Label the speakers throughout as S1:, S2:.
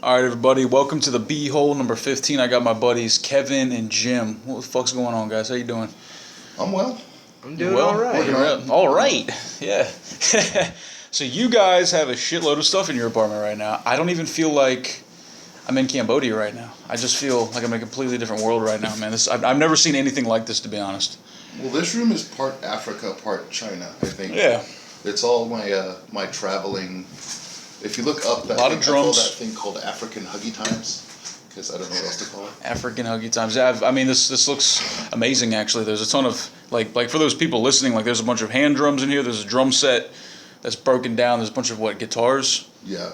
S1: All right, everybody, welcome to the B-hole number 15. I got my buddies Kevin and Jim. What the fuck's going on, guys? How you doing?
S2: I'm well.
S3: I'm doing all right.
S1: All right, yeah. So you guys have a shitload of stuff in your apartment right now. I don't even feel like I'm in Cambodia right now. I just feel like I'm in a completely different world right now, man. I've never seen anything like this, to be honest.
S2: Well, this room is part Africa, part China, I think.
S1: Yeah.
S2: It's all my traveling. If you look up,
S1: A lot of drums.
S2: I call that thing called African Huggy Times, because I don't know what else to call it.
S1: African Huggy Times. Yeah, I mean, this looks amazing, actually. There's a ton of, like for those people listening, like there's a bunch of hand drums in here. There's a drum set that's broken down. There's a bunch of, guitars?
S2: Yeah.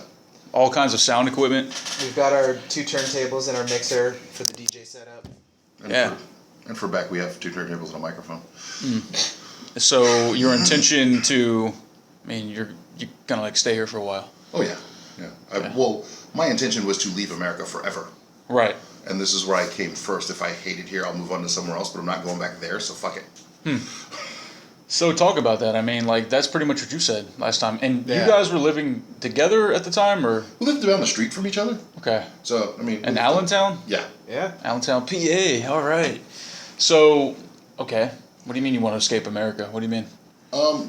S1: All kinds of sound equipment.
S3: We've got our 2 turntables and our mixer for the DJ setup.
S2: And for back, we have 2 turntables and a microphone.
S1: So your intention to, you kind of like stay here for a while.
S2: Oh, yeah. Yeah. Well, my intention was to leave America forever.
S1: Right.
S2: And this is where I came first. If I hate it here, I'll move on to somewhere else, but I'm not going back there, so fuck it.
S1: So talk about that. I mean, that's pretty much what you said last time. And you guys were living together at the time, or?
S2: We lived down the street from each other.
S1: Okay.
S2: So, I mean...
S1: In Allentown?
S2: Yeah.
S3: Yeah.
S1: Allentown, PA. All right. So, okay. What do you mean you want to escape America? What do you mean?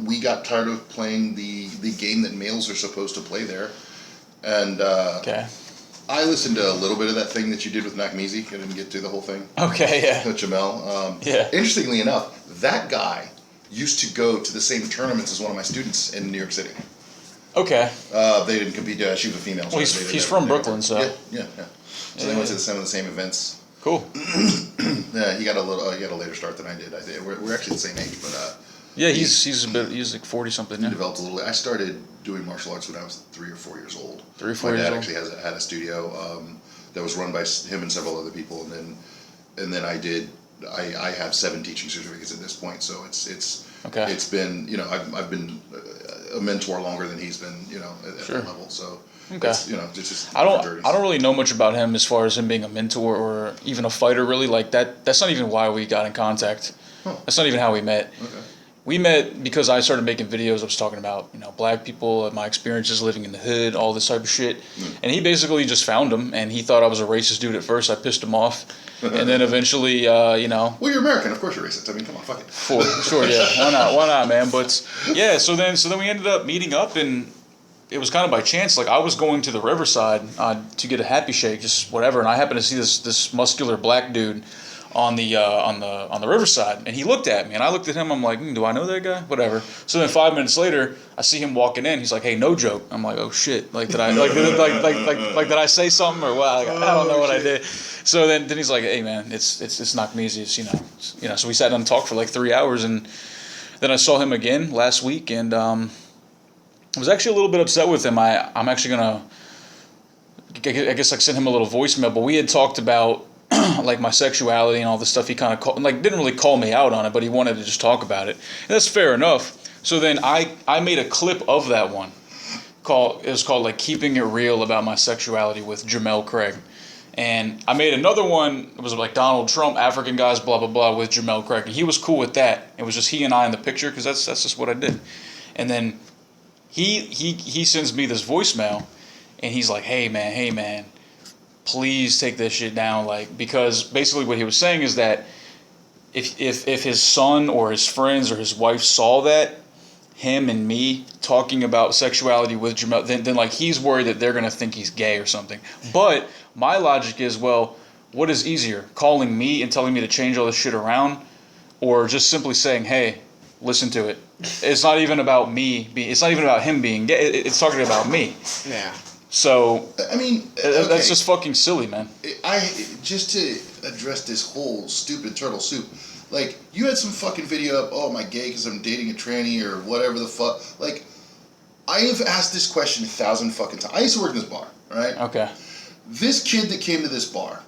S2: We got tired of playing the game that males are supposed to play there. And
S1: okay.
S2: I listened to a little bit of that thing that you did with Nakmeezy. I didn't get to the whole thing.
S1: Okay, yeah.
S2: With Jamel.
S1: Yeah.
S2: Interestingly enough, that guy used to go to the same tournaments as one of my students in New York City.
S1: Okay.
S2: They didn't compete. She was a female.
S1: Well, he's from Brooklyn, so.
S2: Yeah. So they went to some of the same events.
S1: Cool.
S2: Yeah, he got a later start than I did. We're actually the same age, but.
S1: Yeah, he's like 40 something.
S2: He developed a little. I started doing martial arts when I was 3 or 4 years old.
S1: 3 or 4 years old.
S2: My dad actually had a studio that was run by him and several other people, and then I have 7 teaching certificates at this point. So it's
S1: okay.
S2: It's been I've been a mentor longer than he's been at
S1: Sure.
S2: that level. So
S1: okay.
S2: It's just
S1: I don't really know much about him as far as him being a mentor or even a fighter. Really, like that. That's not even why we got in contact.
S2: Huh.
S1: That's not even how we met.
S2: Okay.
S1: We met because I started making videos. I was talking about, black people, my experiences living in the hood, all this type of shit. And he basically just found him, and he thought I was a racist dude at first. I pissed him off. And then eventually,
S2: Well, you're American. Of course you're racist. I mean, come on, fuck it.
S1: Sure, yeah. Why not, man? But, yeah, so then we ended up meeting up, and it was kind of by chance. Like, I was going to the Riverside to get a Happy Shake, just whatever, and I happened to see this muscular black dude on the Riverside, and he looked at me, and I looked at him. I'm like, do I know that guy? Whatever. So then 5 minutes later, I see him walking in. He's like, hey, no joke. I'm like, oh shit. Like did I did I say something or what? Like, I don't know what I did. So then he's like, hey man, it's Nakmeezy. It's So we sat down and talked for like 3 hours, and then I saw him again last week, and I was actually a little bit upset with him. I'm actually gonna, I guess, like send him a little voicemail, but we had talked about like my sexuality and all this stuff. He kind of didn't really call me out on it, but he wanted to just talk about it. And that's fair enough. So then I made a clip of that one. It was called like Keeping It Real About My Sexuality with Jamel Craig. And I made another one. It was like Donald Trump, African guys, blah, blah, blah, with Jamel Craig. And he was cool with that. It was just he and I in the picture, because that's just what I did. And then he sends me this voicemail, and he's like, hey man, please take this shit down, because basically what he was saying is that if his son or his friends or his wife saw that, him and me talking about sexuality with Jamel, then like he's worried that they're gonna think he's gay or something. But my logic is, well, what is easier, calling me and telling me to change all this shit around, or just simply saying, hey, listen to it. It's not even about me. It's not even about him being gay. It's talking about me.
S3: Yeah.
S2: So I mean,
S1: that's just fucking silly, man.
S2: Just to address this whole stupid turtle soup, like you had some fucking video up. Oh, am I gay because I'm dating a tranny or whatever the fuck? Like, I have asked this question 1,000 fucking times. I used to work in this bar, right?
S1: Okay.
S2: This kid that came to this bar,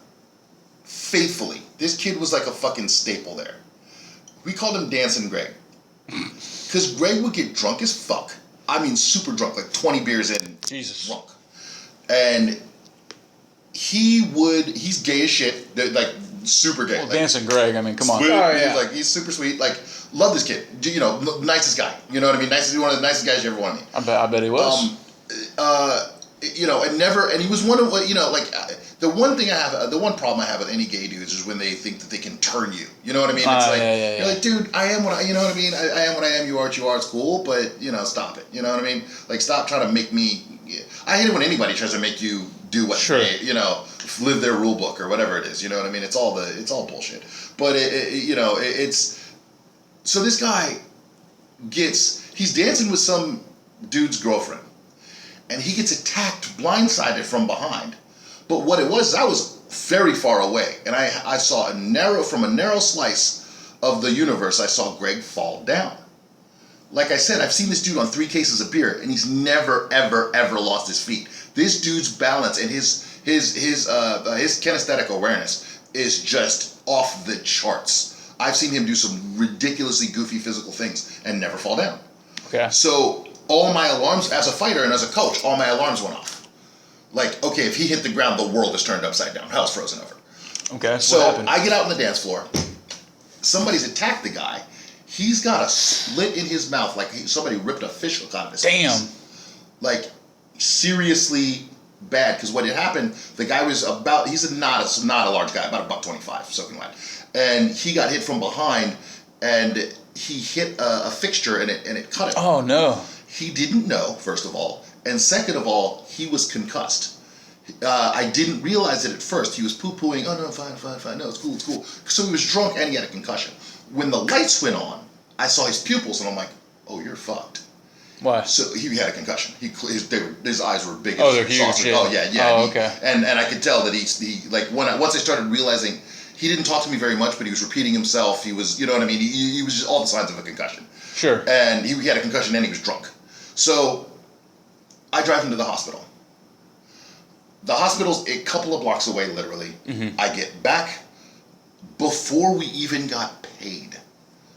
S2: faithfully, this kid was like a fucking staple there. We called him Dancing Greg, because Greg would get drunk as fuck. I mean, super drunk, like 20 beers in.
S1: Jesus.
S2: Drunk. And he's gay as shit, like super gay.
S1: Well,
S2: like,
S1: Dancing Greg, I mean, come on.
S2: Sweet.
S3: Oh, yeah.
S2: He's super sweet. Like, love this kid. Nicest guy. You know what I mean? One of the nicest guys you ever want to meet.
S1: I bet he was.
S2: you know, and he was one of, you know, like, the one problem I have with any gay dudes is when they think that they can turn you. You know what I mean? It's like, you're like, dude, I am what I, you know what I mean? I am what I am, you are what you are, it's cool, but, you know, stop it. You know what I mean? Like, stop trying to make me, I hate it when anybody tries to make you do what they, you know, live their rule book or whatever it is. You know what I mean? It's all bullshit. But, you know, it's, so this guy he's dancing with some dude's girlfriend, and he gets attacked blindsided from behind. But what it was, I was very far away, and I saw from a narrow slice of the universe, I saw Greg fall down. Like I said, I've seen this dude on 3 cases of beer, and he's never, ever, ever lost his feet. This dude's balance and his kinesthetic awareness is just off the charts. I've seen him do some ridiculously goofy physical things and never fall down.
S1: Okay.
S2: So all my alarms, as a fighter and as a coach, all my alarms went off. Like, okay, if he hit the ground, the world is turned upside down. Hell's frozen over.
S1: Okay.
S2: So I get out on the dance floor. Somebody's attacked the guy. He's got a split in his mouth, like somebody ripped a fish hook out of his face. Like, seriously bad. Because what had happened, the guy was he's not a large guy, about $125, soaking wet. And he got hit from behind, and he hit a fixture, and it cut him.
S1: Oh, no.
S2: He didn't know, first of all. And second of all, he was concussed. I didn't realize it at first. He was poo-pooing, oh no, fine, no, it's cool. So he was drunk and he had a concussion. When the lights went on, I saw his pupils and I'm like, oh, you're fucked.
S1: Why?
S2: So he had a concussion. His eyes were big.
S1: Oh, they're huge. Yeah.
S2: Oh, yeah.
S1: Oh, okay.
S2: And I could tell that once I started realizing, he didn't talk to me very much, but he was repeating himself. He was, you know what I mean? He was just all the signs of a concussion.
S1: Sure.
S2: And he had a concussion and he was drunk. So I drive him to the hospital. The hospital's a couple of blocks away, literally. Mm-hmm. I get back before we even got paid.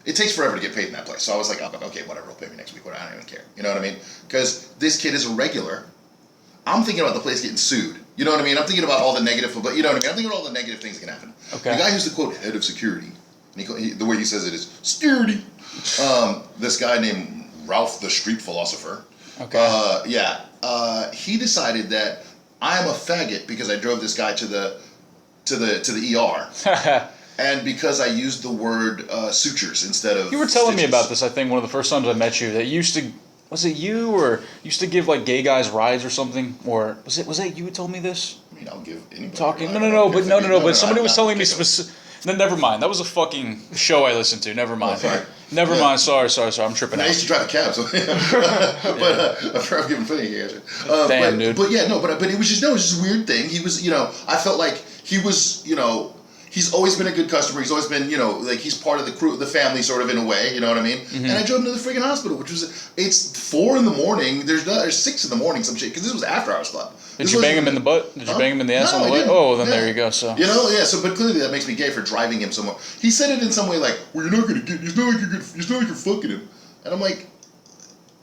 S2: It takes forever to get paid in that place. So I was like, oh, okay, whatever, he'll pay me next week. I don't even care. You know what I mean? Because this kid is a regular. I'm thinking about the place getting sued. You know what I mean? I'm thinking about all the negative, but you know what I mean? I'm thinking about all the negative things that can happen. Okay. The guy who's the, quote, head of security, and the way he says it is, security. This guy named Ralph the Street Philosopher. Okay. He decided that I am a faggot because I drove this guy to the ER. And because I used the word sutures instead of
S1: You were telling
S2: stitches.
S1: me about this, I think, one of the first times I met you, that was it you, or used to give, like, gay guys rides or something? Or was that you who told me this?
S2: I mean, I'll give anybody
S1: Talking,
S2: a ride.
S1: but somebody was telling me specific. Then never mind. That was a fucking show I listened to. Never mind.
S2: Oh,
S1: Never mind. Sorry. I'm tripping out.
S2: I used to drive a cab, so but I'm sure I'm giving plenty here.
S1: Damn, dude.
S2: But it was just a weird thing. He was, I felt like he was, he's always been a good customer. He's always been, like he's part of the crew, the family, sort of in a way. You know what I mean? Mm-hmm. And I drove him to the friggin' hospital, it's 4 a.m. There's 6 a.m. some shit, because this was after hours club.
S1: Did you bang him in the butt? Did you bang him in the ass on the way? Oh, then there you go. So
S2: but clearly that makes me gay for driving him somewhere. He said it in some way like, "Well, you're not gonna get. It's not like you're fucking him." And I'm like,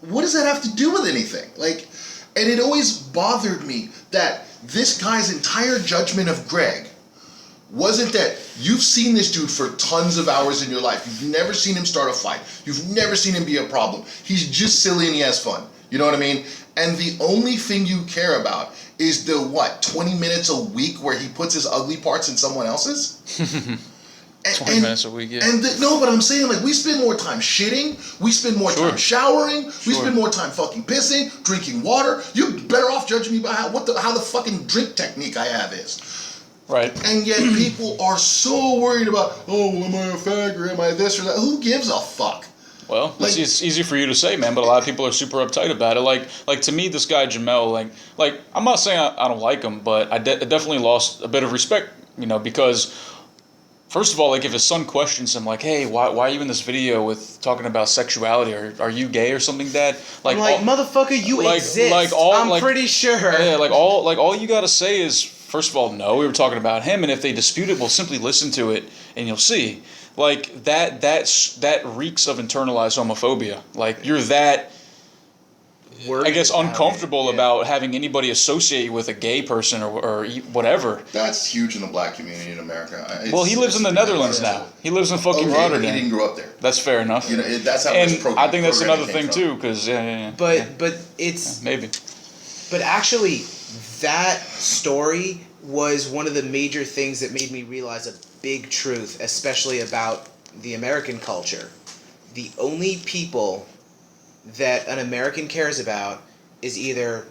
S2: what does that have to do with anything? Like, and it always bothered me that this guy's entire judgment of Greg wasn't that you've seen this dude for tons of hours in your life. You've never seen him start a fight. You've never seen him be a problem. He's just silly and he has fun. You know what I mean? And the only thing you care about is the 20 minutes a week where he puts his ugly parts in someone else's?
S1: 20 minutes a week, yeah.
S2: No, but I'm saying, like, we spend more time shitting, we spend more time showering, we spend more time fucking pissing, drinking water. You're better off judging me by how the fucking drink technique I have is.
S1: Right.
S2: And yet people are so worried about, am I a fag or am I this or that? Who gives a fuck?
S1: Well, it's easy for you to say, man, but a lot of people are super uptight about it. Like to me, this guy Jamel, like I'm not saying I don't like him, but I definitely lost a bit of respect, because first of all, like if his son questions him, like, hey, why are you in this video with talking about sexuality, or are you gay or something, Dad?
S3: Like, motherfucker, you exist. I'm pretty sure.
S1: Yeah, all you gotta say is, first of all, no, we were talking about him, and if they dispute it, we'll simply listen to it, and you'll see. Like, that reeks of internalized homophobia. Like, you're that, I guess, uncomfortable about having anybody associate you with a gay person or whatever.
S2: That's huge in the black community in America.
S1: Well, he lives in the Netherlands now. He lives in fucking Rotterdam.
S2: He didn't grow up there.
S1: That's fair enough.
S2: That's how.
S1: And I think that's another thing too, because
S3: But it's
S1: maybe.
S3: But actually, that story was one of the major things that made me realize a big truth, especially about the American culture. The only people that an American cares about is either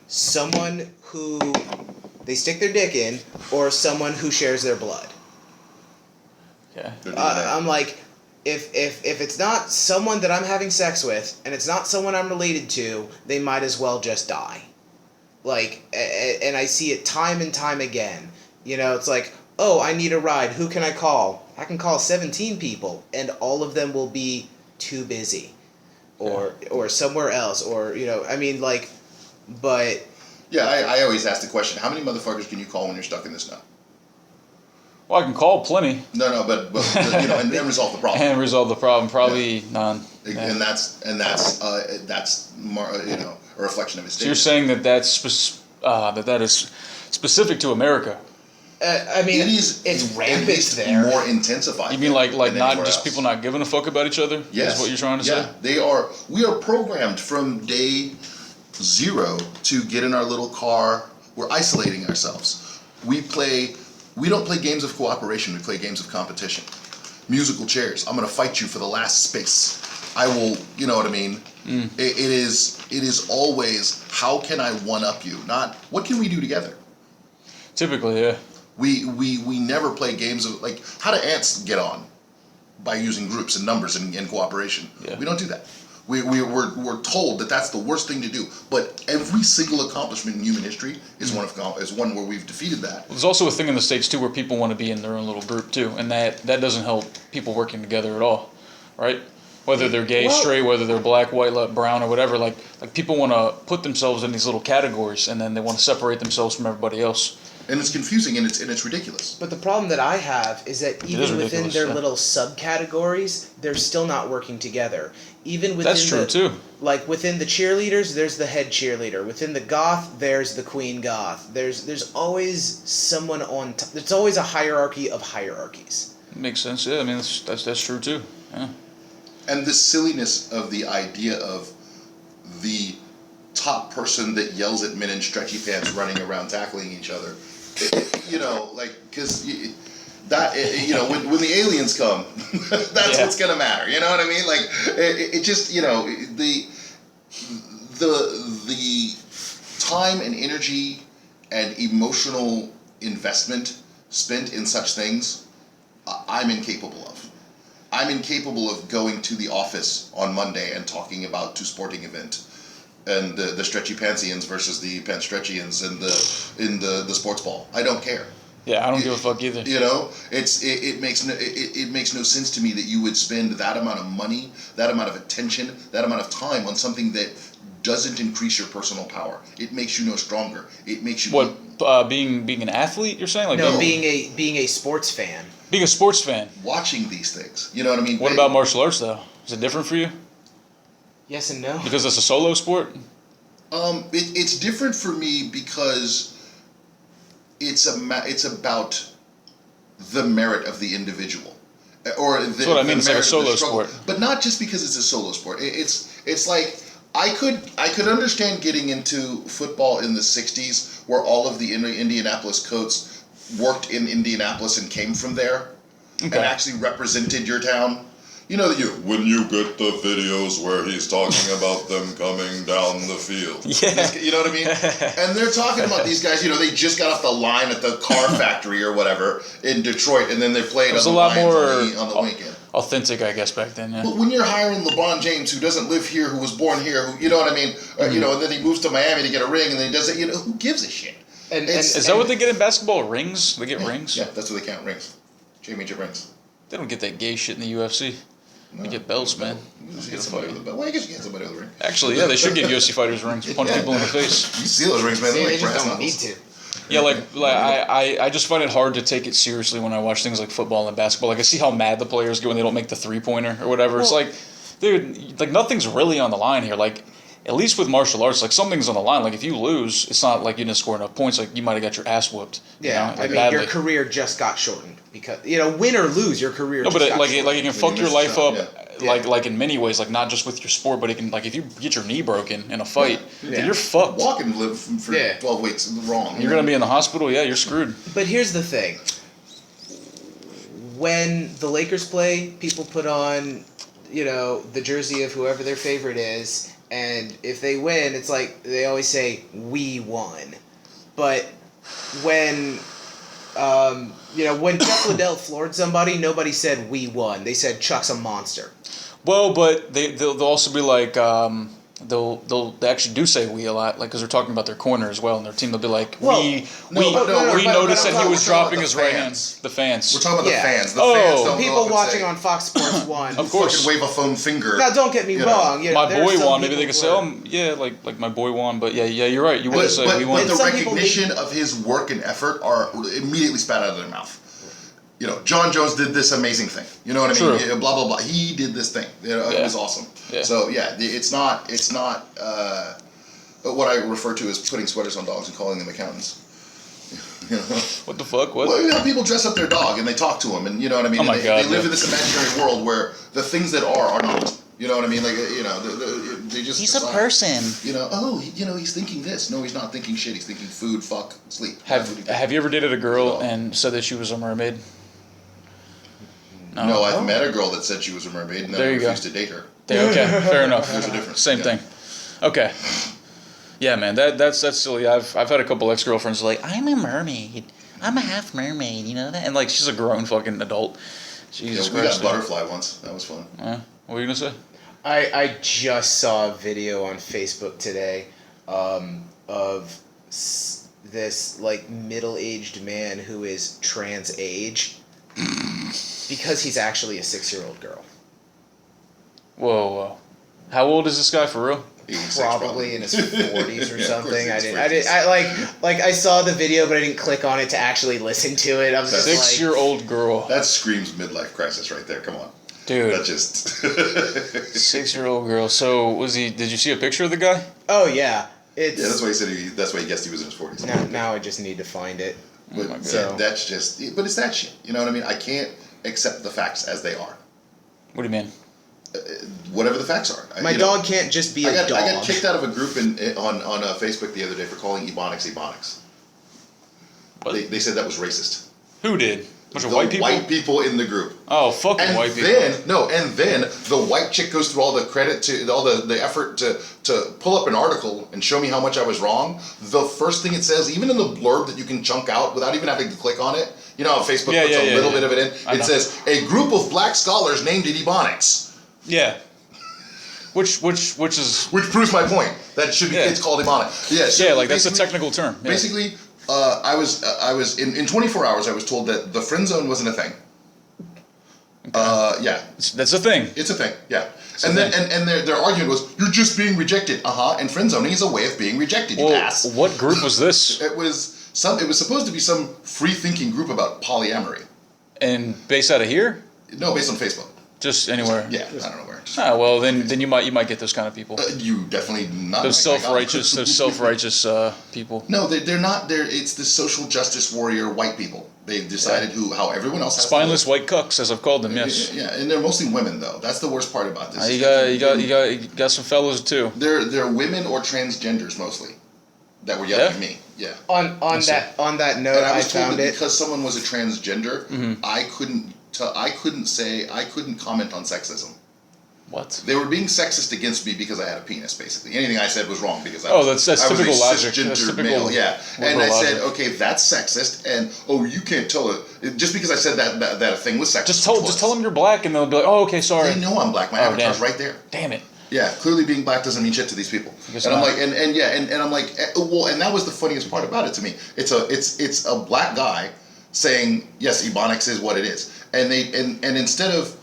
S3: someone who they stick their dick in or someone who shares their blood.
S1: Yeah.
S3: I'm like, if it's not someone that I'm having sex with and it's not someone I'm related to, they might as well just die. Like, and I see it time and time again. You know, it's like, oh, I need a ride. Who can I call? I can call 17 people, and all of them will be too busy, or somewhere else, or you know, I mean, like, but.
S2: Yeah, I always ask the question: how many motherfuckers can you call when you're stuck in the snow?
S1: Well, I can call plenty.
S2: No, but you know, and resolve the problem.
S1: And resolve the problem, probably none.
S2: And that's you know, a reflection of his.
S1: So you're saying that that is specific to America?
S3: I mean, it's rampant there.
S2: More intensified.
S1: You mean like not just
S2: else.
S1: people not giving a fuck about each other?
S2: Yes.
S1: Is what you're trying to say?
S2: They are. We are programmed from day zero to get in our little car. We're isolating ourselves. We don't play games of cooperation. We play games of competition. Musical chairs. I'm going to fight you for the last space. I will. You know what I mean? It is always how can I one up you? Not what can we do together.
S1: Typically, yeah.
S2: We never play games of like how do ants get on by using groups and numbers and cooperation.
S1: Yeah.
S2: We don't do that. We're told that that's the worst thing to do. But every single accomplishment in human history is one where we've defeated that.
S1: Well, there's also a thing in the States too where people want to be in their own little group too, and that doesn't help people working together at all, right? Whether they're gay, straight, whether they're black, white, brown, or whatever, like people want to put themselves in these little categories, and then they want to separate themselves from everybody else.
S2: And it's confusing and it's ridiculous.
S3: But the problem that I have is that even within their
S1: yeah.
S3: little subcategories, they're still not working together. Even within
S1: That's true too.
S3: Like within the cheerleaders, there's the head cheerleader. Within the goth, there's the queen goth. There's always someone on top. There's always a hierarchy of hierarchies.
S1: Makes sense. Yeah, I mean that's true too. Yeah.
S2: And the silliness of the idea of the top person that yells at men in stretchy pants running around tackling each other. You know, like, because that, you know, when the aliens come, that's what's going to matter. You know what I mean? Like, it just, you know, the time and energy and emotional investment spent in such things, I'm incapable of. I'm incapable of going to the office on Monday and talking about two sporting event and the stretchy pantsians versus the panstretchians in the sports ball. I don't care.
S1: Yeah, I don't give a fuck either.
S2: You know, it makes no sense to me that you would spend that amount of money, that amount of attention, that amount of time on something that doesn't increase your personal power. It makes you no stronger. It makes you
S1: being an athlete. You're saying
S3: being a sports fan.
S1: Being a sports fan.
S2: Watching these things. You know what I mean?
S1: What about martial arts though? Is it different for you?
S3: Yes and no.
S1: Because it's a solo sport?
S2: It's different for me because it's about the merit of the individual, or
S1: that's what I mean. It's like a solo sport,
S2: but not just because it's a solo sport. It's like I could understand getting into football in the '60s, where all of the Indianapolis coats worked in Indianapolis and came from there, and actually represented your town. You know that when you get the videos where he's talking about them coming down the field.
S1: Yeah.
S2: You know what I mean? And they're talking about these guys, you know, they just got off the line at the car factory or whatever in Detroit, and then they played on the Lions on the weekend.
S1: Authentic, I guess, back then, yeah.
S2: But when you're hiring LeBron James, who doesn't live here, who was born here, who, you know what I mean? You know, and then he moves to Miami to get a ring, and then he does it, you know, who gives a shit?
S3: And
S1: is that what they get in basketball? Rings? They get rings?
S2: Yeah, that's what they count, rings. Championship rings.
S1: They don't get that gay shit in the UFC. They get belts, man.
S2: Why you guess you get somebody with a ring?
S1: Actually, yeah, they should give UFC fighters rings. Punch people in the face.
S2: You see those rings, man.
S3: they
S2: like
S3: just don't
S2: knuckles.
S3: need to.
S1: Yeah, I just find it hard to take it seriously when I watch things like football and basketball. Like, I see how mad the players get when they don't make the three-pointer or whatever. It's like, dude, like, nothing's really on the line here. Like, at least with martial arts, like, something's on the line. Like, if you lose, it's not like you didn't score enough points. Like, you might have got your ass whooped.
S3: Yeah,
S1: you know,
S3: I mean,
S1: badly.
S3: your career just got shortened because, you know, win or lose, your career.
S1: No,
S3: just
S1: but
S3: got
S1: like
S3: shortened.
S1: it can fuck your life up like in many ways, like not just with your sport, but it can, like if you get your knee broken in a fight, then you're fucked.
S2: Walk and live for 12 weeks wrong.
S1: You're gonna be in the hospital. Yeah, you're screwed.
S3: But here's the thing. When the Lakers play, people put on, the jersey of whoever their favorite is, and if they win, it's like they always say, "We won." But when when Chuck Liddell floored somebody, nobody said "we won." They said Chuck's a monster.
S1: Well, but they'll also be like they actually do say "we" a lot, like because they're talking about their corner as well, and their team. They'll be like, "We noticed that he was dropping his right hand." The fans.
S2: We're talking about the fans. The
S1: Oh.
S2: fans don't
S3: People
S2: go up and
S3: watching
S2: say,
S3: on Fox Sports 1.
S1: Of course.
S2: fucking wave a foam finger.
S3: Now, don't get me wrong.
S1: My
S3: there are
S1: boy
S3: some
S1: won. Maybe they
S3: people
S1: could
S3: who
S1: say,
S3: are-
S1: like my boy won. But yeah, you're right. You would say we won.
S2: But the
S3: Some people
S2: recognition of his work and effort are immediately spat out of their mouth. John Jones did this amazing thing. You know what I mean?
S1: True.
S2: Blah blah blah. He did this thing. It was awesome.
S1: Yeah.
S2: So yeah, it's not what I refer to as putting sweaters on dogs and calling them accountants.
S1: What the fuck? What?
S2: Well, people dress up their dog and they talk to him, and you know what I mean.
S1: Oh my
S2: they,
S1: God,
S2: they live in this imaginary world where the things that are not. You know what I mean? Like they just.
S1: He's
S2: decide,
S1: a person.
S2: He's thinking this. No, he's not thinking shit. He's thinking food, fuck, sleep.
S1: Have you ever dated a girl and said that she was a mermaid?
S2: No, I've met a girl that said she was a mermaid and then I refused to date her.
S1: Okay, fair enough.
S2: There's a difference.
S1: Same thing. Okay. Yeah, man, that's silly. I've had a couple ex-girlfriends like, I'm a mermaid. I'm a half mermaid, you know that? And like she's a grown fucking adult. Jesus
S2: we
S1: Christ.
S2: got butterfly once. That was fun.
S1: What were you gonna say?
S3: I just saw a video on Facebook today of this like middle-aged man who is trans age because he's actually a 6-year-old girl.
S1: Whoa. How old is this guy for real?
S3: Probably in his 40s or
S2: Yeah,
S3: something.
S2: I
S3: I saw the video, but I didn't click on it to actually listen to it. I was just
S1: 6-year-old girl.
S2: That screams midlife crisis right there. Come on.
S1: Dude.
S2: That just
S1: 6-year-old girl. So did you see a picture of the guy?
S3: Oh yeah. It's
S2: that's why he said that's why he guessed he was in his 40s.
S3: now I just need to find it.
S2: But
S1: Oh my God.
S2: that's just but it's that shit. You know what I mean? I can't accept the facts as they are.
S1: What do you mean?
S2: Whatever the facts are.
S3: My dog can't just be a dog.
S2: I got kicked out of a group on Facebook the other day for calling Ebonics.
S1: What?
S2: They said that was racist.
S1: Who did? Bunch of
S2: The
S1: white people?
S2: white people in the group.
S1: Oh, fucking
S2: And
S1: white people.
S2: then the white chick goes through all the credit to all the effort to pull up an article and show me how much I was wrong. The first thing it says, even in the blurb that you can chunk out without even having to click on it, you know how Facebook puts a little bit of it in? It says, a group of black scholars named it Ebonics.
S1: Yeah. Which is
S2: Which proves my point. That it should be it's called Ebonic. Yeah, so
S1: like that's a technical term. Yeah.
S2: Basically, I was in 24 hours I was told that the friend zone wasn't a thing.
S1: Okay.
S2: Yeah.
S1: That's a thing.
S2: It's a thing, yeah. And their argument was, you're just being rejected. And friend zoning is a way of being rejected, you ass.
S1: What group was this?
S2: It was supposed to be some free thinking group about polyamory.
S1: And based out of here?
S2: No, based on Facebook.
S1: Just anywhere.
S2: Yeah, I don't know where.
S1: Well then you might get those kind of people.
S2: You definitely not.
S1: Those self-righteous people.
S2: No, they're not. It's the social justice warrior white people. They've decided how everyone else has
S1: Spineless
S2: to
S1: white cucks, as I've called them. Yes.
S2: Yeah, and they're mostly women though. That's the worst part about this.
S1: You got some fellows too.
S2: They're women or transgenders mostly that were yelling at me. Yeah.
S3: On that note,
S2: And I was told
S3: found
S2: that
S3: it
S2: because someone was a transgender,
S1: Mm-hmm.
S2: I couldn't comment on sexism.
S1: What?
S2: They were being sexist against me because I had a penis, basically. Anything I said was wrong because I was
S1: that's
S2: I was
S1: typical
S2: a
S1: logic.
S2: cisgender
S1: That's typical
S2: male, yeah. And
S1: liberal
S2: I said,
S1: logic.
S2: okay, that's sexist, and you can't tell it just because I said that a thing was sexist.
S1: Just tell them you're black, and they'll be like, oh, okay, sorry.
S2: They know I'm black. My avatar's right there.
S1: Damn it.
S2: Yeah, clearly being black doesn't mean shit to these people.
S1: Guess
S2: And I'm
S1: not.
S2: like, and I'm like, well, and that was the funniest part about it to me. It's a black guy saying, yes, Ebonics is what it is, and instead of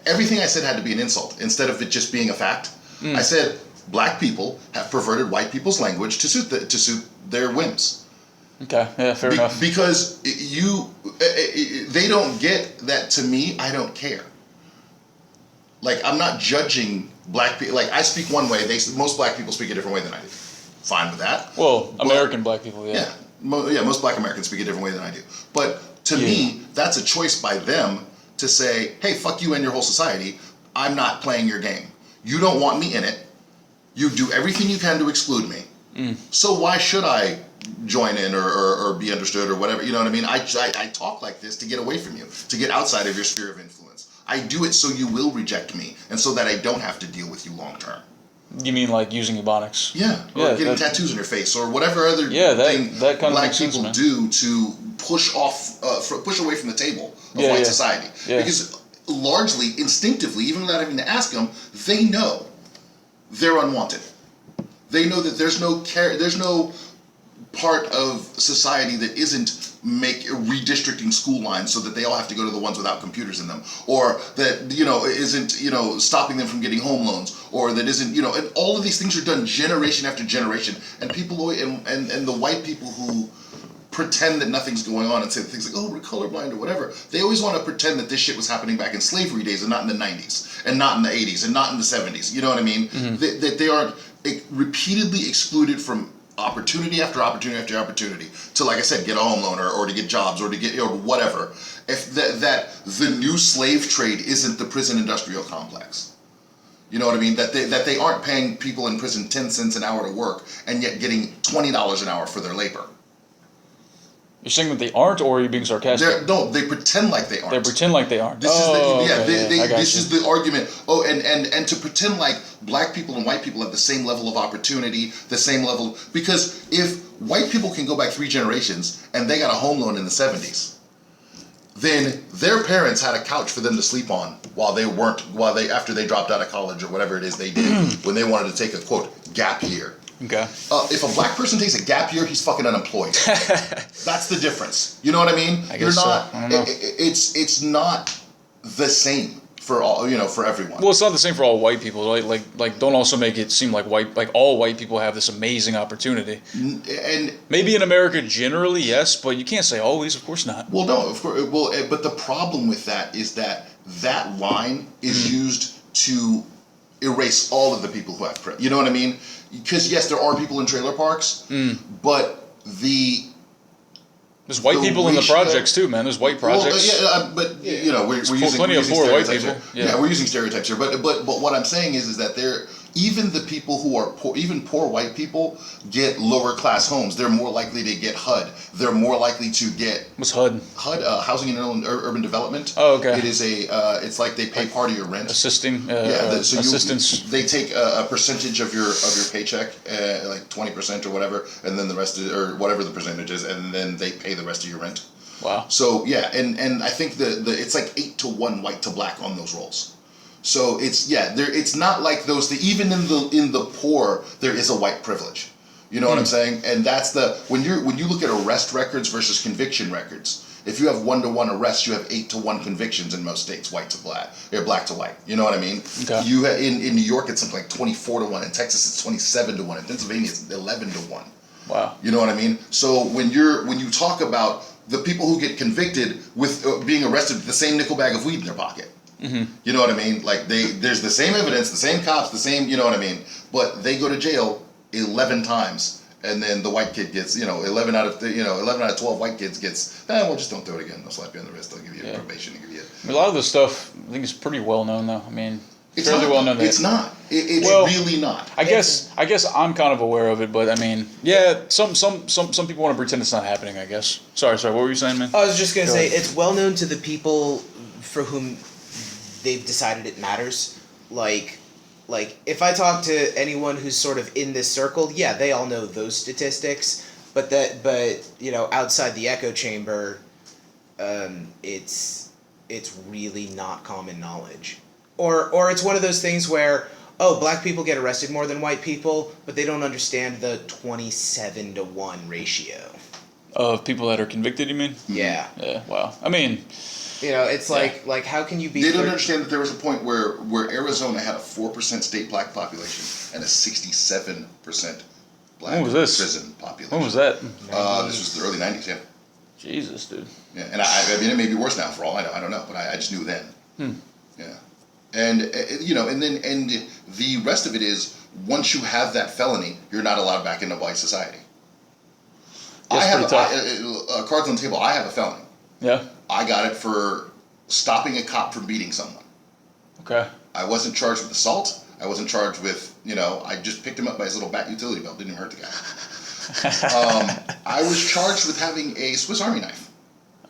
S2: everything I said had to be an insult instead of it just being a fact. I said black people have perverted white people's language to suit their whims.
S1: Okay, yeah, fair enough.
S2: Because they don't get that. To me, I don't care. Like, I'm not judging black people. Like, I speak one way. Most black people speak a different way than I do. Fine with that.
S1: Well, American black people, yeah.
S2: Yeah, most black Americans speak a different way than I do. But to me, that's a choice by them to say, hey, fuck you and your whole society. I'm not playing your game. You don't want me in it. You do everything you can to exclude me. So why should I join in or be understood or whatever? You know what I mean? I talk like this to get away from you, to get outside of your sphere of influence. I do it so you will reject me and so that I don't have to deal with you long term.
S1: You mean like using Ebonics?
S2: Yeah, or getting tattoos on your face or whatever other thing
S1: that kind
S2: black
S1: of
S2: people
S1: sense,
S2: do to push away from the table of white society.
S1: Yeah.
S2: Because largely, instinctively, even without having to ask them, they know they're unwanted. They know that there's no part of society that isn't redistricting school lines so that they all have to go to the ones without computers in them, or that isn't stopping them from getting home loans, or that isn't and all of these things are done generation after generation, and people and the white people who pretend that nothing's going on and say things like, oh, we're colorblind or whatever, they always want to pretend that this shit was happening back in slavery days and not in the 90s and not in the 80s and not in the 70s. You know what I mean? That they aren't repeatedly excluded from opportunity after opportunity after opportunity to, like I said, get a home loan or to get jobs or to get whatever. If that the new slave trade isn't the prison industrial complex. You know what I mean? That they aren't paying people in prison 10 cents an hour to work and yet getting $20 an hour for their labor.
S1: You're saying that they aren't, or are you being sarcastic?
S2: No, they pretend like they aren't.
S1: They pretend like they aren't.
S2: This is the argument. Oh, and to pretend like black people and white people have the same level of opportunity, the same level, because if white people can go back 3 generations and they got a home loan in the 70s, then their parents had a couch for them to sleep on after they dropped out of college or whatever it is they did when they wanted to take a quote gap year.
S1: Okay.
S2: If a black person takes a gap year, he's fucking unemployed. That's the difference. You know what I mean?
S1: I guess so. I don't know.
S2: It's not the same for all. For everyone.
S1: Well, it's not the same for all white people. Right? Like don't also make it seem like all white people have this amazing opportunity.
S2: And
S1: maybe in America generally, yes, but you can't say always. Of course not.
S2: Well, no, of course. Well, but the problem with that is that line is used to erase all of the people who have privilege. You know what I mean? Because yes, there are people in trailer parks, but
S1: there's white people in the projects too, man. There's white projects.
S2: We're using
S1: plenty of poor white people.
S2: Yeah, we're using stereotypes here. But what I'm saying is that even the people who are poor, even poor white people, get lower class homes. They're more likely to get HUD. They're more likely to get
S1: What's HUD?
S2: HUD, Housing and Urban Development.
S1: Oh, okay.
S2: It is it's like they pay part of your rent.
S1: Assistance.
S2: They take a percentage of your paycheck, like 20% or whatever, and then the rest or whatever the percentage is, and then they pay the rest of your rent.
S1: Wow.
S2: So yeah, and I think it's like 8-to-1 white to black on those rolls. So it's not like those. Even in the poor, there is a white privilege. You know what I'm saying? And that's when you look at arrest records versus conviction records. If you have 1-to-1 arrests, you have 8-to-1 convictions in most states, white to black, or black to white. You know what I mean?
S1: Okay.
S2: You in New York, it's something like 24-to-1. In Texas, it's 27-to-1. In Pennsylvania, it's 11-to-1.
S1: Wow.
S2: You know what I mean? So when you talk about the people who get convicted with being arrested with the same nickel bag of weed in their pocket. Mm-hmm. You know what I mean? Like there's the same evidence, the same cops, the same, you know what I mean? But they go to jail 11 times, and then the white kid gets, 11 out of 12 white kids gets, well, just don't do it again. They'll slap you on the wrist. They'll give you probation and give you.
S1: A lot of this stuff, I think, is pretty well known, though. I mean,
S2: it's fairly well known. It's not. It's really not.
S1: I guess I'm kind of aware of it, but I mean, yeah, some people want to pretend it's not happening. I guess. Sorry. What were you saying, man?
S3: I was just gonna say it's well known to the people for whom they've decided it matters. Like if I talk to anyone who's sort of in this circle, yeah, they all know those statistics. But outside the echo chamber, it's really not common knowledge. Or it's one of those things where, black people get arrested more than white people, but they don't understand the 27-to-1 ratio.
S1: Of people that are convicted, you mean?
S3: Yeah.
S1: Yeah, wow. I mean...
S3: it's like how can you be...
S2: They don't understand that there was a point where Arizona had a 4% state black population and a 67% black prison population.
S1: When was that?
S2: This was the early 90s, yeah.
S1: Jesus, dude.
S2: Yeah, and I mean, it may be worse now for all I know. I don't know, but I just knew then. Yeah. And, and the rest of it is, once you have that felony, you're not allowed back into white society. Cards on the table, I have a felony.
S1: Yeah.
S2: I got it for stopping a cop from beating someone.
S1: Okay.
S2: I wasn't charged with assault. I wasn't charged with, I just picked him up by his little bat utility belt. Didn't even hurt the guy. I was charged with having a Swiss Army knife.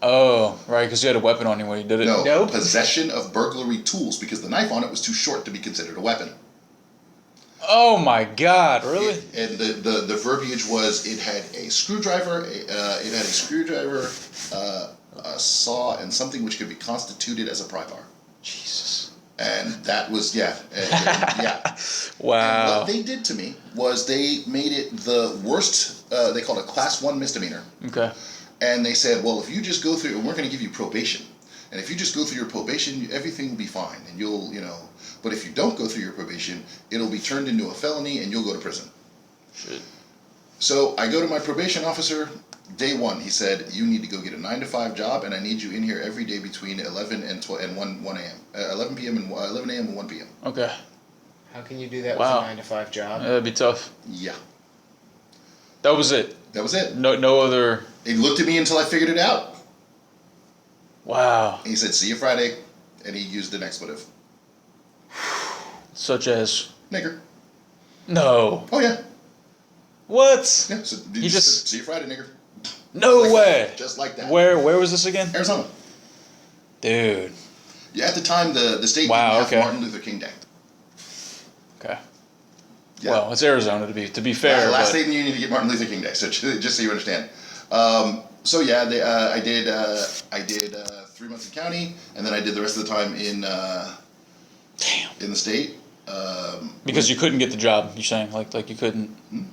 S1: Oh, right, because you had a weapon on you when you did it.
S2: No, possession of burglary tools, because the knife on it was too short to be considered a weapon.
S1: Oh my God! Really?
S2: And the verbiage was it had a screwdriver, a saw, and something which could be constituted as a pry bar.
S1: Jesus.
S2: And that was yeah.
S1: Wow.
S2: And what they did to me was they made it the worst. They called it Class 1 misdemeanor.
S1: Okay.
S2: And they said, well, if you just go through, and we're going to give you probation, and if you just go through your probation, everything will be fine, and you'll. But if you don't go through your probation, it'll be turned into a felony, and you'll go to prison.
S1: Shit.
S2: So I go to my probation officer. Day one, he said, you need to go get a 9 to 5 job, and I need you in here every day between 11 and 1 a.m. 11 p.m. and 11 a.m. and 1 p.m.
S1: Okay.
S3: How can you do that
S1: Wow.
S3: with a 9 to 5 job?
S1: That'd be tough.
S2: Yeah.
S1: That was it.
S2: That was it.
S1: No other.
S2: He looked at me until I figured it out.
S1: Wow.
S2: And he said, see you Friday, and he used an expletive.
S1: Such as.
S2: Nigger.
S1: No.
S2: Oh, yeah.
S1: What?
S2: Yeah, so
S1: He just-
S2: said, see you Friday, nigger.
S1: No
S2: Like
S1: way.
S2: that. Just like that.
S1: Where was this again?
S2: Arizona.
S1: Dude.
S2: Yeah, at the time, the state
S1: Wow,
S2: didn't have
S1: okay.
S2: Martin Luther King Day.
S1: Okay.
S2: Yeah.
S1: Well, it's Arizona to be fair.
S2: Last
S1: but
S2: state in the union to get Martin Luther King Day. So just so you understand. So yeah, I did 3 months in county, and then I did the rest of the time in in the state.
S1: because you couldn't get the job. You're saying like you couldn't.
S2: Hmm?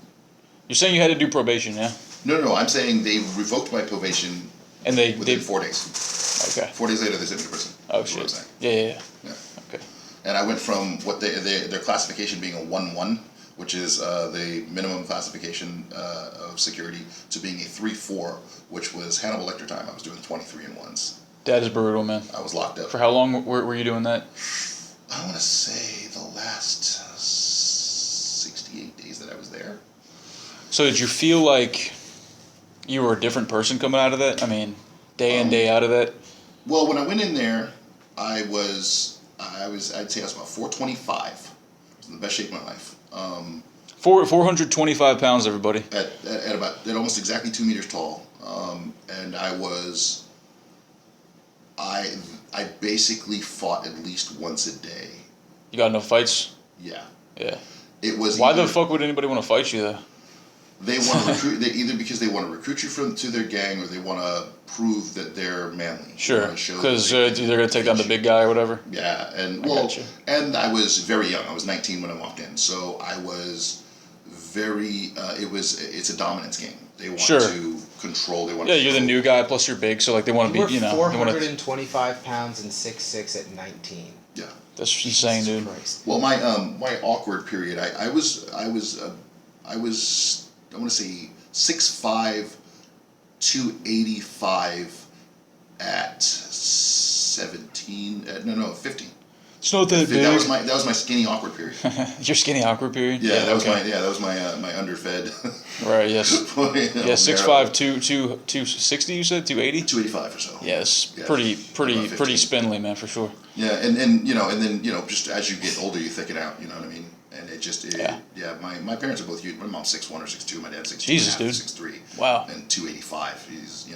S1: You're saying you had to do probation, yeah?
S2: No. I'm saying they revoked my probation
S1: And they
S2: within 4 days.
S1: Okay.
S2: 4 days later, they sent me to prison.
S1: Oh
S2: That's what I'm
S1: shit.
S2: saying.
S1: Yeah.
S2: Yeah.
S1: Okay.
S2: And I went from what their classification being a 1-1, which is the minimum classification of security, to being a 3-4, which was Hannibal Lecter time. I was doing 23 and 1s.
S1: That is brutal, man.
S2: I was locked up.
S1: For how long were you doing that?
S2: I want to say the last 68 days that I was there.
S1: So did you feel like you were a different person coming out of that? I mean, day in, day out of that?
S2: Well, when I went in there, I'd say I was about 425. I was in the best shape of my life.
S1: 425 pounds, everybody.
S2: At almost exactly 2 meters tall. And I basically fought at least once a day.
S1: You got no fights?
S2: Yeah.
S1: Yeah.
S2: It was
S1: Why the fuck would anybody want to fight you though?
S2: They want to recruit. Either because they want to recruit you to their gang, or they want to prove that they're manly.
S1: Sure. Because they're going to take down the big guy or whatever.
S2: Yeah, and
S1: gotcha.
S2: and I was very young. I was 19 when I walked in, so I was very. It's a dominance game. They want to control. They want.
S1: Yeah,
S2: to
S1: you're the new guy. Plus you're big, so like they want to be.
S3: You were
S1: They want to.
S3: 425 pounds and 6'6" at 19.
S2: Yeah.
S1: That's insane, dude.
S3: Christ.
S2: Well, my awkward period. I want to say 6'5", 285 at 17. No, 15.
S1: It's not that big.
S2: That was my skinny awkward period.
S1: Your skinny awkward period.
S2: Yeah, that
S1: okay.
S2: was my underfed.
S1: Right. Yes. Yeah. 6'5", 260. You said 280.
S2: 285 or so.
S1: Yes.
S2: Yeah,
S1: Pretty spindly, man, for sure.
S2: Yeah, and then just as you get older, you thicken out. You know what I mean? And my parents are both huge. My mom's 6'1" or 6'2". My dad's 6'2",
S1: Jesus, dude.
S2: 6'3".
S1: Wow.
S2: And 285. He's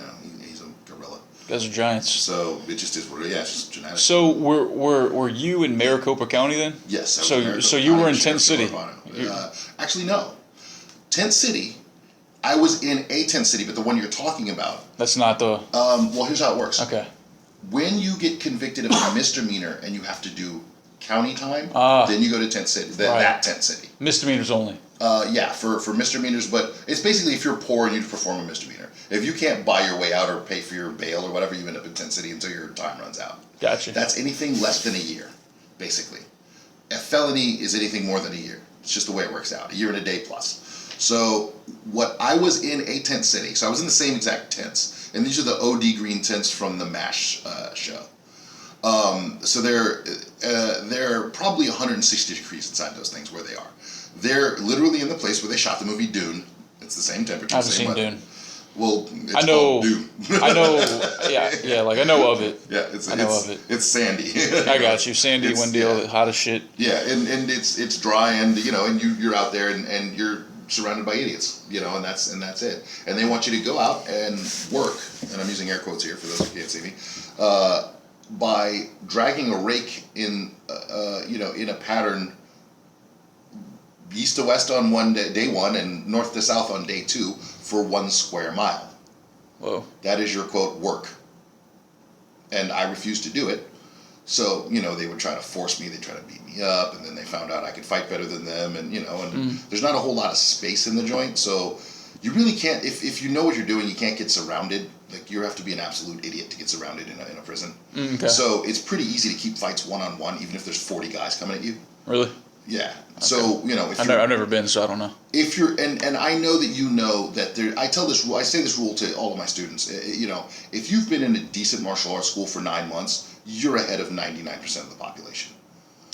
S2: he's a gorilla.
S1: You guys are giants.
S2: So it just is what it is. Yeah, it's just genetic.
S1: So were you in Maricopa County then?
S2: Yes. I was
S1: So
S2: in Maricopa
S1: you were
S2: County,
S1: in Tent City.
S2: Actually, no. Tent City. I was in a tent city, but the one you're talking about.
S1: That's not the.
S2: Well, here's how it works.
S1: Okay.
S2: When you get convicted of a misdemeanor and you have to do county time, then you go to tent city. That tent city.
S1: Misdemeanors only.
S2: Yeah, for misdemeanors, but it's basically if you're poor and you perform a misdemeanor. If you can't buy your way out or pay for your bail or whatever, you end up in tent city until your time runs out.
S1: Gotcha.
S2: That's anything less than a year, basically. A felony is anything more than a year. It's just the way it works out. A year and a day plus. So I was in a tent city. So I was in the same exact tents. And these are the OD green tents from the MASH show. So they're probably 160 degrees inside those things where they are. They're literally in the place where they shot the movie Dune. It's the same temperature.
S1: I haven't
S2: same
S1: seen
S2: weather.
S1: Dune.
S2: Well, it's
S1: I know.
S2: called dew.
S1: I know. Yeah. Like I know of it.
S2: Yeah,
S1: I know of it.
S2: It's sandy.
S1: I got you. Sandy, windy, hot as shit.
S2: Yeah, and it's dry, and and you're out there, and you're surrounded by idiots, and that's it. And they want you to go out and work, and I'm using air quotes here for those who can't see me, by dragging a rake in a pattern east to west on day one and north to south on day two for 1 square mile.
S1: Whoa.
S2: That is your quote work. And I refused to do it. So, they would try to force me, they'd try to beat me up, and then they found out I could fight better than them, and there's not a whole lot of space in the joint, so you really can't, if you know what you're doing, you can't get surrounded. Like, you have to be an absolute idiot to get surrounded in a prison.
S1: Okay.
S2: So it's pretty easy to keep fights one-on-one, even if there's 40 guys coming at you.
S1: Really?
S2: Yeah. Okay. So, if
S1: I've never been, so I don't know.
S2: If you're, and I know that there, I say this rule to all of my students, if you've been in a decent martial arts school for 9 months, you're ahead of 99% of the population.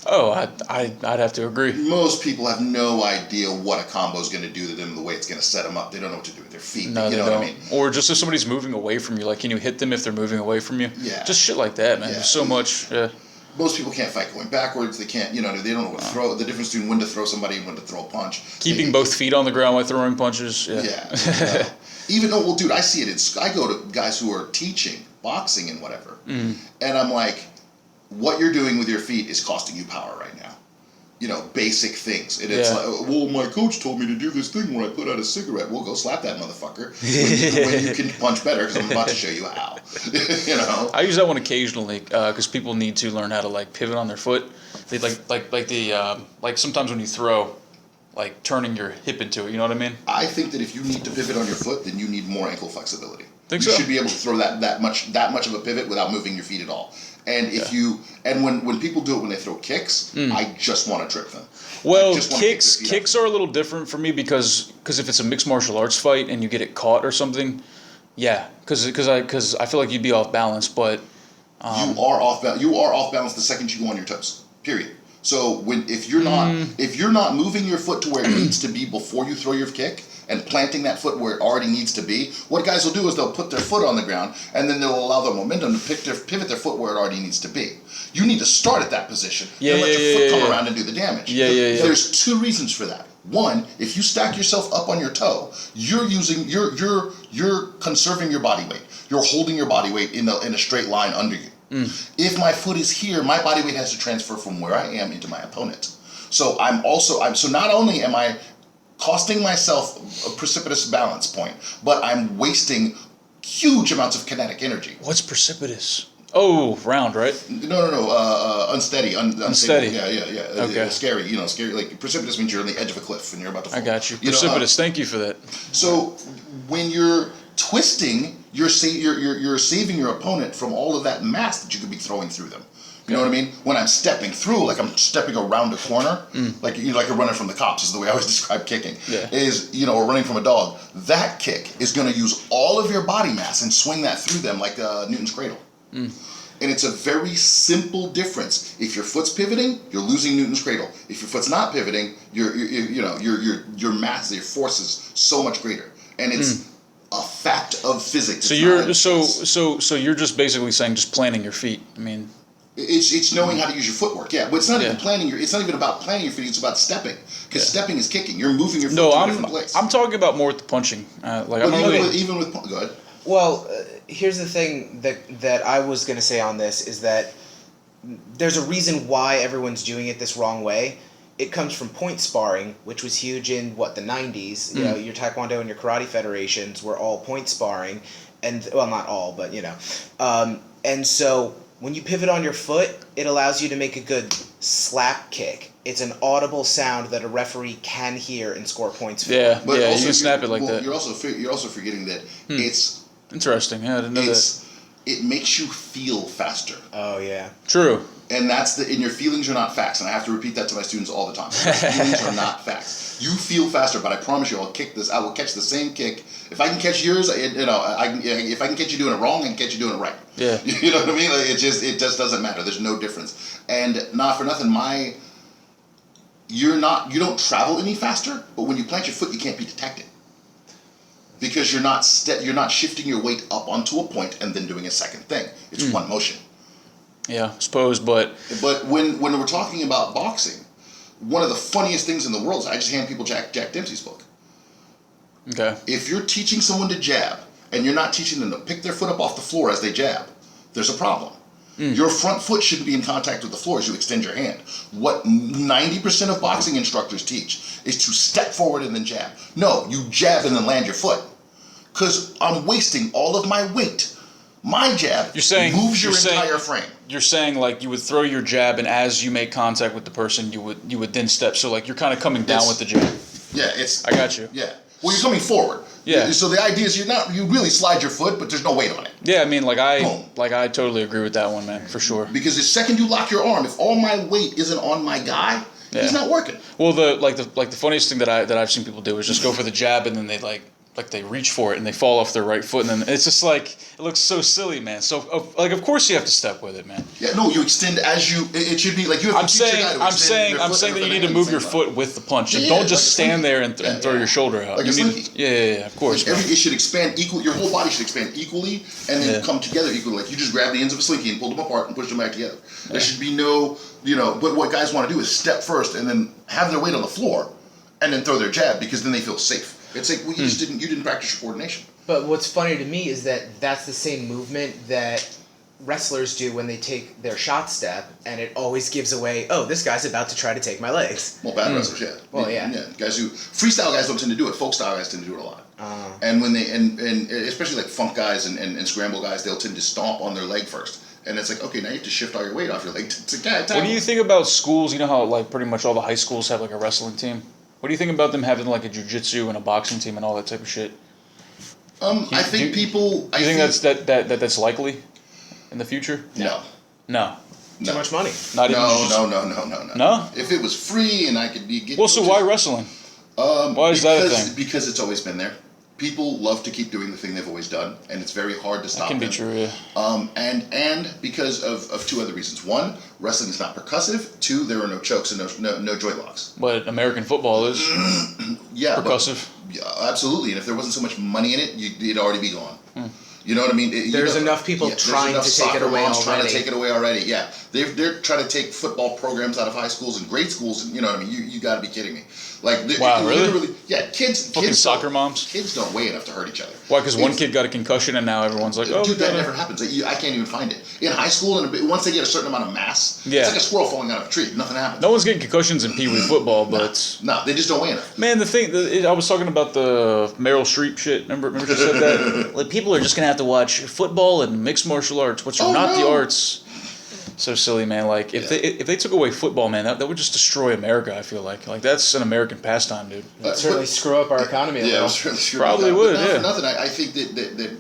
S1: Oh, I'd have to agree.
S2: Most people have no idea what a combo is going to do to them, the way it's going to set them up. They don't know what to do with their feet.
S1: No,
S2: you know
S1: don't.
S2: what I mean?
S1: Or just if somebody's moving away from you, like, can you hit them if they're moving away from you?
S2: Yeah.
S1: Just shit like that, man.
S2: Yeah.
S1: There's so much. Yeah.
S2: Most people can't fight going backwards. They can't, they don't know what to throw. The difference between when to throw somebody and when to throw a punch.
S1: Keeping both feet on the ground while throwing punches. Yeah.
S2: Yeah. Even though, well, dude, I see it. I go to guys who are teaching boxing and whatever, and I'm like, what you're doing with your feet is costing you power right now. Basic things. And it's like, well, my coach told me to do this thing where I put out a cigarette. Well, go slap that motherfucker when you can punch better, because I'm about to show you how.
S1: I use that one occasionally because people need to learn how to like pivot on their foot. They like sometimes when you throw, like turning your hip into it. You know what I mean?
S2: I think that if you need to pivot on your foot, then you need more ankle flexibility. You
S1: so?
S2: should be able to throw that much of a pivot without moving your feet at all. And when people do it when they throw kicks, I just want to trip them.
S1: Well, kicks are a little different for me because if it's a mixed martial arts fight and you get it caught or something, yeah, because I feel like you'd be off balance, but
S2: you are off balance the second you go on your toes. Period. So if you're not moving your foot to where it needs to be before you throw your kick, and planting that foot where it already needs to be, what guys will do is they'll put their foot on the ground, and then they'll allow the momentum to pivot their foot where it already needs to be. You need to start at that position, and let your foot come around and do the damage. There's 2 reasons for that. One, if you stack yourself up on your toe, you're conserving your body weight. You're holding your body weight in a straight line under you. If my foot is here, my body weight has to transfer from where I am into my opponent. So so not only am I costing myself a precipitous balance point, but I'm wasting huge amounts of kinetic energy.
S1: What's precipitous? Oh, round, right?
S2: No. Unsteady.
S1: Unsteady.
S2: Yeah.
S1: Okay.
S2: Scary. Scary. Like precipitous means you're on the edge of a cliff and you're about to fall.
S1: I got you. Precipitous. Thank you for that.
S2: So when you're twisting, you're saving your opponent from all of that mass that you could be throwing through them. You know what I mean? When I'm stepping through, like I'm stepping around a corner, like you're running from the cops is the way I always describe kicking.
S1: Yeah.
S2: Or running from a dog. That kick is going to use all of your body mass and swing that through them like Newton's cradle. And it's a very simple difference. If your foot's pivoting, you're losing Newton's cradle. If your foot's not pivoting, your mass, your force is so much greater, and it's a fact of physics.
S1: So you're just basically saying just planting your feet. I mean.
S2: It's knowing how to use your footwork, but it's not even planning it's not even about planning your feet. It's about stepping, because stepping is kicking. You're moving your foot to a different place.
S1: I'm talking about more with the punching.
S2: Even with go ahead.
S3: Well, here's the thing that I was going to say on this is that there's a reason why everyone's doing it this wrong way. It comes from point sparring, which was huge in the 90s. Your Taekwondo and your karate federations were all point sparring, and well, not all, but and so. When you pivot on your foot, it allows you to make a good slap kick. It's an audible sound that a referee can hear and score points for.
S1: Yeah, but you can snap it like that.
S2: You're also forgetting that it's
S1: interesting. Yeah, I didn't know that.
S2: It makes you feel faster.
S3: Oh yeah,
S2: true. And and your feelings are not facts. And I have to repeat that to my students all the time. Your feelings are not facts. You feel faster, but I promise you, I will catch the same kick. If I can catch yours, if I can catch you doing it wrong, I can catch you doing it right.
S1: Yeah.
S2: You know what I mean? Like, it just doesn't matter. There's no difference. And not for nothing, you don't travel any faster, but when you plant your foot, you can't be detected. because you're not shifting your weight up onto a point and then doing a second thing. It's one motion.
S1: Yeah, I suppose, but
S2: when we're talking about boxing, one of the funniest things in the world is I just hand people Jack Dempsey's book.
S1: okay.
S2: If you're teaching someone to jab and you're not teaching them to pick their foot up off the floor as they jab, there's a problem. Your front foot shouldn't be in contact with the floor as you extend your hand. What 90% of boxing instructors teach is to step forward and then jab. No, you jab and then land your foot. Because I'm wasting all of my weight. My jab moves your entire frame.
S1: You're saying like you would throw your jab, and as you make contact with the person, you would then step. So like you're kind of coming down with the jab.
S2: Yeah,
S1: I got you.
S2: Yeah. Well, you're coming forward.
S1: Yeah.
S2: So the idea is you really slide your foot, but there's no weight on it.
S1: Yeah, I mean, I totally agree with that one, man, for sure.
S2: Because the second you lock your arm, if all my weight isn't on my guy, he's not working.
S1: Well, the funniest thing that I've seen people do is just go for the jab, and then they they reach for it and they fall off their right foot, and then it's just like it looks so silly, man. So of course you have to step with it, man.
S2: Yeah, no, you extend as you. It should be like you have to teach your guy to extend
S1: I'm saying that you need to move your foot with the punch.
S2: Yeah,
S1: Don't just
S2: like
S1: stand there and throw your shoulder out.
S2: Like
S1: you
S2: a slinky.
S1: Yeah, of course.
S2: Like it should expand equal. Your whole body should expand equally and then come together equally. Like you just grab the ends of a slinky and pull them apart and push them back together. There should be no, But what guys want to do is step first and then have their weight on the floor, and then throw their jab because then they feel safe. It's like you didn't practice your coordination.
S3: But what's funny to me is that that's the same movement that wrestlers do when they take their shot step, and it always gives away, oh, this guy's about to try to take my legs.
S2: Well, bad wrestlers, yeah.
S3: Well, yeah.
S2: Guys who freestyle guys don't tend to do it. Folk style guys tend to do it a lot. And when they and especially like funk guys and scramble guys, they'll tend to stomp on their leg first. And it's like, okay, now you have to shift all your weight off your leg to get.
S1: What do you think about schools? You know how like pretty much all the high schools have like a wrestling team? What do you think about them having like a jiu-jitsu and a boxing team and all that type of shit?
S2: I think people.
S1: Do you think that's likely in the future?
S2: No.
S3: Too much money.
S1: Not even
S2: No.
S1: No?
S2: If it was free and I could get.
S1: Well, so why wrestling? Why is that a thing?
S2: Because it's always been there. People love to keep doing the thing they've always done, and it's very hard to stop them.
S1: That can be true, yeah.
S2: And because of two other reasons. One, wrestling is not percussive. Two, there are no chokes and no joint locks.
S1: But American football is percussive.
S2: Yeah, absolutely. And if there wasn't so much money in it, it'd already be gone. You know what I mean?
S3: There's enough people trying to take it away already.
S2: Trying to take it away already. Yeah, they're trying to take football programs out of high schools and grade schools. And you know what I mean? You got to be kidding me. Like,
S1: wow, really?
S2: Literally, yeah, kids.
S1: Fucking soccer moms.
S2: Kids don't weigh enough to hurt each other.
S1: Why? Because one kid got a concussion and now everyone's like, oh,
S2: dude, that never happens. I can't even find it in high school. And once they get a certain amount of mass, it's like a squirrel falling out of a tree. Nothing happens.
S1: No one's getting concussions in Pee Wee football, but
S2: no, they just don't weigh enough.
S1: Man, I was talking about the Meryl Streep shit. Remember she said that? Like, people are just gonna have to watch football and mixed martial arts, which are not the arts. So silly, man. Like if they took away football, man, that would just destroy America. I feel like that's an American pastime, dude.
S3: It'd certainly screw up our economy.
S2: Yeah, it certainly screw
S1: probably would. Yeah,
S2: nothing. I think that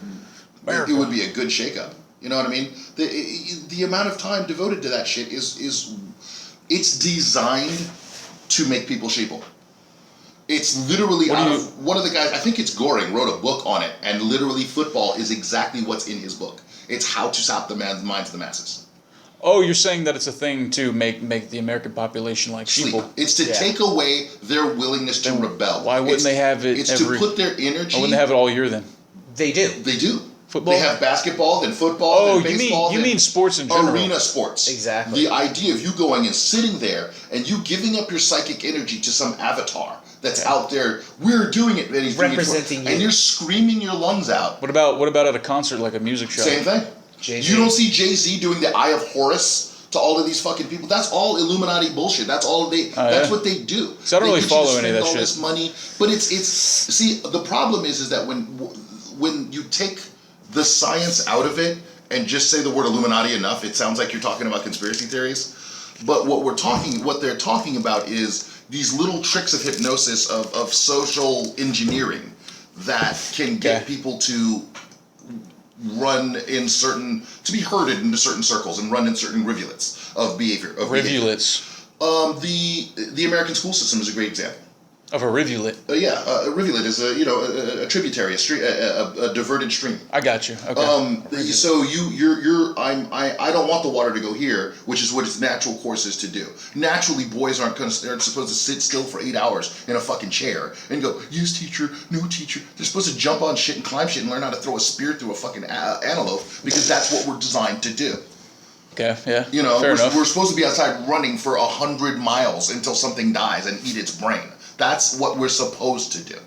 S2: it would be a good shakeup. You know what I mean? The amount of time devoted to that shit is it's designed to make people sheeple. It's literally one of the guys. I think it's Goring wrote a book on it, and literally football is exactly what's in his book. It's how to stop the minds of the masses.
S1: Oh, you're saying that it's a thing to make the American population like sheeple.
S2: It's to take away their willingness to rebel.
S1: Why wouldn't they have it?
S2: It's to put their energy.
S1: Why wouldn't they have it all year then?
S3: They do.
S2: They do.
S1: Football.
S2: They have basketball, then football, then baseball.
S1: You mean sports in general?
S2: Arena sports.
S3: Exactly.
S2: The idea of you going and sitting there and you giving up your psychic energy to some avatar that's out there. We're doing it, and he's
S3: representing you,
S2: and you're screaming your lungs out.
S1: What about at a concert, like a music show?
S2: Same thing.
S3: Jay-Z.
S2: You don't see Jay-Z doing the Eye of Horus to all of these fucking people. That's all Illuminati bullshit. That's all they. That's what they do.
S1: So I don't really follow any of that
S2: all
S1: shit.
S2: This money, but it's. See, the problem is that when you take the science out of it and just say the word Illuminati enough, it sounds like you're talking about conspiracy theories. But what they're talking about is these little tricks of hypnosis of social engineering that can get people to run to be herded into certain circles and run in certain rivulets of behavior.
S1: Rivulets.
S2: The American school system is a great example.
S1: Of a rivulet.
S2: A rivulet is a tributary, a diverted stream.
S1: I got you. Okay.
S2: So I don't want the water to go here, which is what its natural course is to do. Naturally, boys aren't supposed to sit still for 8 hours in a fucking chair and go, yes teacher, no teacher. They're supposed to jump on shit and climb shit and learn how to throw a spear through a fucking antelope, because that's what we're designed to do.
S1: Okay, yeah.
S2: Fair enough. We're supposed to be outside running for 100 miles until something dies and eat its brain. That's what we're supposed to do.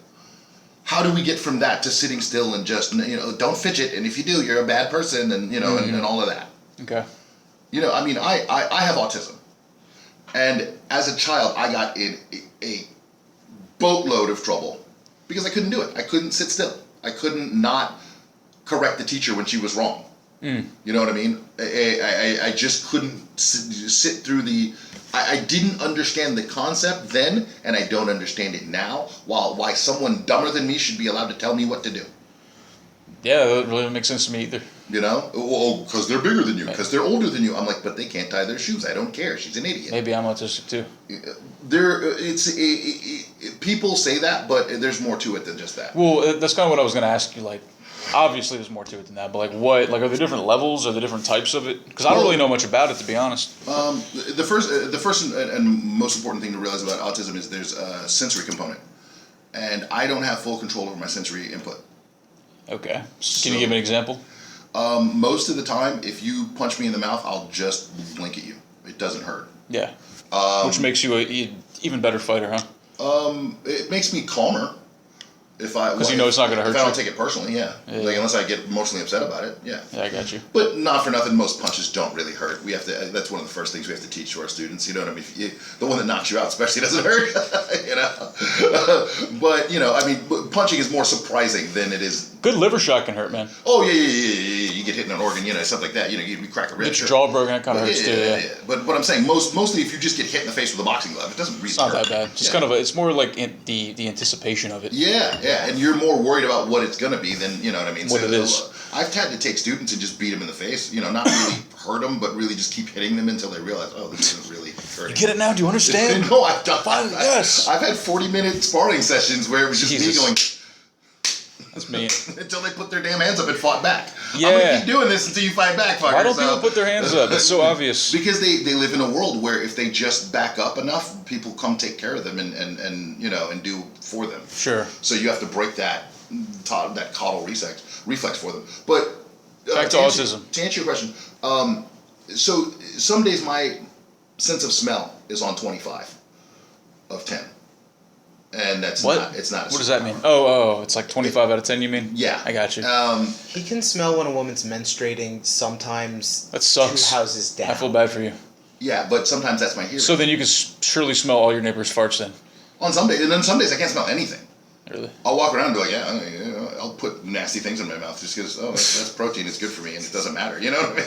S2: How do we get from that to sitting still and just, don't fidget, and if you do, you're a bad person, and, and all of that.
S1: Okay.
S2: I have autism. And as a child, I got in a boatload of trouble because I couldn't do it. I couldn't sit still. I couldn't not correct the teacher when she was wrong. You know what I mean? I just couldn't sit through I didn't understand the concept then, and I don't understand it now. Why someone dumber than me should be allowed to tell me what to do?
S1: Yeah, that really doesn't make sense to me either.
S2: Because they're bigger than you, because they're older than you. I'm like, but they can't tie their shoes. I don't care. She's an idiot.
S1: Maybe I'm autistic too.
S2: People say that, but there's more to it than just that.
S1: Well, that's kind of what I was going to ask you. Like, obviously, there's more to it than that. But are there different levels? Are there different types of it? Because I don't really know much about it, to be honest.
S2: The first and most important thing to realize about autism is there's a sensory component, and I don't have full control over my sensory input.
S1: Okay. Can you give an example?
S2: Most of the time, if you punch me in the mouth, I'll just blink at you. It doesn't hurt.
S1: Yeah. Which makes you an even better fighter, huh?
S2: It makes me calmer.
S1: Because it's not going to hurt you.
S2: If I don't take it personally, yeah. Like, unless I get emotionally upset about it, yeah.
S1: Yeah, I got you.
S2: But not for nothing, most punches don't really hurt. We have to. That's one of the first things we have to teach to our students. You know what I mean? The one that knocks you out especially doesn't hurt. But punching is more surprising than it is.
S1: Good liver shot can hurt, man.
S2: Oh yeah. You get hit in an organ, stuff like that. You crack a rib.
S1: Get your jaw broken, that kind of hurts too. Yeah.
S2: But what I'm saying, mostly if you just get hit in the face with a boxing glove, it doesn't really hurt.
S1: It's not that bad. Just kind of it's more like the anticipation of it.
S2: Yeah, and you're more worried about what it's gonna be than what I mean.
S1: What it is.
S2: I've had to take students and just beat them in the face. Not really hurt them, but really just keep hitting them until they realize, oh, this isn't really hurting.
S1: You get it now? Do you understand?
S2: No, I've done.
S1: Yes.
S2: I've had 40-minute sparring sessions where it was just me going.
S1: That's me.
S2: Until they put their damn hands up and fought back.
S1: Yeah.
S2: I'm gonna keep doing this until you fight back, fucker.
S1: Why don't people put their hands up? It's so obvious.
S2: Because they live in a world where if they just back up enough, people come take care of them and do for them.
S1: Sure.
S2: So you have to break that caudal reflex for them. But
S1: back to autism.
S2: To answer your question, so some days my sense of smell is on 25 of 10. And it's not. What does
S1: that mean? Oh, it's like 25 out of 10. You mean?
S2: Yeah,
S1: I got you.
S3: He can smell when a woman's menstruating. Sometimes
S1: that sucks.
S3: 2 houses down.
S1: I feel bad for you.
S2: Yeah, but sometimes that's my hearing.
S1: So then you can surely smell all your neighbors' farts then.
S2: On some days, and then some days I can't smell anything.
S1: Really?
S2: I'll walk around and be like, I'll put nasty things in my mouth just because, that's protein, it's good for me, and it doesn't matter, you know what I mean?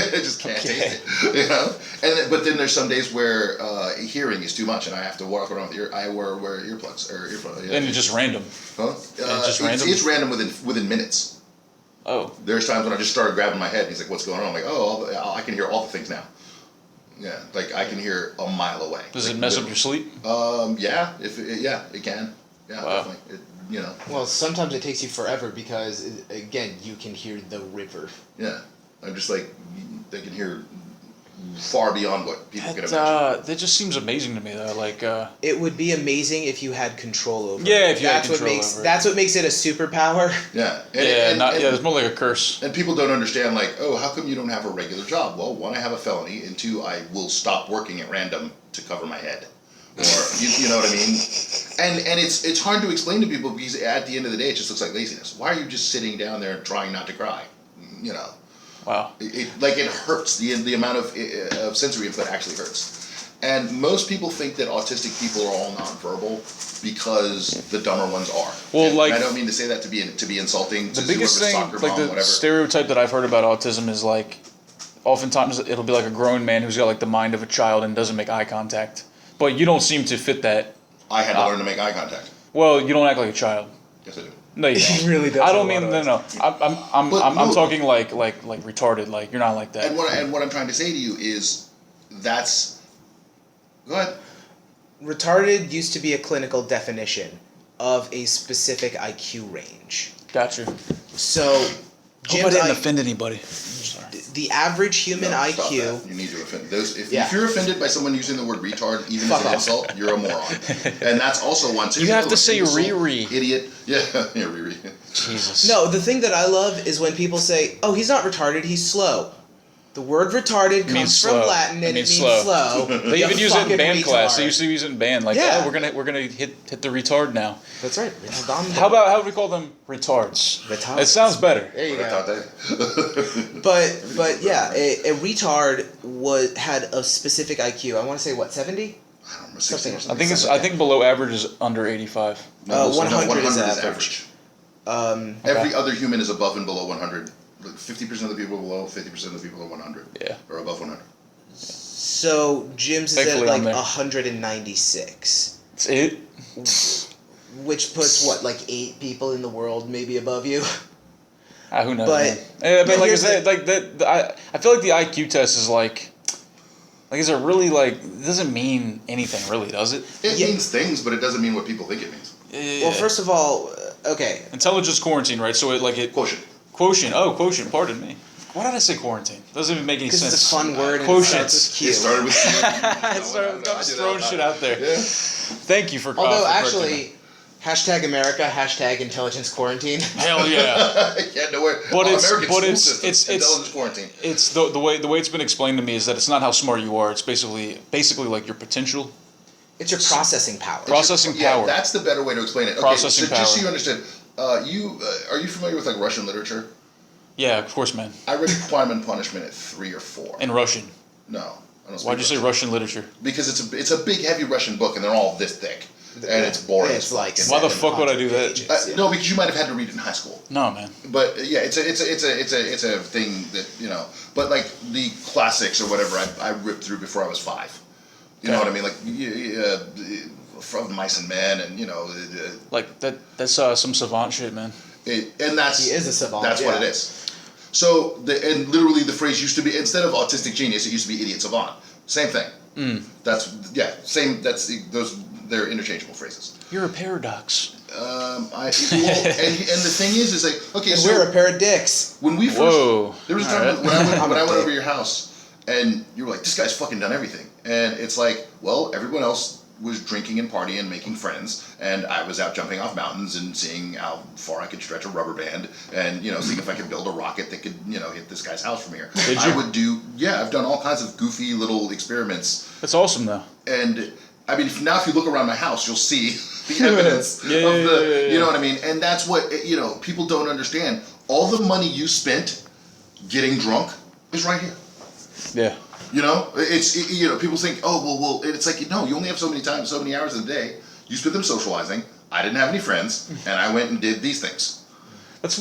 S2: I just can't taste it, But then there's some days where hearing is too much, and I have to walk around with I wear earplugs, or earphones.
S1: And it's just random?
S2: Huh? It's random within minutes.
S1: Oh.
S2: There's times when I just started grabbing my head, and he's like, what's going on? I'm like, I can hear all the things now. Yeah, like I can hear a mile away.
S1: Does it mess up your sleep?
S2: Yeah, it can. Yeah,
S1: wow.
S2: Definitely.
S3: Well, sometimes it takes you forever because, again, you can hear the river.
S2: Yeah. I'm just like, they can hear far beyond what people can imagine.
S1: That just seems amazing to me, though. Like,
S3: it would be amazing if you had control over it.
S1: Yeah, if you had control over it.
S3: That's what makes it a superpower.
S2: Yeah.
S1: It's more like a curse.
S2: And people don't understand, like, oh, how come you don't have a regular job? Well, 1, I have a felony, and 2, I will stop working at random to cover my head. Or you know what I mean? And it's hard to explain to people because at the end of the day it just looks like laziness. Why are you just sitting down there trying not to cry?
S1: Wow.
S2: It hurts. The amount of sensory input actually hurts. And most people think that autistic people are all nonverbal because the dumber ones are.
S1: Well,
S2: and I don't mean to say that to be insulting.
S1: The biggest thing, like the stereotype that I've heard about autism is like, oftentimes it'll be like a grown man who's got like the mind of a child and doesn't make eye contact. But you don't seem to fit that.
S2: I had to learn to make eye contact.
S1: Well, you don't act like a child.
S2: Yes, I do.
S1: No, you don't.
S3: He really does.
S1: I don't mean no. I'm talking like retarded. Like you're not like that.
S2: And what I'm trying to say to you is, go ahead.
S3: retarded used to be a clinical definition of a specific IQ range.
S1: Gotcha.
S3: So,
S1: Hope I
S3: Jim's
S1: didn't offend anybody.
S3: the average human
S2: No, stop
S3: IQ.
S2: that. You need to offend those. If
S3: Yeah.
S2: you're offended by someone using the word retard, even
S3: Fuck
S2: as an
S3: off.
S2: insult, you're a moron. And that's also one. So
S1: You have to
S2: look,
S1: say
S2: imbecile,
S1: Riri.
S2: Idiot. Yeah, yeah, Riri.
S1: Jesus.
S3: No, the thing that I love is when people say, "Oh, he's not retarded, he's slow." The word retarded comes
S1: means
S3: from
S1: slow.
S3: Latin
S1: It
S3: and it
S1: means
S3: means
S1: slow.
S3: slow.
S1: They
S3: You
S1: even use it in
S3: fucking
S1: band class.
S3: retard.
S1: They used to use it in band. Like,
S3: Yeah.
S1: oh, we're gonna hit the retard now.
S3: That's right. Retardando.
S1: How do we call them retards?
S3: Retards.
S1: It sounds better.
S3: There you go.
S2: Retarded.
S3: But yeah, a retard had a specific IQ. I want to say what, 70?
S2: I don't remember,
S3: Something.
S2: 16 or
S1: I think
S2: something.
S1: I think below average is under 85.
S2: No,
S3: 100 is
S2: 100
S3: average.
S2: Every other human is above and below 100. Like 50% of the people are below, 50% of the people are 100.
S1: Yeah.
S2: Or above 100.
S3: So Jim's is
S1: Thankfully,
S3: at
S1: I'm
S3: like
S1: there.
S3: 196.
S1: That's it.
S3: Which puts what, like 8 people in the world maybe above you?
S1: Who knows?
S3: But-
S1: man. Yeah, but like I
S3: here's
S1: said, like I feel like the IQ test is like is it really like it doesn't mean anything really, does it?
S2: It
S3: Yeah.
S2: means things, but it doesn't mean what people think it means.
S3: Well, first of all, okay.
S1: intelligence quarantine, right? So it
S2: Quotient.
S1: quotient. Oh, quotient. Pardon me. Why did I say quarantine? Doesn't even make any
S3: Because
S1: sense.
S3: it's a fun word and it
S1: Quotient.
S3: starts with Q.
S2: It started with Q.
S1: I'm just throwing shit out there.
S2: Yeah.
S1: Thank you for.
S3: Although
S1: for correcting
S3: actually,
S1: me.
S3: hashtag America, hashtag intelligence quarantine.
S1: Hell yeah.
S2: Yeah, no way.
S1: But it's-
S2: American
S1: but
S2: school
S1: it's-
S2: system,
S1: it's-
S2: intelligence quarantine.
S1: It's the way it's been explained to me is that it's not how smart you are. It's basically like your potential.
S3: It's your processing power.
S1: Processing
S2: Yeah,
S1: power.
S2: that's the better way to explain it. Okay,
S1: Processing
S2: so just so
S1: power.
S2: you understand, are you familiar with like Russian literature?
S1: Yeah, of course, man.
S2: I read Crime and Punishment at 3 or 4.
S1: In Russian.
S2: No, I don't speak
S1: Why'd you say Russian literature?
S2: Because it's a big heavy Russian book and they're all this thick and it's boring.
S3: It's like
S1: Why the
S3: 700
S1: fuck would I do that?
S3: pages, yeah.
S2: No, because you might have had to read it in high school.
S1: No, man.
S2: But yeah, it's a thing that But like the classics or whatever, I ripped through before I was 5. You know
S1: Okay.
S2: what I mean? Like From Mice and Men, and
S1: Like that's some savant shit, man.
S2: and that's
S3: He is a savant,
S2: That's what
S3: yeah.
S2: it is. So and literally the phrase used to be, instead of autistic genius, it used to be idiot savant. Same thing. That's same. They're interchangeable phrases.
S1: You're a paradox.
S2: And the thing is like, okay,
S3: And
S2: so
S3: we're a pair of dicks.
S2: when we first,
S1: Whoa.
S2: there was a time
S1: Alright.
S2: when I went
S3: dick.
S2: over your house, and you were like, this guy's fucking done everything, and it's like, well, everyone else was drinking and partying and making friends, and I was out jumping off mountains and seeing how far I could stretch a rubber band, and seeing if I could build a rocket that could hit this guy's house from here.
S1: Did you?
S2: I would do, I've done all kinds of goofy little experiments,
S1: That's awesome, though.
S2: and I mean, now if you look around my house, you'll see the evidence of the, you know what I mean? And that's what, people don't understand. All the money you spent getting drunk is right here.
S1: Yeah.
S2: People think, oh, well, it's like, no, you only have so many hours in the day. You spent them socializing. I didn't have any friends, and I went and did these things.
S1: That's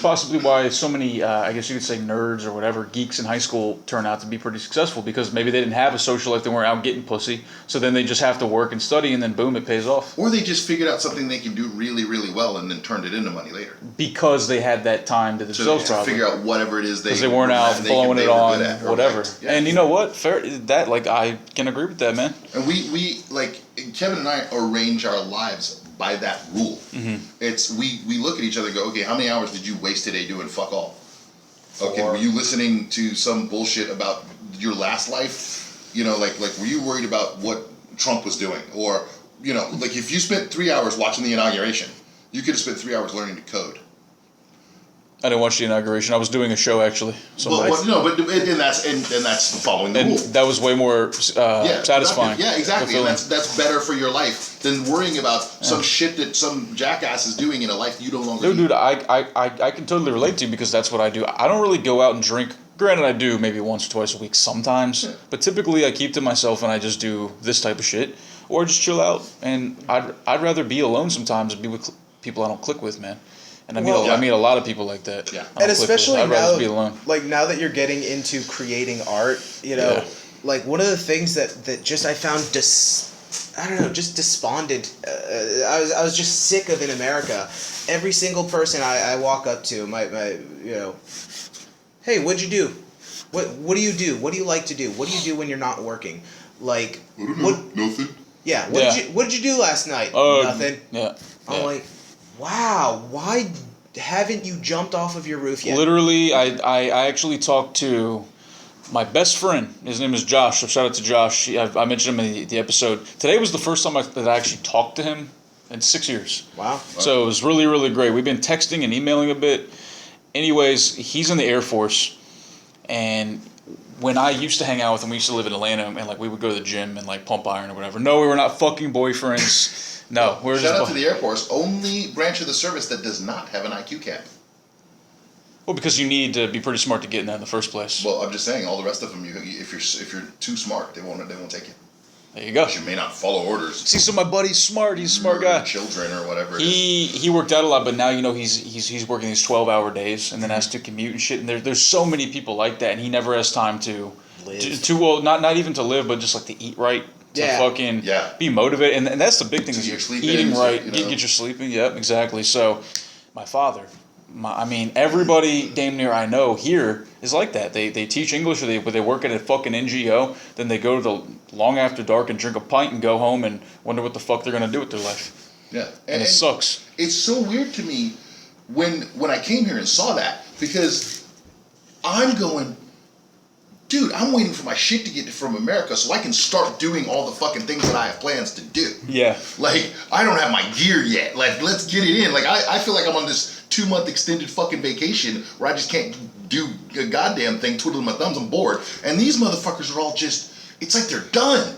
S1: possibly why so many, I guess you could say nerds or whatever, geeks in high school turn out to be pretty successful, because maybe they didn't have a social life, they weren't out getting pussy, so then they just have to work and study, and then boom, it pays off.
S2: Or they just figured out something they can do really, really well and then turned it into money later.
S1: Because they had that time to
S2: So
S1: themselves,
S2: to
S1: probably.
S2: figure out whatever it is
S1: Because they weren't out blowing it
S2: were
S1: on,
S2: good at, or
S1: whatever.
S2: right. Yeah.
S1: And you know what? I can agree with that, man.
S2: And we like, Kevin and I arrange our lives by that rule.
S1: Mm-hmm.
S2: It's we look at each other and go, okay, how many hours did you waste today doing fuck all? Okay,
S3: 4.
S2: were you listening to some bullshit about your last life? Like were you worried about what Trump was doing? Or, like if you spent 3 hours watching the inauguration, you could have spent 3 hours learning to code.
S1: I didn't watch the inauguration. I was doing a show, actually. So
S2: And that's following the
S1: and
S2: rule.
S1: that was way more satisfying.
S2: Yeah, exactly. And
S1: fulfilling.
S2: that's better for your life than worrying about some shit that some jackass is doing in a life you no longer
S1: Dude,
S2: need.
S1: I can totally relate to you, because that's what I do. I don't really go out and drink. Granted, I do maybe once or twice a week sometimes, but typically I keep to myself and I just do this type of shit, or just chill out. And I'd rather be alone sometimes and be with people I don't click with, man. And I meet a lot of people like that.
S2: Yeah.
S1: I don't
S3: And
S1: click with.
S3: especially
S1: I'd rather
S3: now,
S1: be alone.
S3: like now that you're getting into creating art,
S1: Yeah.
S3: like one of the things that just I found just despondent. I was just sick of in America. Every single person I walk up to, my hey, what'd you do? What do you do? What do you like to do? What do you do when you're not working? Like
S2: I don't know, nothing.
S3: Yeah.
S1: Yeah.
S3: What did you do last night? Nothing.
S1: Yeah.
S3: I'm like, wow. Why haven't you jumped off of your roof yet?
S1: Literally, I actually talked to my best friend. His name is Josh. So shout out to Josh. I mentioned him in the episode. Today was the first time that I actually talked to him in 6 years.
S3: Wow.
S1: So it was really, really great. We've been texting and emailing a bit. Anyways, he's in the Air Force, and when I used to hang out with him, we used to live in Atlanta, and like we would go to the gym and like pump iron or whatever. No, we were not fucking boyfriends. No, we're
S2: Shout
S1: just
S2: out to the Air Force, only branch of the service that does not have an IQ cap.
S1: well, because you need to be pretty smart to get in there in the first place.
S2: Well, I'm just saying, all the rest of them, if you're too smart, they won't take you.
S1: There you go.
S2: You may not follow orders.
S1: See, so my buddy's smart. He's a smart guy.
S2: Children or whatever. It is.
S1: He worked out a lot, but now he's working these 12-hour days and then has to commute and shit. And there's so many people like that, and he never has time to
S3: Live.
S1: to well, not even to live, but just like to eat right, to fucking be motivated. And that's the big thing, is
S2: your sleep
S1: eating
S2: ins,
S1: right,
S2: you know.
S1: get your sleeping. Yep, exactly. So my father, I mean, everybody damn near I know here is like that. They teach English, or they work at a fucking NGO. Then they go to the long after dark and drink a pint and go home and wonder what the fuck they're gonna do with their life.
S2: Yeah,
S1: And it sucks.
S2: It's so weird to me when I came here and saw that, because I'm going, dude, I'm waiting for my shit to get from America so I can start doing all the fucking things that I have plans to do.
S1: Yeah.
S2: Like, I don't have my gear yet. Like, let's get it in. Like, I feel like I'm on this 2-month extended fucking vacation where I just can't do a goddamn thing, twiddling my thumbs, I'm bored. And these motherfuckers are all just, it's like they're done.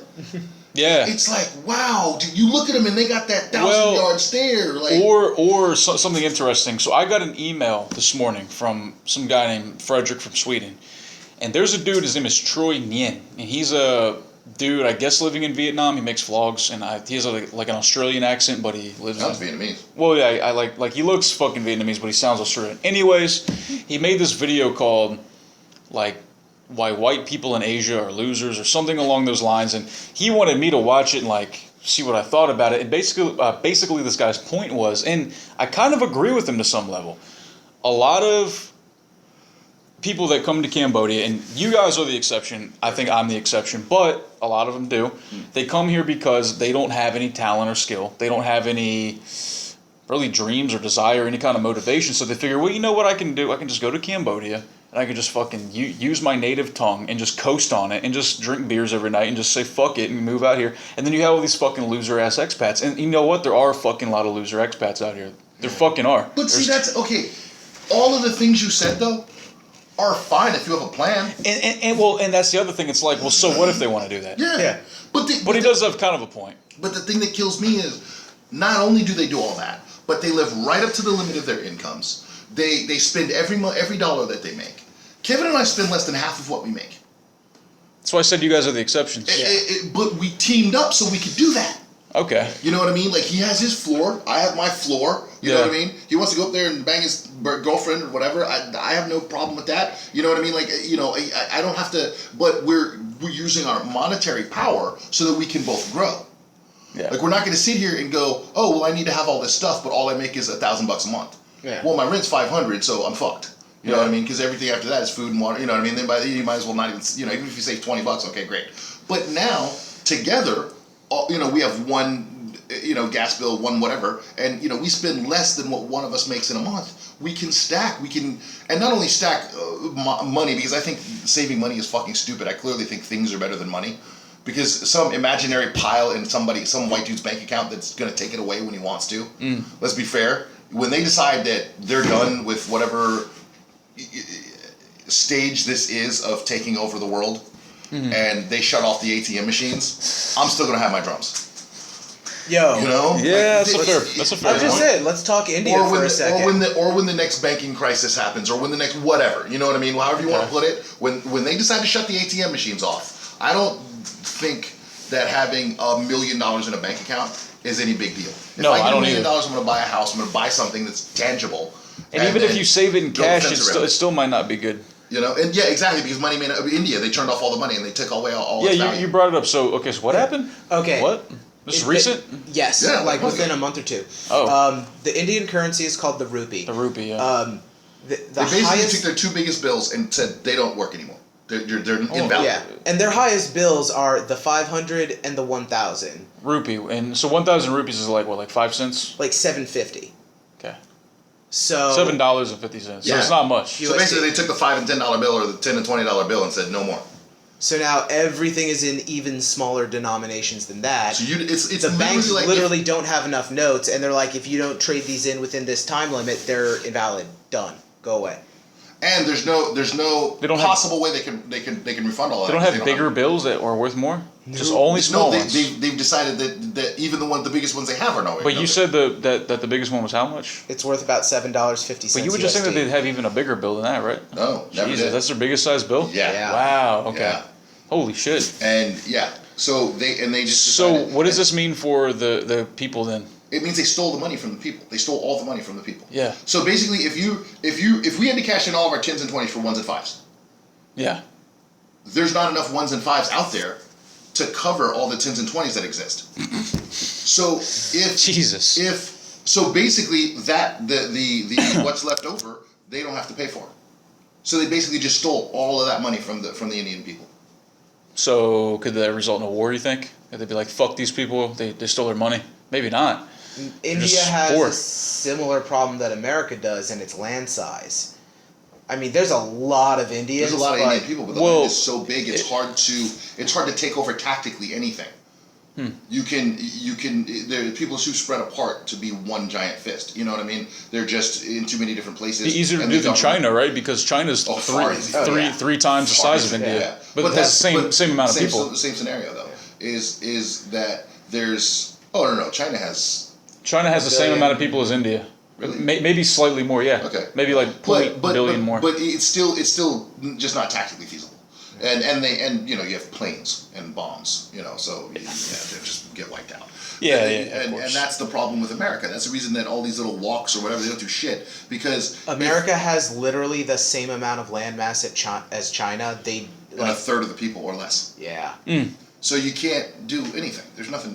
S1: Yeah.
S2: It's like, wow, dude, you look at them and they got that 1,000-yard stare. Like,
S1: or something interesting. So I got an email this morning from some guy named Frederick from Sweden. And there's a dude, his name is Troy Nguyen. And he's a dude, I guess, living in Vietnam. He makes vlogs, and he has like an Australian accent, but he lives
S2: sounds
S1: in...
S2: Vietnamese.
S1: Well, yeah, I like he looks fucking Vietnamese, but he sounds Australian. Anyways, he made this video called, like, why white people in Asia are losers, or something along those lines, and he wanted me to watch it and, like, see what I thought about it. And basically this guy's point was, and I kind of agree with him to some level, a lot of people that come to Cambodia, and you guys are the exception, I think I'm the exception, but a lot of them do, they come here because they don't have any talent or skill. They don't have any really dreams or desire, any kind of motivation, so they figure, well, you know what I can do? I can just go to Cambodia, and I can just fucking use my native tongue and just coast on it and just drink beers every night and just say fuck it and move out here. And then you have all these fucking loser-ass expats. And you know what? There are a fucking lot of loser expats out here. There fucking are.
S2: But see, that's, okay, all of the things you said, though, are fine if you have a plan.
S1: And that's the other thing. It's like, well, so what if they want to do that?
S2: Yeah. But
S1: he does have kind of a point.
S2: But the thing that kills me is, not only do they do all that, but they live right up to the limit of their incomes. They spend every dollar that they make. Kevin and I spend less than half of what we make.
S1: That's why I said you guys are the exceptions.
S2: But we teamed up so we could do that.
S1: Okay.
S2: You know what I mean? Like, he has his floor, I have my floor. You know what I mean? He wants to go up there and bang his girlfriend or whatever. I have no problem with that. You know what I mean? Like, you know, I don't have to. But we're using our monetary power so that we can both grow.
S1: Yeah.
S2: Like, we're not going to sit here and go, oh, well, I need to have all this stuff, but all I make is $1,000 a month.
S3: Yeah.
S2: Well, my rent's $500, so I'm fucked. You know what I mean? Because everything after that is food and water. You know what I mean? Then you might as well not even, you know, even if you save $20, okay, great. But now, together, you know, we have one, you know, gas bill, one whatever, and, you know, we spend less than what one of us makes in a month. We can stack, and not only stack money, because I think saving money is fucking stupid. I clearly think things are better than money. Because some imaginary pile in some white dude's bank account that's going to take it away when he wants to. Let's be fair. When they decide that they're done with whatever stage this is of taking over the world, and they shut off the ATM machines, I'm still going to have my drums.
S3: Yo.
S2: You know?
S1: Yeah, that's a fair
S3: I just
S1: point.
S3: said, let's talk India for a second.
S2: Or when the next banking crisis happens, or when the next whatever. You know what I mean? However you want to put it. When they decide to shut the ATM machines off, I don't think that having $1 million in a bank account is any big deal. If I get $1 million, I'm going to buy a house. I'm going to buy something that's tangible.
S1: And even if you save it in cash, it still might not be good.
S2: You know, and yeah, exactly, because money may not. India, they turned off all the money and they took away all.
S1: Yeah, you brought it up. So what happened?
S3: Okay.
S1: What? This is recent?
S3: Yes,
S2: Yeah,
S3: like within a month or two.
S1: Oh.
S3: The Indian currency is called the rupee.
S1: The rupee, yeah.
S3: The
S2: they basically
S3: highest...
S2: took their two biggest bills and said they don't work anymore. They're invalid.
S3: Yeah, and their highest bills are the 500 and the 1,000.
S1: Rupee, and so 1,000 rupees is like what, like 5 cents?
S3: Like $7.50.
S1: Okay.
S3: So
S1: $7.50. So
S2: Yeah.
S1: it's not much.
S3: You-
S2: So basically, they took the $5 and $10 bill or the $10 and $20 bill and said no more.
S3: So now everything is in even smaller denominations than that.
S2: So it's
S3: The banks
S2: like
S3: literally don't have enough notes, and they're like, if you don't trade these in within this time limit, they're invalid. Done. Go away.
S2: and there's no
S1: They don't
S2: possible way they can refund all that.
S1: They don't have bigger bills that are worth more? Just only small ones?
S2: They've decided that even the biggest ones they have are no.
S1: But you said that the biggest one was how much?
S3: It's worth about $7.50.
S1: But you were just saying that they'd have even a bigger bill than that, right?
S2: No, never
S1: Jesus,
S2: did.
S1: that's their biggest size bill?
S2: Yeah.
S1: Wow, okay.
S2: Yeah.
S1: Holy shit.
S2: And yeah, so they just
S1: So
S2: decided,
S1: what does this mean for the people then?
S2: It means they stole the money from the people. They stole all the money from the people.
S1: Yeah.
S2: So basically, if we had to cash in all of our 10s and 20s for 1s and 5s,
S1: Yeah.
S2: there's not enough 1s and 5s out there to cover all the 10s and 20s that exist. So
S1: Jesus.
S2: so basically that the what's left over, they don't have to pay for. So they basically just stole all of that money from the Indian people.
S1: So could that result in a war, you think? Could they be like, fuck these people, they stole their money? Maybe not.
S3: India
S1: just
S3: has
S1: poor.
S3: a similar problem that America does, and it's land size. I mean, there's a lot of Indians.
S2: There's a lot of Indian people, but the
S1: well,
S2: land is so big, it's hard to take over tactically anything. You can there are people who spread apart to be one giant fist. You know what I mean? They're just in too many different places.
S1: It's easier to
S2: and
S1: do
S2: the
S1: than
S2: government-
S1: China, right? Because China's
S2: far easier.
S1: three times the size of India.
S2: Yeah.
S1: But it has the same amount of people.
S2: The same scenario though is that there's no China has
S1: China has the same
S3: billion.
S1: amount of people as India.
S2: Really?
S1: Maybe slightly more, yeah.
S2: Okay.
S1: Maybe like 0.8 billion more.
S2: But it's still just not tactically feasible. And you have planes and bombs, so they just get wiped out.
S1: Yeah,
S2: and,
S1: of course.
S2: and that's the problem with America. That's the reason that all these little walks or whatever, they don't do shit because
S3: America has literally the same amount of land mass as China. They
S2: and a third of the people or less.
S3: yeah.
S2: So you can't do anything. There's nothing.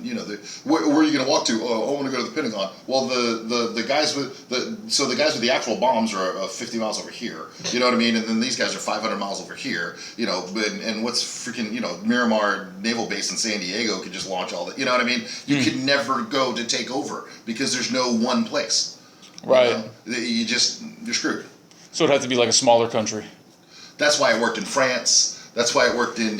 S2: Where are you going to walk to? Oh, I want to go to the Pentagon. Well, the guys with the actual bombs are 50 miles over here. You know what I mean? And then these guys are 500 miles over here. And what's freaking Miramar Naval Base in San Diego could just launch all that. You know what I mean? You could never go to take over because there's no one place.
S1: Right.
S2: You're screwed.
S1: So it'd have to be like a smaller country.
S2: That's why it worked in France. That's why it worked in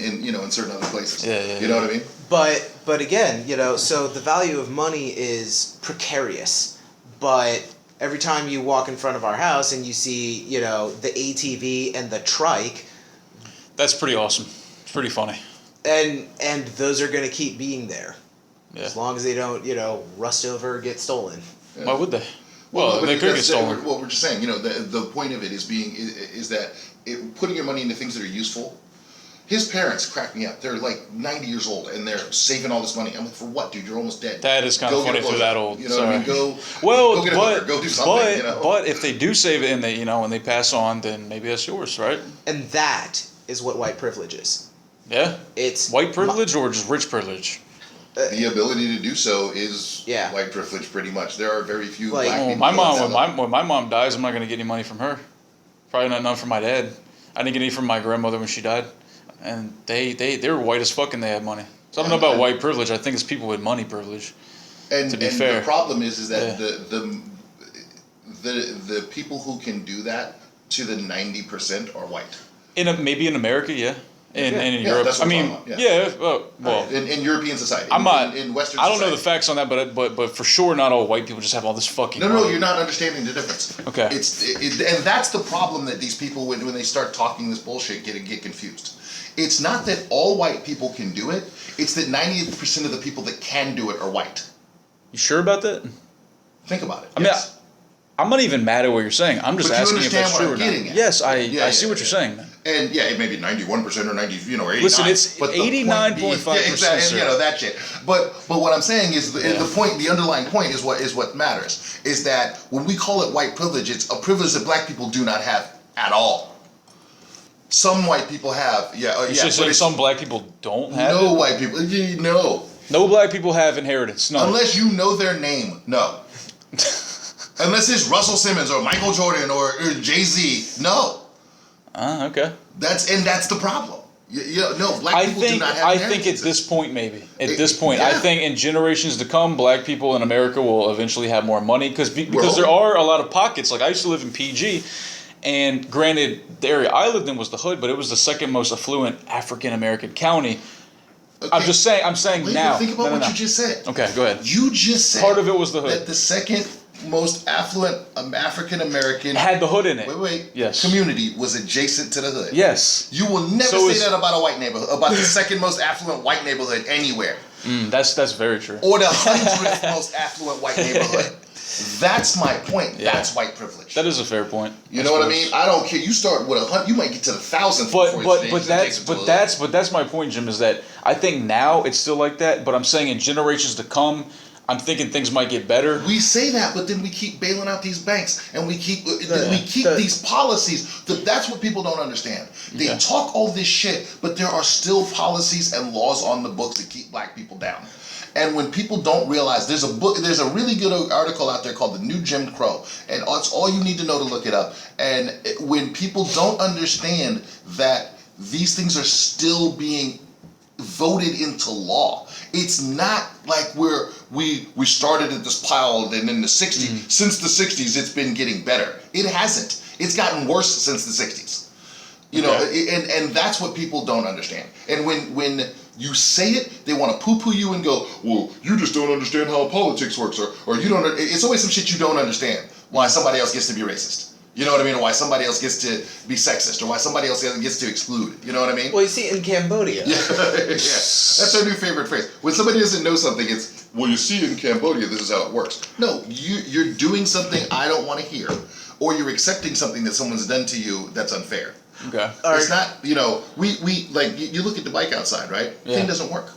S2: certain other places.
S1: Yeah,
S2: You know what I mean?
S3: But again, so the value of money is precarious. But every time you walk in front of our house and you see, the ATV and the trike,
S1: That's pretty awesome. It's pretty funny.
S3: and those are going to keep being there.
S1: Yeah.
S3: As long as they don't, rust over or get stolen.
S2: Yeah.
S1: Why would they? Well, they could get stolen.
S2: Well, we're just saying, the point of it is that putting your money into things that are useful. His parents crack me up. They're like 90 years old and they're saving all this money. I'm like, for what, dude? You're almost dead.
S1: That is kind of funny if they're that old.
S2: You know what I mean? Go get a hooker. Go do something.
S1: But if they do save it and they and they pass on, then maybe that's yours, right?
S3: And that is what white privilege is.
S1: Yeah.
S3: It's
S1: White privilege or just rich privilege?
S2: The ability to do so is
S3: Yeah.
S2: white privilege, pretty much. There are very few
S3: Like-
S2: black
S1: Oh,
S2: people.
S1: my mom,
S2: that
S1: when my mom dies, I'm not gonna get any money from her. Probably not none from my dad. I didn't get any from my grandmother when she died, and they were white as fuck and they had money. So I don't know about white privilege. I think it's people with money privilege.
S2: And,
S1: to be
S2: and
S1: fair.
S2: the problem is that
S1: Yeah.
S2: the people who can do that to the 90% are white.
S1: Maybe in America, yeah. And in
S2: Yeah,
S1: Europe,
S2: that's what
S1: I mean,
S2: I'm talking about,
S1: well,
S2: In European society.
S1: I'm not.
S2: In Western
S1: I don't know
S2: society.
S1: the facts on that, but for sure, not all white people just have all this fucking.
S2: No,
S1: money.
S2: you're not understanding the difference.
S1: Okay.
S2: And that's the problem that these people, when they start talking this bullshit, get confused. It's not that all white people can do it. It's that 90% of the people that can do it are white.
S1: You sure about that?
S2: Think about it.
S1: I mean, I'm not even mad at what you're saying. I'm just
S2: But you
S1: asking if
S2: understand
S1: that's
S2: what
S1: true
S2: I'm
S1: or not.
S2: getting at.
S1: Yes, I
S2: Yeah,
S1: see what you're saying, man.
S2: And yeah, it may be 91% or 90, or 89.
S1: Listen, it's
S2: but the point
S1: 89.5%,
S2: being- exactly,
S1: sir.
S2: that shit. But what I'm saying is the underlying point is what matters. Is that when we call it white privilege, it's a privilege that black people do not have at all. Some white people have,
S1: It's just like some black people don't have
S2: no
S1: it.
S2: white people, no.
S1: No black people have inheritance. No.
S2: Unless you know their name, no. Unless it's Russell Simmons or Michael Jordan or Jay-Z, no.
S1: Okay.
S2: That's the problem. No, black people do not have
S1: I think at this point, maybe. At this point, I think in generations to come, black people in America will eventually have more money because there are a lot of pockets. Like, I used to live in PG, and granted, the area I lived in was the hood, but it was the second most affluent African-American county. Okay. I'm saying
S2: Wait,
S1: now.
S2: Think about what you just said.
S1: Okay, go ahead.
S2: You just said
S1: part of it was the hood.
S2: That the second most affluent African American
S1: had the hood in it.
S2: Yes. Community was adjacent to the hood.
S1: Yes.
S2: You will never say that about a white neighborhood, about the second most affluent white neighborhood anywhere.
S1: That's very true.
S2: Or the 100th most affluent white neighborhood. That's my point. Yeah. That's white privilege.
S1: That is a fair point.
S2: You know what I mean? I don't care. You start with 100, you might get to the 1,000th.
S1: But that's my point, Jim. Is that I think now it's still like that, but I'm saying in generations to come, I'm thinking things might get better.
S2: We say that, but then we keep bailing out these banks, and we keep these policies. That's what people don't understand. They talk all this shit, but there are still policies and laws on the books that keep black people down. And when people don't realize, there's a really good article out there called The New Jim Crow, and it's all you need to know to look it up. And when people don't understand that these things are still being voted into law, it's not like we started at this pile and in the 60s. Since the 60s, it's been getting better. It hasn't. It's gotten worse since the 60s. You know, and that's what people don't understand. And when you say it, they want to poo-poo you and go, well, you just don't understand how politics works, or you don't. It's always some shit you don't understand. Why somebody else gets to be racist. You know what I mean? Or why somebody else gets to be sexist, or why somebody else gets to exclude. You know what I mean?
S3: Well, you see, in Cambodia.
S2: Yeah, that's our new favorite phrase. When somebody doesn't know something, it's, well, you see, in Cambodia, this is how it works. No, you're doing something I don't want to hear, or you're accepting something that someone's done to you that's unfair.
S1: Okay.
S2: It's not, we like, you look at the bike outside, right? Yeah. Thing doesn't work.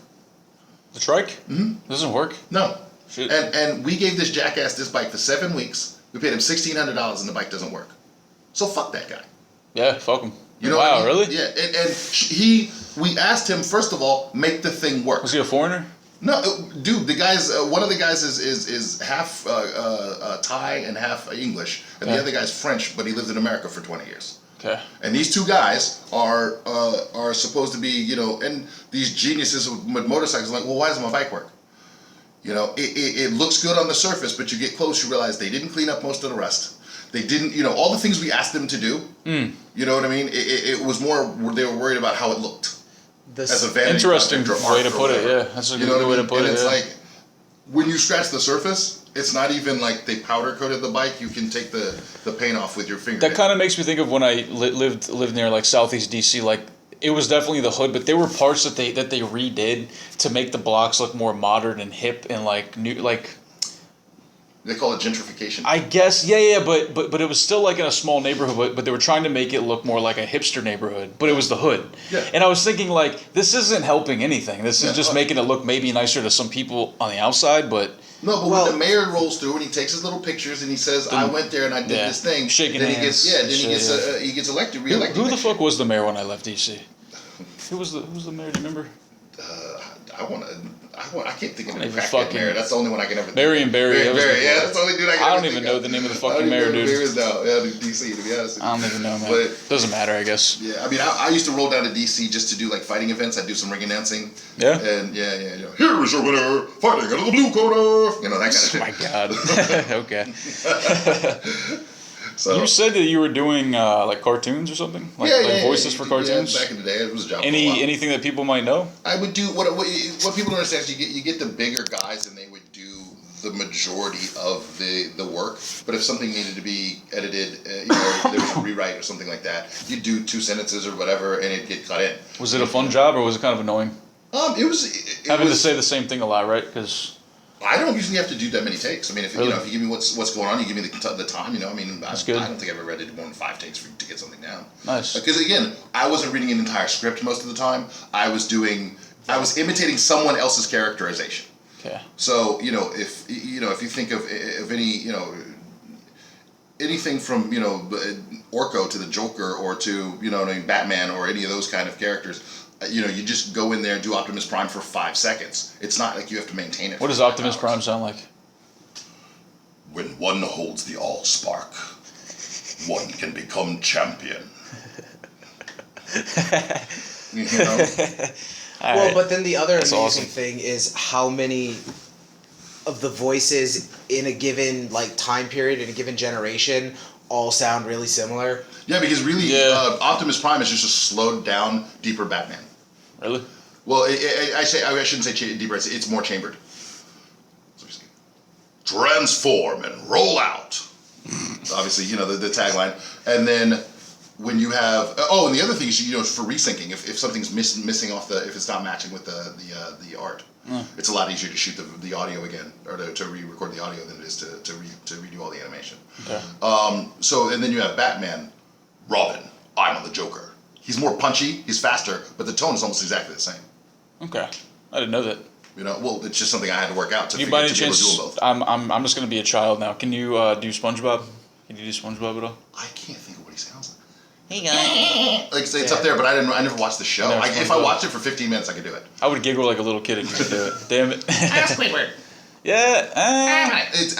S1: The trike? Mm-hmm. Doesn't work?
S2: No. Shit. And we gave this jackass this bike for 7 weeks. We paid him $1,600 and the bike doesn't work. So fuck that guy.
S1: Yeah, fuck him.
S2: You know
S1: wow,
S2: what I mean?
S1: Really?
S2: Yeah, we asked him, first of all, make the thing work.
S1: Was he a foreigner?
S2: No, dude, the guys, one of the guys is half Thai and half English, and the other guy's French, but he lived in America for 20 years.
S1: Okay.
S2: And these two guys are supposed to be, and these geniuses with motorcycles, like, well, why doesn't my bike work? It looks good on the surface, but you get close, you realize they didn't clean up most of the rust. They didn't, all the things we asked them to do. You know what I mean? It was more, they were worried about how it looked. As a vanity
S1: interesting way to put it. Yeah, that's a good way to put it.
S2: And it's like, when you scratch the surface, it's not even like they powder coated the bike. You can take the paint off with your finger.
S1: That kind of makes me think of when I lived near like Southeast DC. Like, it was definitely the hood, but there were parts that they redid to make the blocks look more modern and hip and like new, like.
S2: They call it gentrification.
S1: I guess, yeah, but it was still like in a small neighborhood, but they were trying to make it look more like a hipster neighborhood, but it was the hood. Yeah. And I was thinking, like, this isn't helping anything. This is just making it look maybe nicer to some people on the outside, but...
S2: No, but when the mayor rolls through and he takes his little pictures and he says, I went there and I did this thing.
S1: Shaking hands.
S2: He gets reelected.
S1: Who the fuck was the mayor when I left DC? Who was the mayor, do you remember?
S2: I can't think of any crackhead mayor. That's the only one I can ever think of.
S1: Marion Barry.
S2: Yeah, that's the only dude I can
S1: I don't even know the name of the fucking mayor, dude.
S2: DC, to be honest with you.
S1: I don't even know, man. But doesn't matter, I guess.
S2: Yeah, I mean, I used to roll down to DC just to do like fighting events. I'd do some ring announcing.
S1: Yeah.
S2: And here is your winner, fighting out of the blue corner. That kind of shit.
S1: Oh my god. Okay. So, you said that you were doing like cartoons or something, like voices for cartoons.
S2: Yeah, back in the day, it was a job.
S1: Anything that people might know?
S2: I would do what people don't understand is you get the bigger guys and they would do the majority of the work. But if something needed to be edited, there was a rewrite or something like that, you'd do 2 sentences or whatever, and it'd get cut in.
S1: Was it a fun job or was it kind of annoying?
S2: It was
S1: having to say the same thing a lot, right? Because
S2: I don't usually have to do that many takes. I mean, if you give me what's going on, you give me the time. I mean, I don't think I've ever read it more than 5 takes to get something down.
S1: Nice.
S2: Because again, I wasn't reading an entire script most of the time. I was imitating someone else's characterization.
S1: Okay.
S2: So if you think of any anything from Orko to the Joker or to Batman or any of those kind of characters. You just go in there and do Optimus Prime for 5 seconds. It's not like you have to maintain it.
S1: What does Optimus Prime sound like?
S2: When one holds the Allspark, one can become champion. You know?
S3: Well,
S1: Alright.
S3: but then the other
S1: That's
S3: amazing
S1: awesome.
S3: thing is how many of the voices in a given like time period in a given generation all sound really similar.
S2: Yeah, because really,
S1: Yeah.
S2: Optimus Prime is just a slowed down, deeper Batman.
S1: Really?
S2: Well, I shouldn't say deeper. It's more chambered. So just, transform and roll out. Obviously, you know the tagline, and then when you have and the other thing is for resyncing, if something's missing off if it's not matching with the art, it's a lot easier to shoot the audio again or to re-record the audio than it is to redo all the animation.
S1: Okay.
S2: So and then you have Batman, Robin. I'm the Joker. He's more punchy. He's faster, but the tone is almost exactly the same.
S1: Okay. I didn't know that.
S2: You know, well, it's just something I had to work out to
S1: Can you
S2: figure
S1: by any
S2: to be able to do
S1: chance?
S2: them both.
S1: I'm just gonna be a child now. Can you do SpongeBob? Can you do SpongeBob at all?
S2: I can't think of what he sounds like.
S1: Hey guys.
S2: Like it's up there, but I never watched the show.
S1: Never
S2: If I watched it for 15 minutes, I could do it.
S1: I would giggle like a little kid if you could do it. Damn it.
S4: Squidward.
S1: Yeah.
S2: It's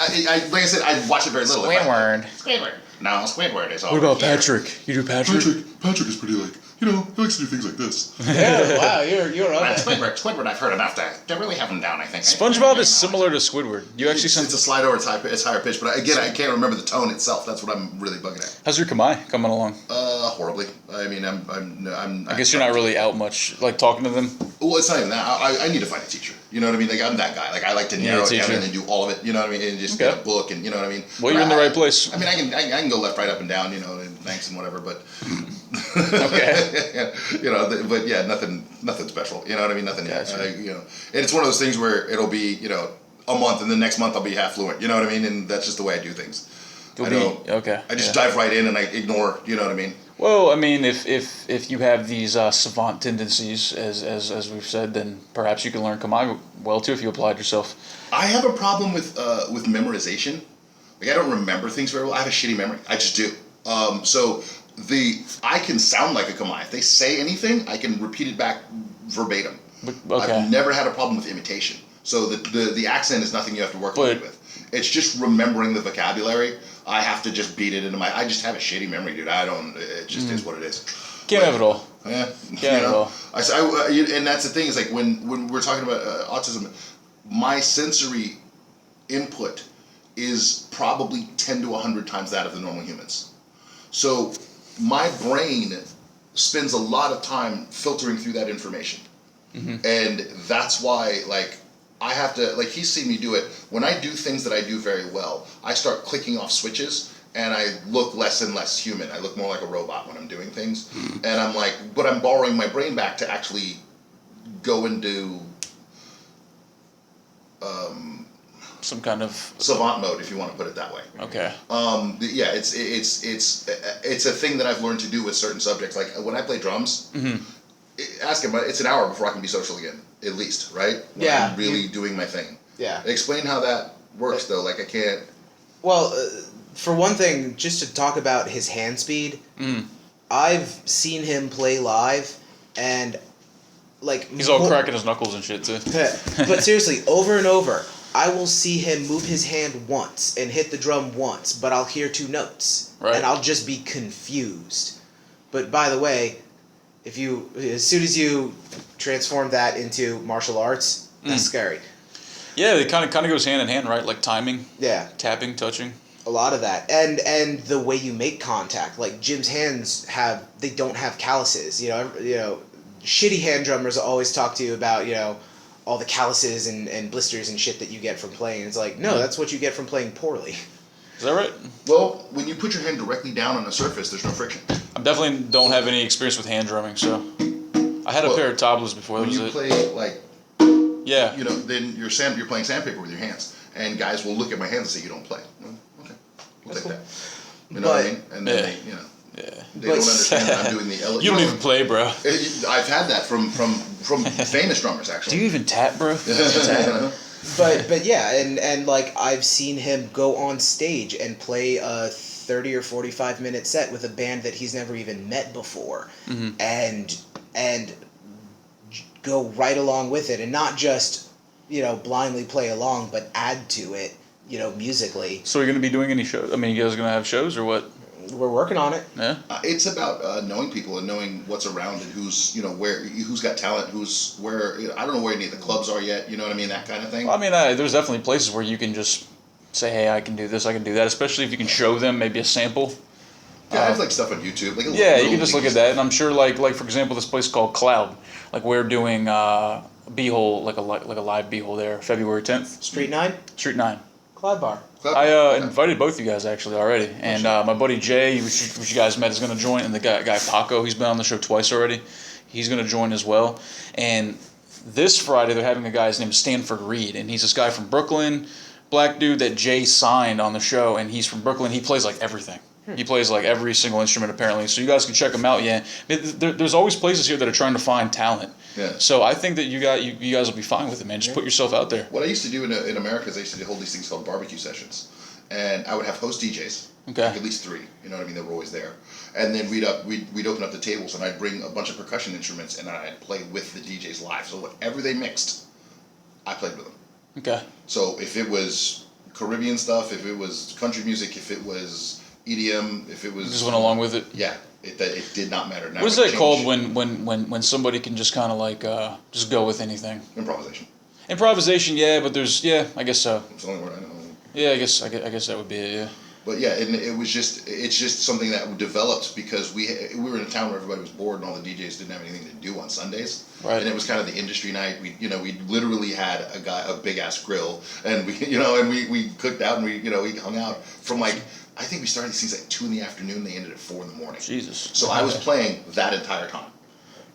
S2: like I said, I watched it very little.
S1: Squidward.
S4: Squidward. No, Squidward is over
S1: What about
S4: here.
S1: Patrick? You do Patrick?
S2: Patrick is pretty he likes to do things like this.
S3: Yeah, wow, you're
S4: Well,
S3: up.
S4: Squidward, I've heard enough to really have him down, I think.
S1: SpongeBob is similar to Squidward. You actually
S2: It's a slide over. It's higher pitch, but again, I can't remember the tone itself. That's what I'm really bugging at.
S1: How's your Kamai coming along?
S2: Horribly. I mean,
S1: I guess you're not really out much, like talking to them.
S2: Well, it's not even that. I need to find a teacher. You know what I mean? Like I'm that guy. Like I like to narrow it down
S1: teacher.
S2: and then do all of it. You know what I mean? And just
S1: Okay.
S2: get a book and you know what I mean.
S1: Well, you're in the right place.
S2: I mean, I can go left, right, up, and down. You know, and thanks and whatever. But
S1: Okay.
S2: you know, but yeah, nothing special. You know what I mean? Nothing.
S1: Gotcha.
S2: You know, and it's one of those things where it'll be a month, and the next month I'll be half fluent. You know what I mean? And that's just the way I do things.
S1: Okay.
S2: I just dive right in and I ignore. You know what I mean?
S1: Well, I mean, if you have these savant tendencies, as we've said, then perhaps you can learn Kamai well too if you applied yourself.
S2: I have a problem with memorization. Like I don't remember things very well. I have a shitty memory. I just do. So I can sound like a Kamai. If they say anything, I can repeat it back verbatim.
S1: Okay.
S2: I've never had a problem with imitation. So the accent is nothing you have to work with. It's just remembering the vocabulary. I have to just beat it into I just have a shitty memory, dude. It just is what it is.
S1: Can't have it all.
S2: Yeah.
S1: Can't have it all.
S2: And that's the thing is like when we're talking about autism, my sensory input is probably 10 to 100 times that of the normal humans. So my brain spends a lot of time filtering through that information. Mm-hmm. And that's why like I have to, like he's seen me do it. When I do things that I do very well, I start clicking off switches and I look less and less human. I look more like a robot when I'm doing things. And I'm like, but I'm borrowing my brain back to actually go and do
S1: Some kind of
S2: savant mode, if you want to put it that way.
S1: Okay.
S2: Yeah, it's a thing that I've learned to do with certain subjects. Like when I play drums, ask him. It's an hour before I can be social again, at least, right? When
S3: Yeah.
S2: I'm really doing my thing.
S3: Yeah.
S2: Explain how that works, though. Like I can't.
S3: Well, for one thing, just to talk about his hand speed, I've seen him play live, and like
S1: He's all cracking his knuckles and shit too.
S3: But seriously, over and over, I will see him move his hand once and hit the drum once, but I'll hear two notes,
S1: Right.
S3: and I'll just be confused. But by the way, as soon as you transform that into martial arts, that's scary.
S1: Yeah, it kind of goes hand in hand, right? Like timing,
S3: Yeah,
S1: tapping, touching.
S3: a lot of that, and the way you make contact. Like Jim's hands don't have calluses. You know, shitty hand drummers always talk to you about all the calluses and blisters and shit that you get from playing. It's like, no, that's what you get from playing poorly.
S1: Is that right?
S2: Well, when you put your hand directly down on a surface, there's no friction.
S1: I definitely don't have any experience with hand drumming, so I had a pair of tablas before. That
S2: When
S1: was
S2: you
S1: it.
S2: play like,
S1: Yeah.
S2: then you're playing sandpaper with your hands, and guys will look at my hands and say, "You don't play." Well, okay, we'll take that. You know what I mean? And then
S1: Yeah.
S2: they
S1: Yeah.
S2: don't understand that I'm doing the.
S1: You don't even play, bro.
S2: I've had that from famous drummers
S1: Do
S2: actually.
S1: you even tap, bro? Tap.
S3: But yeah, and like I've seen him go on stage and play a 30 or 45 minute set with a band that he's never even met before, and go right along with it, and not just blindly play along, but add to it musically.
S1: So you're gonna be doing any shows? I mean, you guys gonna have shows or what?
S3: we're working on it.
S1: Yeah.
S2: It's about knowing people and knowing what's around and who's who's got talent, who's where. I don't know where any of the clubs are yet. You know what I mean? That kind of thing.
S1: Well, I mean, there's definitely places where you can just say, hey, I can do this, I can do that, especially if you can show them maybe a sample.
S2: Yeah, I have like stuff on YouTube. Like
S1: Yeah, you can just look at that, and I'm sure, like for example, this place called Cloud, like we're doing a b-hole, like a live b-hole there, February 10th.
S3: Street 9?
S1: Street 9.
S3: Cloud Bar.
S1: I invited both you guys actually already, and my buddy Jay, which you guys met, is going to join, and the guy Paco, he's been on the show twice already. He's going to join as well, and this Friday they're having a guy, his name is Stanford Reed, and he's this guy from Brooklyn, black dude that Jay signed on the show, and he's from Brooklyn. He plays like everything. He plays like every single instrument apparently, so you guys can check him out. Yeah, there's always places here that are trying to find talent.
S2: Yeah.
S1: So I think that you guys will be fine with it, man. Just put yourself out there.
S2: What I used to do in America is I used to hold these things called barbecue sessions, and I would have host DJs.
S1: Okay.
S2: Like at least 3. You know what I mean? They were always there, and then we'd open up the tables, and I'd bring a bunch of percussion instruments, and I'd play with the DJs live. So whatever they mixed, I played with them.
S1: Okay.
S2: So if it was Caribbean stuff, if it was country music, if it was EDM, if it was
S1: Just went along with it.
S2: Yeah, it did not matter. Now
S1: What is
S2: it
S1: that called
S2: changed.
S1: when somebody can just kind of like just go with anything?
S2: Improvisation.
S1: Improvisation, yeah, but I guess so.
S2: It's the only word I know.
S1: Yeah, I guess that would be it. Yeah.
S2: But yeah, and it's just something that developed because we were in a town where everybody was bored and all the DJs didn't have anything to do on Sundays.
S1: Right.
S2: And it was kind of the industry night. We literally had a big ass grill, and we cooked out and we hung out from like, I think we started these things at 2 p.m. They ended at 4 a.m.
S1: Jesus.
S2: So I was playing that entire time.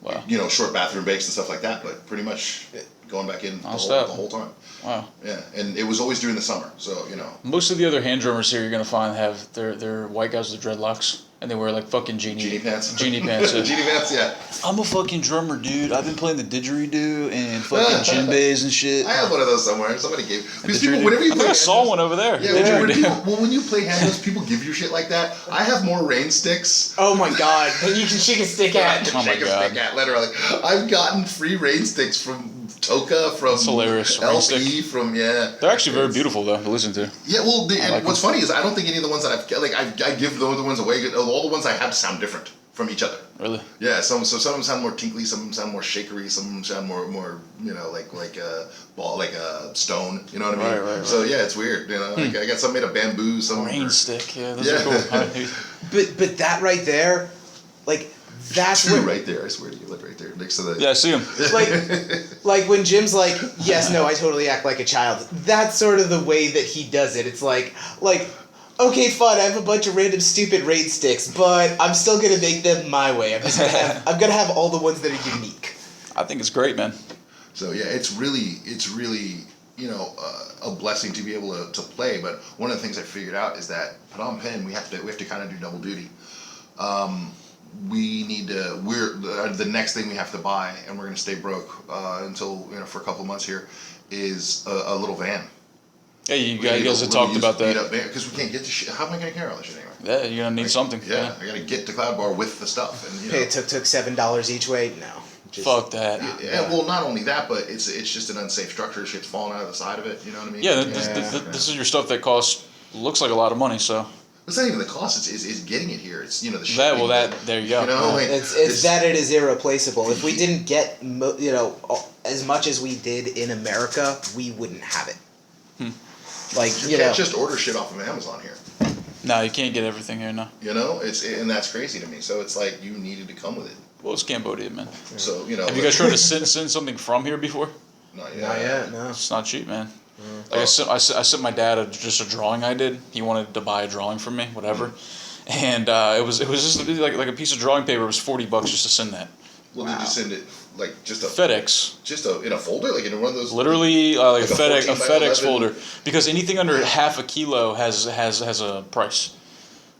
S1: Wow.
S2: Short bathroom breaks and stuff like that, but pretty much going back in the whole time.
S1: Wow.
S2: Yeah, and it was always during the summer, so
S1: Most of the other hand drummers here you're gonna find have they're white guys with dreadlocks, and they wear like fucking
S2: Genie pants.
S1: Genie pants. Yeah.
S2: Genie pants, yeah.
S1: I'm a fucking drummer, dude. I've been playing the didgeridoo and fucking djembes and shit.
S2: I have one of those somewhere. Somebody gave. Because
S1: Didgeridoo.
S2: people, whenever you
S1: I
S2: play,
S1: think I saw one over there.
S2: Yeah,
S1: Didgeridoo.
S2: when you play hand drums, people give you shit like that. I have more rain sticks.
S3: Oh my god. That you can shake a stick at.
S1: Oh my
S2: Shake a
S1: God.
S2: stick at, literally. I've gotten free rain sticks from Toka, from
S1: That's hilarious. Rain
S2: LP,
S1: stick.
S2: from
S1: They're actually very beautiful though to listen to.
S2: Yeah, well, and
S1: like
S2: what's funny is I don't think any of the ones that I give the other ones away. All the ones I have sound different from each other.
S1: Really?
S2: Yeah, some of them sound more tinkly, some of them sound more shakery, some of them sound more like a ball, like a stone. You know what I mean?
S1: Right.
S2: So yeah, it's weird. Like I got some made of bamboo, some
S1: Rain stick. Yeah, those
S2: Yeah.
S1: are cool.
S3: But that right there, like that's
S2: two
S3: what
S2: right there. I swear to you, look right there next to the.
S1: Yeah, I see them.
S3: like when Jim's like, yes, no, I totally act like a child. That's sort of the way that he does it. It's like, okay, fine, I have a bunch of random stupid raid sticks, but I'm still gonna make them my way. I'm gonna have all the ones that are unique.
S1: I think it's great, man.
S2: So yeah, it's really a blessing to be able to play. But one of the things I figured out is that Phnom Penh we have to kind of do double duty. The next thing we have to buy, and we're gonna stay broke until for a couple of months here, is a little van.
S1: Yeah, you guys have talked about that.
S2: Because we can't get the shit. How am I gonna carry all this shit anyway?
S1: Yeah, you're gonna need something.
S2: Yeah, I gotta get to Cloud Bar with the stuff, and
S3: Okay, it took $7 each way. No.
S1: Fuck that.
S2: Yeah, well, not only that, but it's just an unsafe structure. Shit's falling out of the side of it. You know what I mean?
S1: Yeah, this is your stuff that looks like a lot of money. So
S2: It's not even the cost. It's getting it here. It's the shipping.
S1: There you go.
S3: It's that it is irreplaceable. If we didn't get as much as we did in America, we wouldn't have it.
S2: You can't just order shit off of Amazon here.
S1: No, you can't get everything here. No.
S2: And that's crazy to me. So it's like you needed to come with it.
S1: Well, it's Cambodia, man.
S2: So
S1: Have you guys tried to send something from here before?
S2: Not yet.
S3: Not yet. No.
S1: It's not cheap, man. Like I sent my dad just a drawing I did. He wanted to buy a drawing from me, whatever, and it was just like a piece of drawing paper. It was $40 just to send that.
S2: Well, did you send it like just a
S1: FedEx?
S2: in a folder, like in one of those.
S1: Literally, like a
S2: 14
S1: FedEx
S2: by 11?
S1: folder, because anything under half a kilo has a price.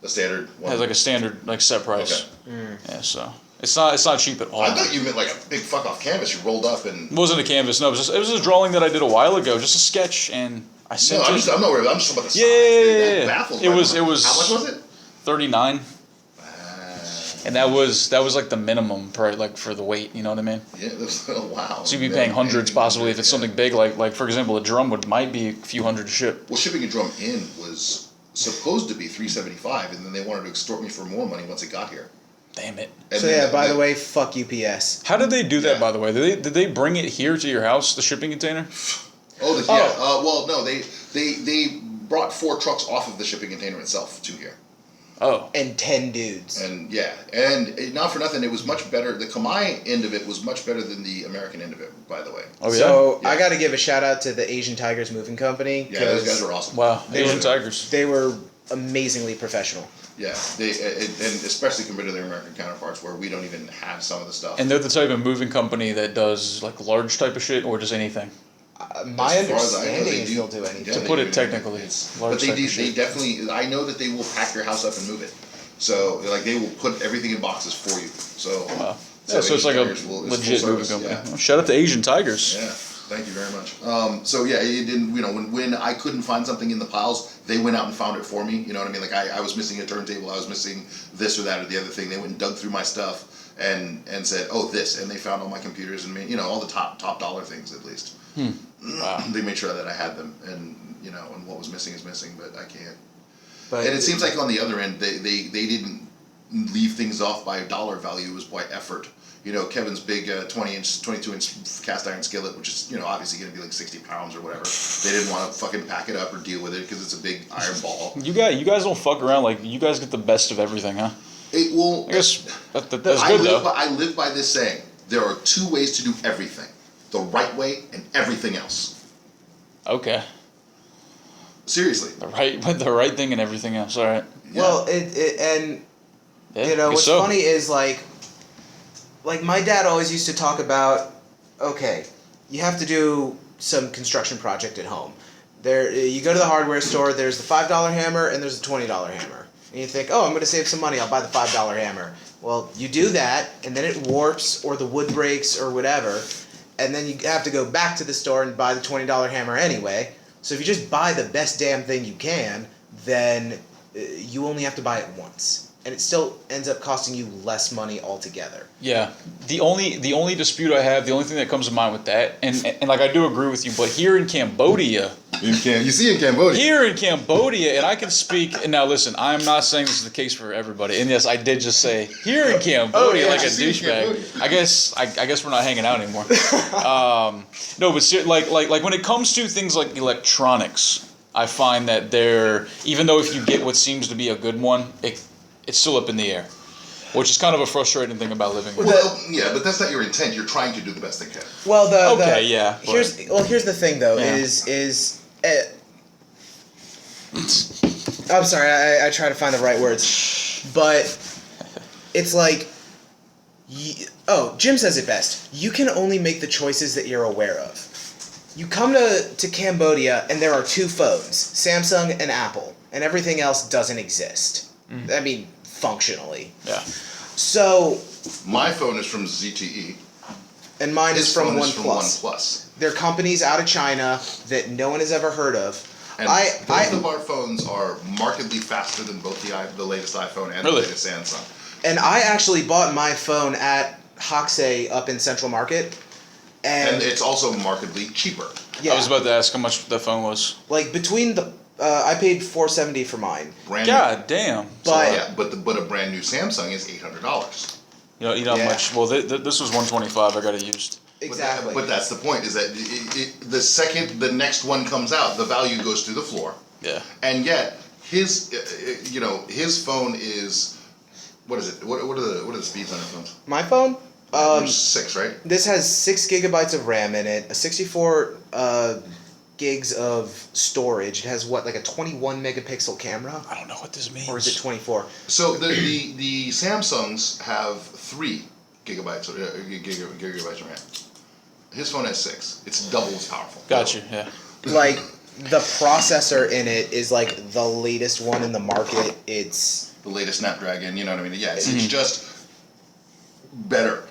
S2: The standard one.
S1: Has like a standard set price.
S2: Okay.
S1: Yeah, so it's not cheap at all.
S2: I thought you meant like a big fuck off canvas you rolled up and.
S1: It wasn't a canvas. No, it was a drawing that I did a while ago, just a sketch, and I sent
S2: No,
S1: it.
S2: I'm not worried. I'm just about the size.
S1: Yeah.
S2: That baffles
S1: It
S2: me.
S1: was.
S2: How much was it?
S1: 39. And that was like the minimum for the weight, you know what I mean?
S2: Yeah, wow.
S1: So you'd be paying hundreds possibly if it's something big, like for example a drum might be a few hundred to ship.
S2: Well, shipping a drum in was supposed to be $375, and then they wanted to extort me for more money once it got here.
S1: Damn it.
S2: And
S3: So
S2: then
S3: yeah, by the way, fuck UPS.
S1: How did they do that,
S2: Yeah.
S1: by the way? Did they bring it here to your house, the shipping container?
S2: Well, no, they brought 4 trucks off of the shipping container itself to here.
S1: Oh.
S3: And 10 dudes.
S2: And not for nothing, it was much better. The Khmer end of it was much better than the American end of it, by the way.
S1: Oh, yeah?
S3: So
S2: Yeah.
S3: I got to give a shout out to the Asian Tigers Moving Company.
S2: Yeah, those guys are awesome.
S1: Wow.
S3: They
S1: Asian
S3: were-
S1: Tigers.
S3: They were amazingly professional.
S2: Yeah, and especially compared to their American counterparts, where we don't even have some of the stuff.
S1: And they're the type of moving company that does, like, large type of shit, or just anything?
S3: My
S2: As far as I know,
S3: understanding
S2: they
S3: is
S2: do.
S3: they'll do anything.
S2: Yeah,
S1: To
S2: they
S1: put
S2: do
S1: it technically,
S2: anything.
S1: large
S2: But they
S1: type of
S2: they
S1: shit.
S2: definitely. I know that they will pack your house up and move it. So like they will put everything in boxes for you. So
S1: Wow. Yeah, so it's like a
S2: Tigers it's
S1: legit
S2: full
S1: moving
S2: service,
S1: company.
S2: yeah.
S1: Well, shout out to Asian Tigers.
S2: Yeah, thank you very much. So yeah, it didn't. When I couldn't find something in the piles, they went out and found it for me. You know what I mean? Like I was missing a turntable, I was missing this or that or the other thing. They went and dug through my stuff and said, oh, this, and they found all my computers and all the top dollar things at least.
S1: Wow.
S2: They made sure that I had them, and and what was missing is missing, but I can't.
S3: But
S2: And it seems like on the other end, they didn't leave things off by dollar value. It was by effort. Kevin's big 22-inch cast iron skillet, which is obviously going to be like 60 pounds or whatever. They didn't want to fucking pack it up or deal with it because it's a big iron ball.
S1: You guys don't fuck around. Like, you guys get the best of everything, huh?
S2: It will.
S1: I guess that's
S2: I
S1: good,
S2: live
S1: though.
S2: I live by this saying: there are 2 ways to do everything: the right way and everything else.
S1: Okay.
S2: Seriously.
S1: The right thing and everything else. All right.
S2: Yeah.
S3: well, and
S1: Yeah, I guess
S3: what's
S1: so.
S3: funny is like my dad always used to talk about, okay, you have to do some construction project at home. You go to the hardware store. There's the $5 hammer and there's the $20 hammer. And you think, oh, I'm going to save some money. I'll buy the $5 hammer. Well, you do that, and then it warps or the wood breaks or whatever, and then you have to go back to the store and buy the $20 hammer anyway. So if you just buy the best damn thing you can, then you only have to buy it once, and it still ends up costing you less money altogether.
S1: Yeah. The only dispute I have, the only thing that comes to mind with that, and like I do agree with you, but here in Cambodia,
S2: You see in Cambodia.
S1: and I can speak. And now listen, I'm not saying this is the case for everybody. And yes, I did just say here in Cambodia,
S2: yeah,
S1: like a
S2: you see in
S1: douchebag. I guess we're not hanging out anymore. No, but like when it comes to things like electronics, I find that even though if you get what seems to be a good one, it's still up in the air, which is kind of a frustrating thing about living.
S2: Well, yeah, but that's not your intent. You're trying to do the best they can.
S3: Well,
S1: yeah.
S3: Here's the thing though,
S1: Yeah.
S3: I'm sorry, I try to find the right words, but it's like, Jim says it best. You can only make the choices that you're aware of. You come to Cambodia and there are 2 phones, Samsung and Apple, and everything else doesn't exist. I mean, functionally.
S1: Yeah.
S3: So,
S2: My phone is from ZTE.
S3: and mine
S2: His
S3: is from
S2: phone
S3: OnePlus.
S2: is from OnePlus.
S3: They're companies out of China that no one has ever heard of.
S2: And both of our phones are markedly faster than both the latest iPhone and
S1: Really?
S2: the latest Samsung.
S3: And I actually bought my phone at Hoxie up in Central Market.
S2: And it's also markedly cheaper.
S3: Yeah,
S1: I was about to ask how much the phone was.
S3: like between the, I paid $470 for mine.
S2: Brand
S1: God damn.
S3: But-
S2: yeah, but a brand new Samsung is $800.
S1: You know how
S3: Yeah.
S1: much? Well, this was $125. I got it used.
S3: Exactly.
S2: But that's the point. Is that the second the next one comes out, the value goes through the floor.
S1: Yeah.
S2: And yet his phone is, what is it? What are the speeds on your phones?
S3: My phone,
S2: There's 6, right?
S3: this has 6 gigabytes of RAM in it, a 64 gigs of storage. It has like a 21 megapixel camera,
S1: I don't know what this means.
S3: or is it 24?
S2: So the Samsungs have 3 gigabytes of RAM. His phone has 6. It's double as powerful.
S1: Gotcha. Yeah.
S3: Like the processor in it is like the latest one in the market. It's
S2: The latest Snapdragon, you know what I mean? Yeah, it's just better.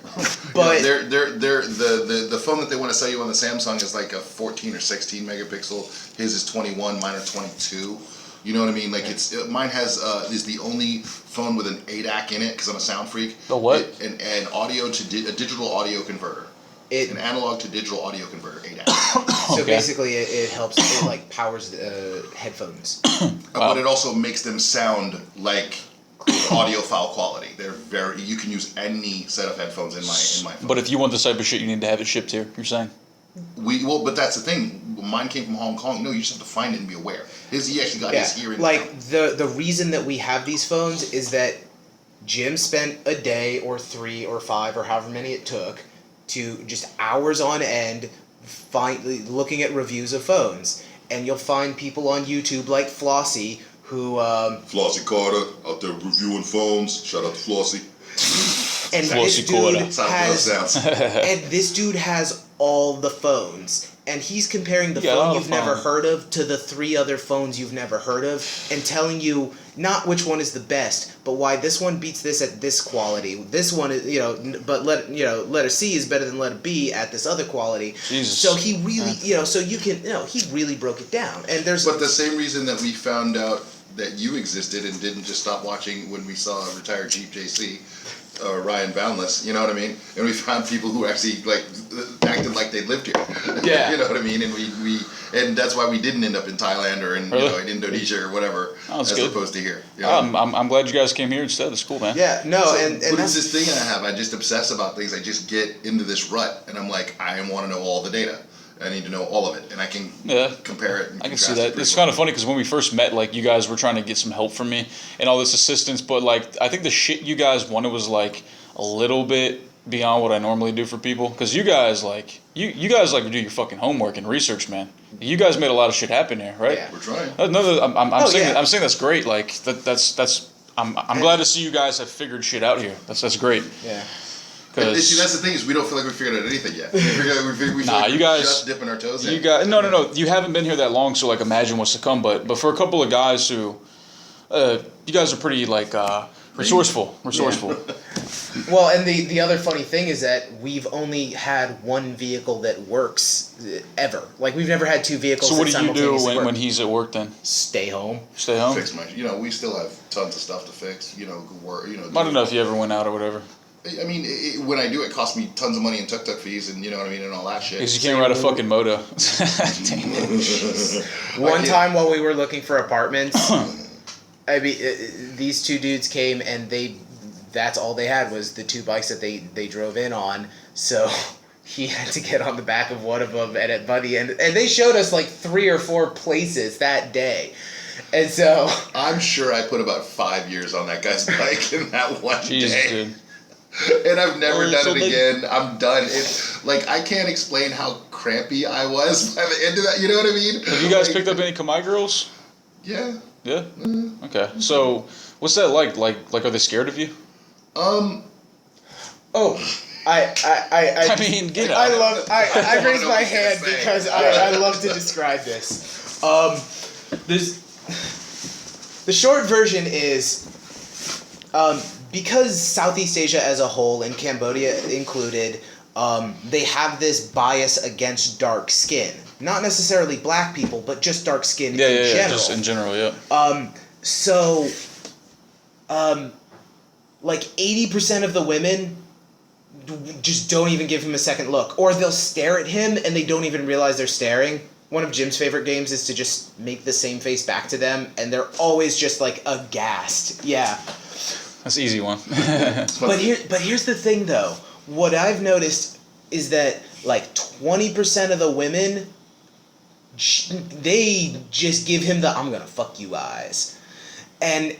S3: But-
S2: they're the phone that they want to sell you on the Samsung is like a 14 or 16 megapixel. His is 21. Mine are 22. You know what I mean? Like mine is the only phone with an ADAC in it because I'm a sound freak.
S1: A what?
S2: An audio to a digital audio converter. An analog to digital audio converter, ADAC.
S3: So
S1: Okay.
S3: basically, it helps. It like powers headphones.
S2: But it also makes them sound like audio file quality. They're very. You can use any set of headphones in my phone.
S1: But if you want this type of shit, you need to have it shipped here. You're saying?
S2: But that's the thing. Mine came from Hong Kong. No, you just have to find it and be aware. He actually got his here in
S3: like the reason that we have these phones is that Jim spent a day or 3 or 5 or however many it took to just hours on end looking at reviews of phones, and you'll find people on YouTube like Flossie who
S2: Flossie Carter out there reviewing phones. Shout out to Flossie.
S3: and
S1: Flossie
S3: this dude
S2: That's how it sounds.
S3: and this dude has all the phones, and he's comparing the
S1: Yeah, all
S3: phone
S1: the
S3: you've never
S1: phones.
S3: heard of to the 3 other phones you've never heard of, and telling you not which one is the best, but why this one beats this at this quality. This one is, but letter C is better than letter B at this other quality.
S1: Jesus.
S3: So he really, so you can, he really broke it down. And there's
S2: But the same reason that we found out that you existed and didn't just stop watching when we saw retired Chief JC, Ryan Boundless, you know what I mean? And we found people who actually acted like they lived here.
S3: Yeah.
S2: You know what I mean? And and that's why we didn't end up in Thailand or in
S1: Really?
S2: in Indonesia or whatever,
S1: Oh, that's
S2: as
S1: good.
S2: opposed to here. You know?
S1: I'm glad you guys came here instead. It's cool, man.
S3: yeah, no,
S2: So,
S3: and
S2: but
S3: that's
S2: it's this thing I have. I just obsess about things. I just get into this rut, and I'm like, I want to know all the data. I need to know all of it, and I can compare it. And
S1: I can see
S2: contrast it
S1: that.
S2: pretty
S1: It's
S2: well.
S1: kind of funny because when we first met, like, you guys were trying to get some help from me and all this assistance, but like, I think the shit you guys wanted was like a little bit beyond what I normally do for people. Because you guys you guys like do your fucking homework and research, man. You guys made a lot of shit happen here, right?
S3: Yeah.
S2: We're trying.
S1: I'm saying
S3: yeah.
S1: I'm saying that's great. Like that's I'm glad to see you guys have figured shit out here. That's great.
S3: yeah.
S2: And see,
S1: 'Cause
S2: that's the thing is we don't feel like we figured out anything yet. We feel
S1: Nah,
S2: like
S1: you
S2: we're
S1: guys-
S2: just dipping our toes in.
S1: you guys no, you haven't been here that long, so like imagine what's to come. But for a couple of guys who, you guys are pretty like resourceful.
S3: Well, and the other funny thing is that we've only had one vehicle that works ever. Like, we've never had 2 vehicles
S1: So what
S3: that
S1: do you do
S3: simultaneously work.
S1: when he's at work then?
S3: Stay home.
S1: Stay home?
S2: Fix my, we still have tons of stuff to fix. Work.
S1: I don't know if you ever went out or whatever.
S2: I mean, when I do, it costs me tons of money in tuk-tuk fees and you know what I mean and all that shit.
S1: Because you can't ride a fucking moto.
S3: One time while we were looking for apartments, I mean, these 2 dudes came and that's all they had was the 2 bikes that they drove in on. So he had to get on the back of one of them, and by the end, and they showed us like 3 or 4 places that day. And so
S2: I'm sure I put about 5 years on that guy's bike in that one
S1: Jesus,
S2: day.
S1: dude.
S2: And I've never done
S1: so
S2: it
S1: they-
S2: again. I'm done. It's like I can't explain how crampy I was by the end of that. You know what I mean?
S1: Have you guys
S2: Like,
S1: picked up any Khmer girls?
S2: Yeah.
S1: Yeah? Okay. So, what's that like? Like, are they scared of you?
S3: I
S1: mean, get
S3: I
S1: out.
S3: love. I
S2: I
S3: raised
S2: know
S3: my
S2: what you're
S3: hand
S2: saying.
S3: because I love to describe this. The short version is, because Southeast Asia as a whole, and Cambodia included, they have this bias against dark skin. Not necessarily black people, but just dark skin in general.
S1: Just in general, yeah.
S3: So, like 80% of the women just don't even give him a second look, or they'll stare at him and they don't even realize they're staring. One of Jim's favorite games is to just make the same face back to them, and they're always just like aghast. Yeah.
S1: That's an easy one.
S3: But here's the thing though. What I've noticed is that like 20% of the women, they just give him the "I'm gonna fuck you" eyes, and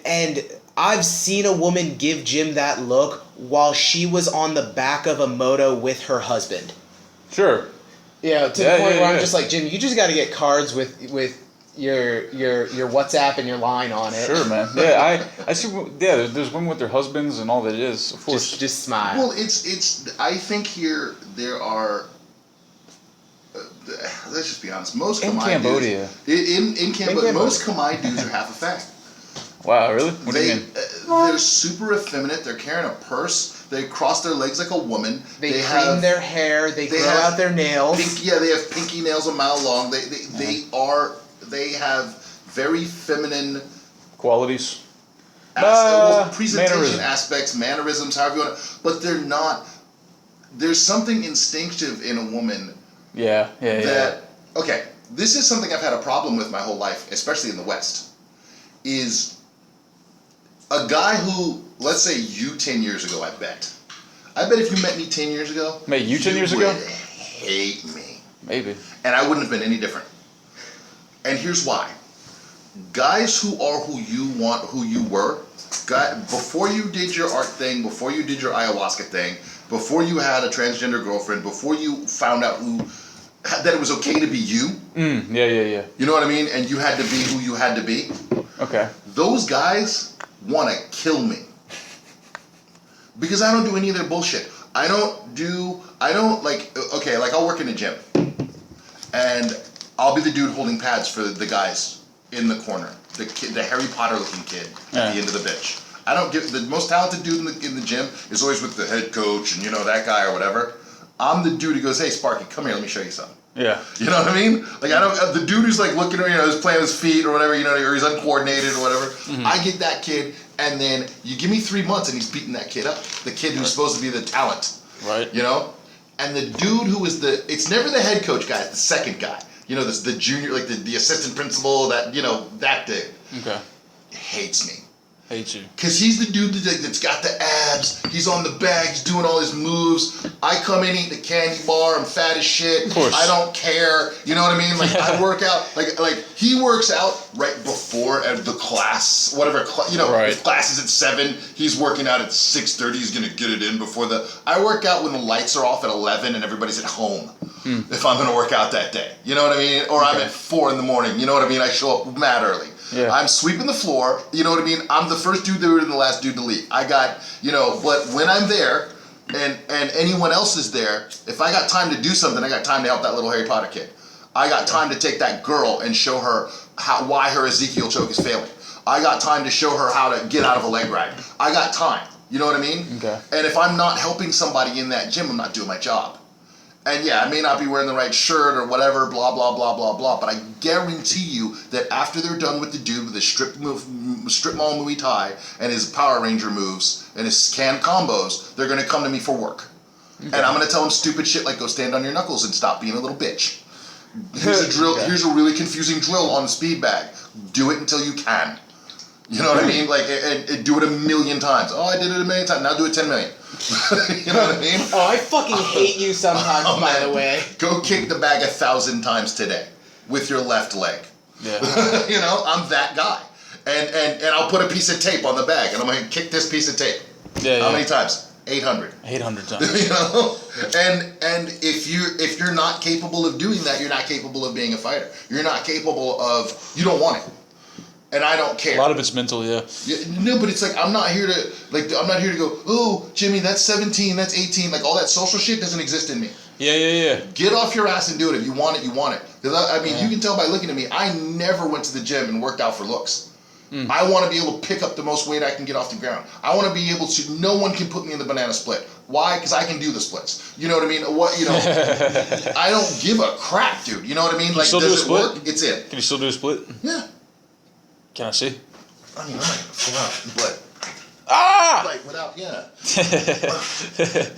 S3: I've seen a woman give Jim that look while she was on the back of a moto with her husband.
S1: Sure.
S3: Yeah, to
S1: Yeah,
S3: the point
S1: yeah,
S3: where I'm
S1: yeah.
S3: just like, Jim, you just got to get cards with your WhatsApp and your line on it.
S1: Sure, man. Yeah, I see. Yeah, there's women with their husbands and all that it is. Of course.
S3: Just smile.
S2: Well, it's. I think here there are. Let's just be honest. Most
S1: In
S2: Khmer
S1: Cambodia.
S2: dudes, in Cambodia,
S3: Cambodia.
S2: most Khmer dudes are half a fact.
S1: Wow, really? What do you mean?
S2: They're super effeminate. They're carrying a purse. They cross their legs like a woman.
S3: they cream their hair. They grow
S2: have
S3: out their nails.
S2: They have pinky nails a mile long. They have very feminine
S1: Qualities?
S2: presentation
S1: mannerism.
S2: aspects, mannerisms, however you want to, but they're not there's something instinctive in a woman
S1: Yeah.
S2: that, okay, this is something I've had a problem with my whole life, especially in the West, is a guy who, let's say you 10 years ago, I bet if you met me 10 years ago,
S1: Met you 10 years ago?
S2: would hate me.
S1: Maybe.
S2: And I wouldn't have been any different. And here's why. Guys who are who you were, before you did your art thing, before you did your ayahuasca thing, before you had a transgender girlfriend, before you found out that it was okay to be you.
S1: Yeah.
S2: You know what I mean? And you had to be who you had to be.
S1: Okay.
S2: Those guys want to kill me. Because I don't do any of their bullshit. I'll work in a gym. And I'll be the dude holding pads for the guys in the corner. The Harry Potter looking kid at the end of the bench. I don't give, the most talented dude in the gym is always with the head coach and that guy or whatever. I'm the dude who goes, hey Sparky, come here, let me show you something.
S1: Yeah.
S2: You know what I mean? Like the dude who's like looking, who's playing with his feet or whatever, or he's uncoordinated or whatever. Mm-hmm. I get that kid, and then you give me 3 months and he's beating that kid up. The kid who's supposed to be the talent.
S1: Right.
S2: And the dude who is it's never the head coach guy, it's the second guy. The junior, like the assistant principal, that dude.
S1: Okay.
S2: Hates me.
S1: Hate you.
S2: Because he's the dude that's got the abs, he's on the bag, he's doing all his moves. I come in, eat the candy bar, I'm fat as shit.
S1: Of course.
S2: I don't care. You know what I mean? Like, I work out, like he works out right before the class, whatever,
S1: right.
S2: If class is at 7, he's working out at 6:30, he's gonna get it in before I work out when the lights are off at 11 and everybody's at home. If I'm gonna work out that day. You know what I mean? Or I'm at 4 in the morning, you know what I mean? I show up mad early.
S1: Yeah.
S2: I'm sweeping the floor, you know what I mean? I'm the first dude there and the last dude to leave. I got, but when I'm there and anyone else is there, if I got time to do something, I got time to help that little Harry Potter kid. I got time to take that girl and show her why her Ezekiel choke is failing. I got time to show her how to get out of a leg ride. I got time, you know what I mean?
S1: Okay.
S2: And if I'm not helping somebody in that gym, I'm not doing my job. And yeah, I may not be wearing the right shirt or whatever, blah, blah, blah, blah, blah, but I guarantee you that after they're done with the dude with his strip mall Muay Thai and his Power Ranger moves and his canned combos, they're going to come to me for work. Okay. And I'm going to tell them stupid shit like go stand on your knuckles and stop being a little bitch. Here's a drill. Here's a really confusing drill on the speed bag. Do it until you can. You know what I mean? Like, and do it 1,000,000 times. Oh, I did it 1,000,000 times. Now do it 10 million. You know what I mean?
S3: Oh, I fucking hate you sometimes, by the way.
S2: Go kick the bag 1,000 times today with your left leg.
S1: Yeah.
S2: I'm that guy. And I'll put a piece of tape on the bag, and I'm going to kick this piece of tape.
S1: Yeah.
S2: How many times? 800.
S1: 800 times.
S2: And if you're not capable of doing that, you're not capable of being a fighter. You're not capable of. You don't want it. And I don't care.
S1: A lot of it's mental, yeah.
S2: No, but it's like I'm not here to go, oh, Jimmy, that's 17, that's 18. Like all that social shit doesn't exist in me.
S1: Yeah.
S2: Get off your ass and do it. If you want it, you want it. Because I mean, you can tell by looking at me, I never went to the gym and worked out for looks. I want to be able to pick up the most weight I can get off the ground. I want to be able to. No one can put me in the banana split. Why? Because I can do the splits. You know what I mean? I don't give a crap, dude. You know what I mean? Like, does it work? It's in.
S1: Can you still do a split?
S2: Yeah.
S1: Can I see?
S2: I mean, but without, yeah.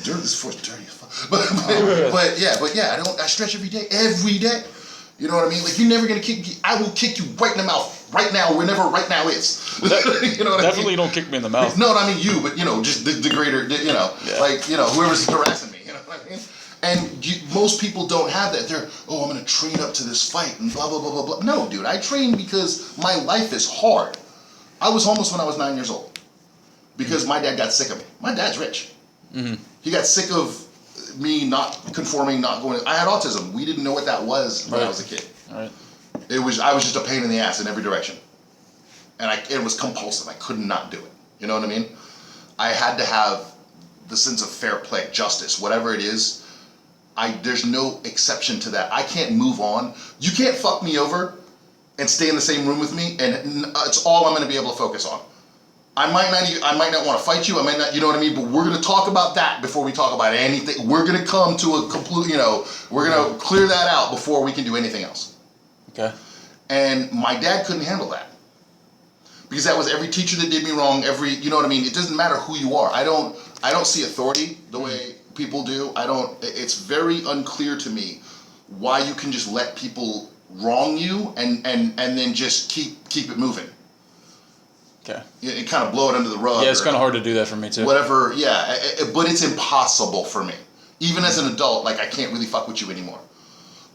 S2: Dirt is for dirty as fuck. But yeah, I stretch every day. You know what I mean? Like, you're never gonna kick me. I will kick you right in the mouth, right now, whenever right now is. You know what I
S1: Definitely
S2: mean?
S1: don't kick me in the mouth.
S2: No, I mean you, but just the greater, whoever's harassing me. You know what I mean? And most people don't have that. They're, I'm going to train up to this fight and blah, blah, blah, blah, blah. No, dude, I train because my life is hard. I was homeless when I was 9 years old because my dad got sick of me. My dad's rich. Mm-hmm. He got sick of me not conforming, not going. I had autism. We didn't know what that was when I was a kid.
S1: All right.
S2: I was just a pain in the ass in every direction. And it was compulsive. I could not do it. You know what I mean? I had to have the sense of fair play, justice, whatever it is. There's no exception to that. I can't move on. You can't fuck me over and stay in the same room with me, and it's all I'm going to be able to focus on. I might not want to fight you. I might not, you know what I mean? But we're going to talk about that before we talk about anything. We're going to come to a complete, we're going to clear that out before we can do anything else.
S1: Okay.
S2: And my dad couldn't handle that. Because that was every teacher that did me wrong, you know what I mean? It doesn't matter who you are. I don't see authority the way people do. I don't. It's very unclear to me why you can just let people wrong you and then just keep it moving.
S1: Okay.
S2: And kind of blow it under the rug.
S1: Yeah, it's kind of hard to do that for me too.
S2: Whatever. Yeah, but it's impossible for me. Even as an adult, like I can't really fuck with you anymore.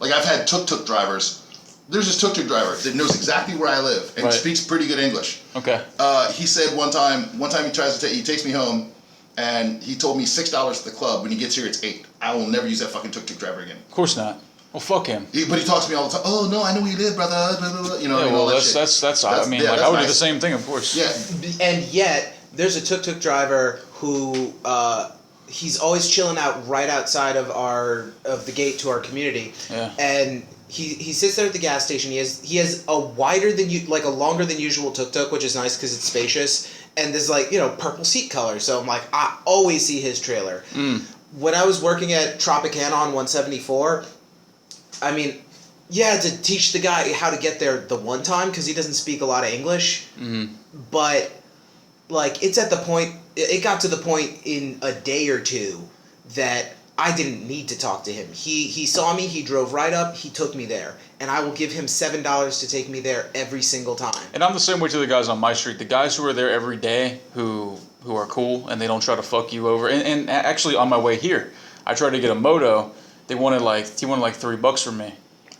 S2: Like I've had tuk-tuk drivers. There's this tuk-tuk driver that knows exactly where I live and speaks pretty good English.
S1: Okay.
S2: He said one time he takes me home, and he told me $6 to the club. When he gets here, it's $8. I will never use that fucking tuk-tuk driver again.
S1: Of course not. Well, fuck him.
S2: But he talks to me all the time. Oh no, I know where you live, brother. Blah, blah, blah. You know,
S1: yeah,
S2: I mean,
S1: well,
S2: all that
S1: that's
S2: shit.
S1: I mean, like I would do the
S2: nice.
S1: same thing, of course.
S2: Yeah.
S3: And yet, there's a tuk-tuk driver who he's always chilling out right outside of the gate to our community.
S1: Yeah.
S3: And he sits there at the gas station. He has a longer than usual tuk-tuk, which is nice because it's spacious. And there's purple seat color. So I'm like, I always see his trailer. When I was working at Tropicana on 174, I mean, you had to teach the guy how to get there the one time because he doesn't speak a lot of English. Mm-hmm. But it got to the point in a day or two that I didn't need to talk to him. He saw me, he drove right up, he took me there. And I will give him $7 to take me there every single time.
S1: And I'm the same way to the guys on my street. The guys who are there every day who are cool and they don't try to fuck you over. And actually on my way here, I tried to get a moto. He wanted like $3 from me.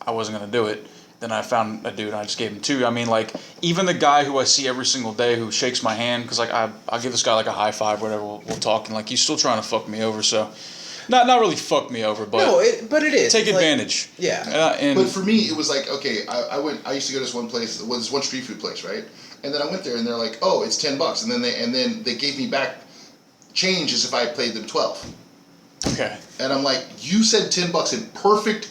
S1: I wasn't gonna do it. Then I found a dude and I just gave him $2. I mean, like, even the guy who I see every single day who shakes my hand, because like I'll give this guy like a high five, whatever, we'll talk, and like he's still trying to fuck me over. So not really fuck me over, but
S3: but it is.
S1: Take
S3: it's
S1: advantage.
S3: Like, yeah.
S2: But for me, it was like, okay, I used to go to this one place, it was this one street food place, right? And then I went there and they're like, oh, it's $10, and then they gave me back change as if I had paid them 12.
S1: Okay.
S2: And I'm like, you said $10 in perfect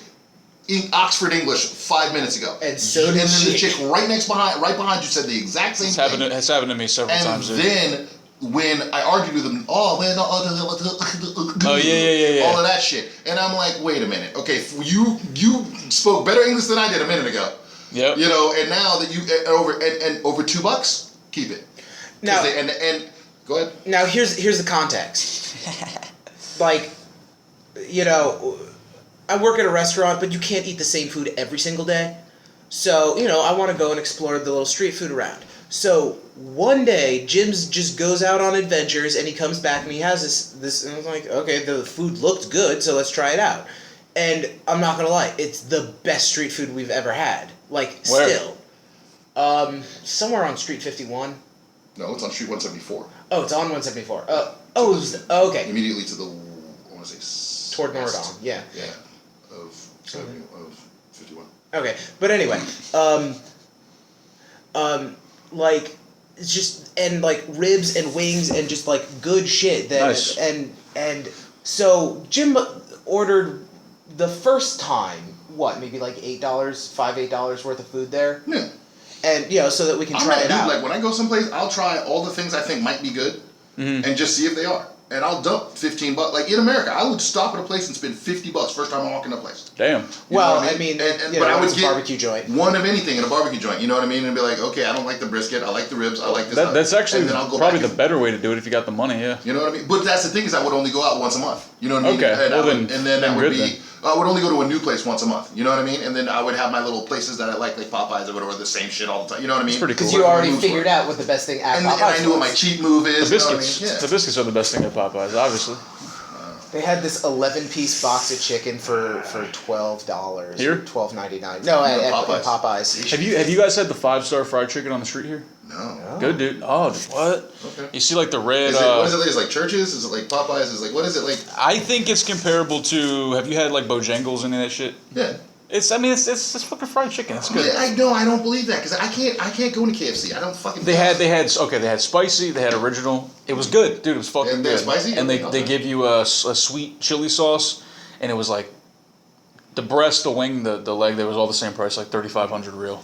S2: Oxford English 5 minutes ago.
S3: And so did
S2: then
S3: she.
S2: the chick right behind you said the exact same thing.
S1: It's happened to me several times.
S2: And then when I argued with them, oh man,
S1: yeah.
S2: all of that shit, and I'm like, wait a minute, okay, you spoke better English than I did a minute ago.
S1: Yep.
S2: You know, and now that you over $2, keep it.
S3: Now,
S2: and go ahead.
S3: Now here's the context. Like, I work at a restaurant, but you can't eat the same food every single day. So, I want to go and explore the little street food around. So, one day, Jim's just goes out on adventures, and he comes back, and he has this, and I was like, okay, the food looked good, so let's try it out. And I'm not going to lie, it's the best street food we've ever had. Like,
S1: where?
S3: Still. Somewhere on Street 51.
S2: No, it's on Street 174.
S3: Oh, it's on 174. Okay.
S2: Immediately to the, I want to say,
S3: Toward
S2: west.
S3: Noradon, yeah.
S2: Yeah, of 51.
S3: Okay, but anyway, like, it's just, and like ribs and wings and just like good shit that,
S1: nice.
S3: and so Jim ordered the first time, maybe like $8 worth of food there?
S2: Yeah.
S3: And, so that we can try it out.
S2: Like when I go someplace, I'll try all the things I think might be good and just see if they are. And I'll dump $15. Like in America, I would stop at a place and spend $50 first time I walk in a place.
S1: Damn.
S2: You know what I mean?
S3: But I would get a barbecue joint.
S2: One of anything in a barbecue joint. You know what I mean? And be like, okay, I don't like the brisket. I like the ribs. I like this.
S1: That's actually probably the
S2: and,
S1: better way to do it if you got the money. Yeah.
S2: You know what I mean? But that's the thing is, I would only go out once a month. You know what I mean?
S1: Okay.
S2: And
S1: Then
S2: that would be.
S1: then.
S2: I would only go to a new place once a month. You know what I mean? And then I would have my little places that I like Popeyes or whatever, the same shit all the time. You know what I mean?
S1: It's pretty cool.
S3: Because you already figured out what the best thing at Popeyes
S2: and I knew what my cheat move is.
S1: The biscuits.
S2: You know what I mean? Yeah.
S1: The biscuits are the best thing at Popeyes, obviously.
S3: They had this 11-piece box of chicken for $12.
S1: Here?
S3: $12.99. No, at Popeyes.
S1: Have you guys had the 5-star fried chicken on the street here?
S2: No.
S1: Good, dude. Oh, what?
S2: Okay.
S1: You see, like the red.
S2: What is it like? Is it like Church's? Is it like Popeyes? Is it like what is it like?
S1: I think it's comparable to. Have you had like Bojangles and that shit?
S2: Yeah.
S1: It's fucking fried chicken. It's good.
S2: I don't believe that because I can't go into KFC. I don't fucking.
S1: They had spicy. They had original. It was good, dude. It was fucking
S2: They had
S1: good.
S2: spicy?
S1: And
S2: Okay.
S1: they give you a sweet chili sauce, and it was like the breast, the wing, the leg. They was all the same price, like $3,500 real.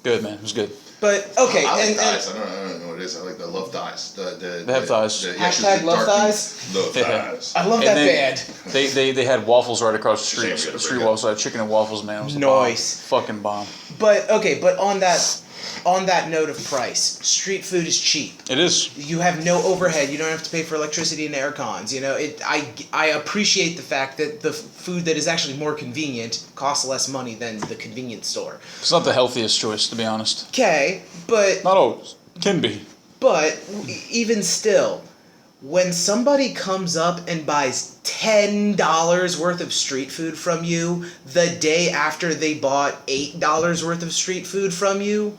S1: Good, man. It was good.
S3: But okay,
S2: I like
S3: and
S2: thighs. I don't know what it it is. I love thighs.
S1: They have thighs.
S3: Hashtag love thighs.
S2: Love thighs.
S3: I love
S1: And
S3: that
S1: then
S3: band.
S1: they had waffles right across the street.
S2: Same,
S1: Street waffles. I had chicken and waffles, man. It was the
S3: Nice.
S1: bomb. Fucking bomb.
S3: But on that note of price, street food is cheap.
S1: It is.
S3: You have no overhead. You don't have to pay for electricity and air cons. You know, I appreciate the fact that the food that is actually more convenient costs less money than the convenience store.
S1: It's not the healthiest choice, to be honest.
S3: Okay, but
S1: Not always. Can be.
S3: But even still, when somebody comes up and buys $10 worth of street food from you the day after they bought $8 worth of street food from you,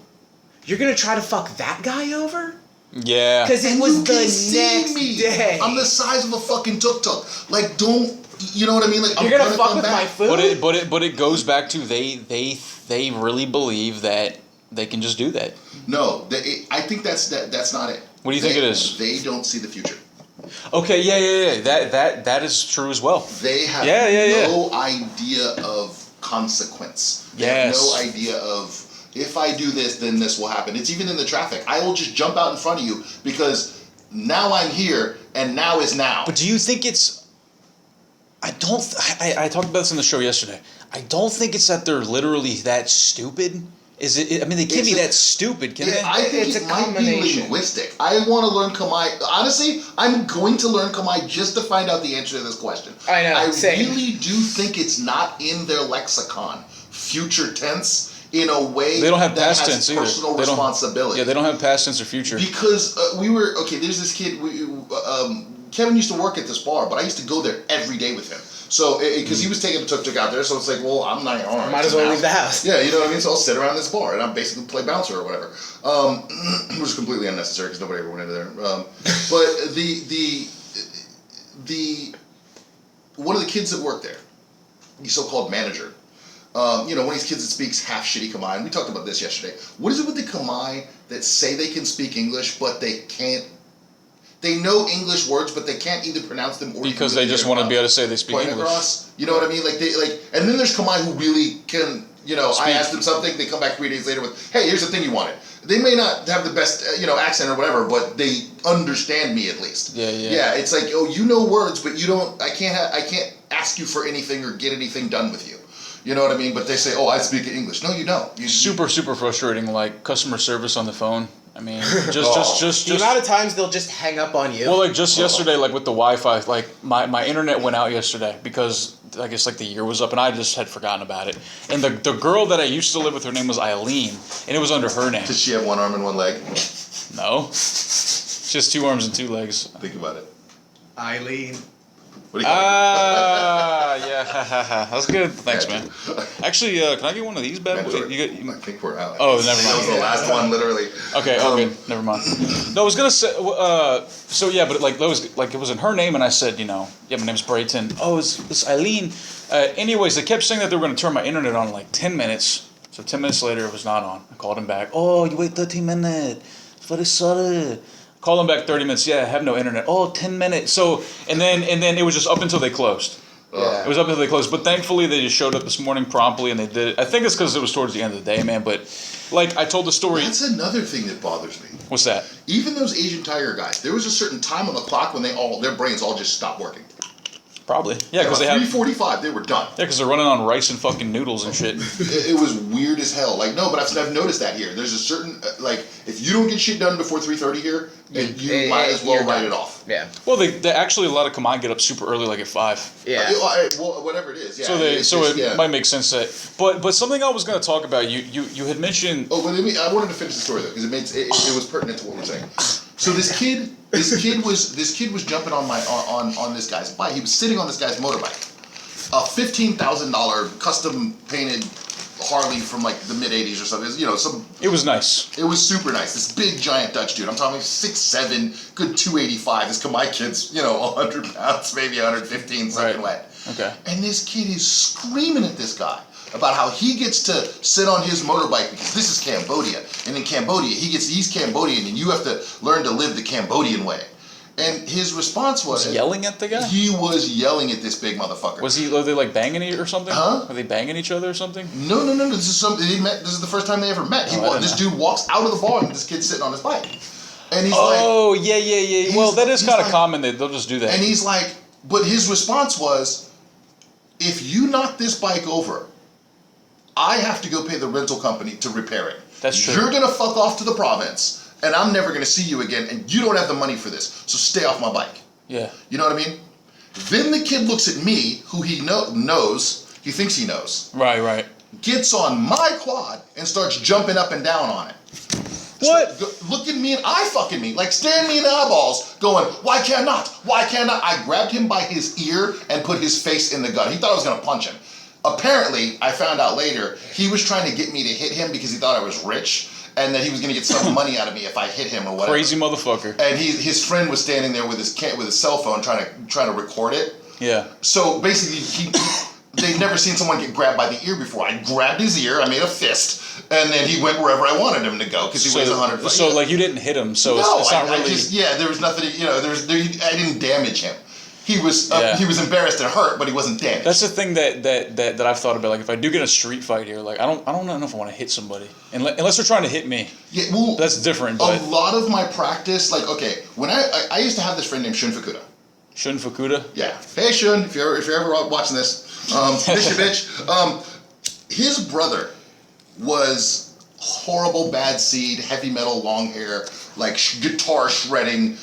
S3: you're gonna try to fuck that guy over?
S1: Yeah.
S3: Because it
S2: And
S3: was
S2: you
S3: the
S2: can see
S3: next
S2: me.
S3: day.
S2: I'm the size of a fucking tuk-tuk. Like, don't, you know what I mean? Like,
S3: You're
S2: I'm
S3: gonna fuck
S2: come
S3: with my
S2: back.
S3: food?
S1: But it goes back to they really believe that they can just do that.
S2: No, I think that's not it.
S1: What do you think it is?
S2: They don't see the future.
S1: Okay, yeah. That is true as well.
S2: They have no idea of consequence. They have no idea of, if I do this, then this will happen. It's even in the traffic. I will just jump out in front of you because now I'm here and now is now.
S1: But do you think it's? I talked about this in the show yesterday. I don't think it's that they're literally that stupid. Is it? I mean, they can't be that stupid, can they?
S2: I think
S3: It's
S2: it
S3: a
S2: might be
S3: combination.
S2: linguistic. I want to learn Khmer. Honestly, I'm going to learn Khmer just to find out the answer to this question.
S3: I know,
S2: I
S3: same.
S2: really do think it's not in their lexicon, future tense, in a way
S1: They don't have
S2: that
S1: past
S2: has
S1: tense either.
S2: personal
S1: They don't-
S2: responsibility.
S1: Yeah, they don't have past tense or future.
S2: Because there's this kid, Kevin used to work at this bar, but I used to go there every day with him. So, because he was taking a tuk-tuk out there, so it's like, well, I'm not all right.
S3: Might as well leave the house.
S2: Yeah, you know what I mean? So I'll sit around this bar, and I'll basically play bouncer or whatever. Which is completely unnecessary, because nobody ever went into there. But the one of the kids that worked there, the so-called manager, one of these kids that speaks half shitty Khmer, and we talked about this yesterday. What is it with the Khmer that say they can speak English, but they can't? They know English words, but they can't either pronounce them or
S1: Because they just want to be able to say they speak
S2: point
S1: English.
S2: across. You know what I mean? And then there's Khmer who really can. I
S1: Speak.
S2: asked them something, they come back 3 days later with, "Hey, here's the thing you wanted." They may not have the best, accent or whatever, but they understand me at least.
S1: Yeah.
S2: Yeah, it's like, oh, you know words, but you don't. I can't ask you for anything or get anything done with you. You know what I mean? But they say, "Oh, I speak English." No, you don't.
S1: Super frustrating. Like customer service on the phone. I mean, just
S3: The amount of times they'll just hang up on you.
S1: Well, like just yesterday, like with the Wi-Fi, like my internet went out yesterday because I guess like the year was up and I just had forgotten about it. And the girl that I used to live with, her name was Eileen, and it was under her name.
S2: Does she have one arm and one leg?
S1: No, she has 2 arms and 2 legs.
S2: Think about it.
S3: Eileen.
S2: What do you got?
S1: Yeah, that's good. Thanks, man. Actually, can I get one of these bad boys?
S2: I think we're out.
S1: Oh, never
S2: That was
S1: mind.
S2: the last one, literally.
S1: Okay, okay, never mind. No, I was gonna say, so yeah, but like it was in her name, and I said, yeah, my name's Brayton. Oh, it's Eileen. Anyways, they kept saying that they were gonna turn my internet on in like 10 minutes. So 10 minutes later, it was not on. I called him back. Oh, you wait 13 minutes. Very sorry. Call them back 30 minutes. Yeah, I have no internet. Oh, 10 minutes. So, and then it was just up until they closed.
S3: Yeah.
S1: It was up until they closed. But thankfully, they just showed up this morning promptly and they did it. I think it's because it was towards the end of the day, man. But, like, I told the story.
S2: That's another thing that bothers me.
S1: What's that?
S2: Even those Asian Tiger guys, there was a certain time on the clock when their brains all just stopped working.
S1: Probably. Yeah, because they have.
S2: 3:45, they were done.
S1: Yeah, because they're running on rice and fucking noodles and shit.
S2: It was weird as hell. Like, no, but I've noticed that here. There's a certain, if you don't get shit done before 3:30 here, you might as well write it off.
S3: Yeah.
S1: Well, they actually, a lot of Khmer get up super early, like at 5.
S3: Yeah.
S2: Well, whatever it is. Yeah.
S1: So it might make sense that. But something I was going to talk about, you had mentioned.
S2: Oh, but I wanted to finish the story though, because it was pertinent to what we're saying. So this kid was jumping on this guy's bike. He was sitting on this guy's motorbike, a $15,000 custom painted Harley from like the mid '80s or something.
S1: It was nice.
S2: It was super nice. This big giant Dutch dude. I'm talking 6'7", good 285. This my kid's 100 pounds, maybe 115, something wet.
S1: Okay.
S2: And this kid is screaming at this guy about how he gets to sit on his motorbike because this is Cambodia. And in Cambodia, he's Cambodian and you have to learn to live the Cambodian way. And his response was...
S1: yelling at the guy?
S2: He was yelling at this big motherfucker.
S1: Were they like banging or something?
S2: Huh?
S1: Were they banging each other or something?
S2: No. This is the first time they ever met. This dude walks out of the bar and this kid's sitting on his bike. And he's
S1: Oh, yeah. Well, that is
S2: he's
S1: kind of
S2: like-
S1: common. They'll just do that.
S2: And he's like, but his response was, if you knock this bike over, I have to go pay the rental company to repair it.
S1: That's true.
S2: You're gonna fuck off to the province, and I'm never gonna see you again, and you don't have the money for this, so stay off my bike.
S1: Yeah.
S2: You know what I mean? Then the kid looks at me, who he knows, he thinks he knows,
S1: Right.
S2: gets on my quad and starts jumping up and down on it.
S1: What?
S2: Looking me and eye fucking me, like staring me in the eyeballs, going, why can't not? Why can't not? I grabbed him by his ear and put his face in the gun. He thought I was gonna punch him. Apparently, I found out later, he was trying to get me to hit him because he thought I was rich and that he was gonna get some money out of me if I hit him or whatever.
S1: Crazy motherfucker.
S2: And his friend was standing there with his cell phone trying to record it.
S1: Yeah.
S2: So basically, they'd never seen someone get grabbed by the ear before. I grabbed his ear, I made a fist, and then he went wherever I wanted him to go because he weighs 100.
S1: So like you didn't hit him, so
S2: No,
S1: it's not
S2: I
S1: really.
S2: just there was nothing. I didn't damage him. He was
S1: Yeah.
S2: he was embarrassed and hurt, but he wasn't damaged.
S1: That's the thing that I've thought about. Like if I do get in a street fight here, like I don't know if I want to hit somebody unless they're trying to hit me.
S2: Yeah, well,
S1: That's different.
S2: A
S1: But
S2: lot of my practice, like when I used to have this friend named Shun Fukuda.
S1: Shun Fukuda.
S2: Yeah. Hey Shun, if you're ever watching this, miss you bitch. His brother was horrible, bad seed, heavy metal, long hair, like guitar shredding,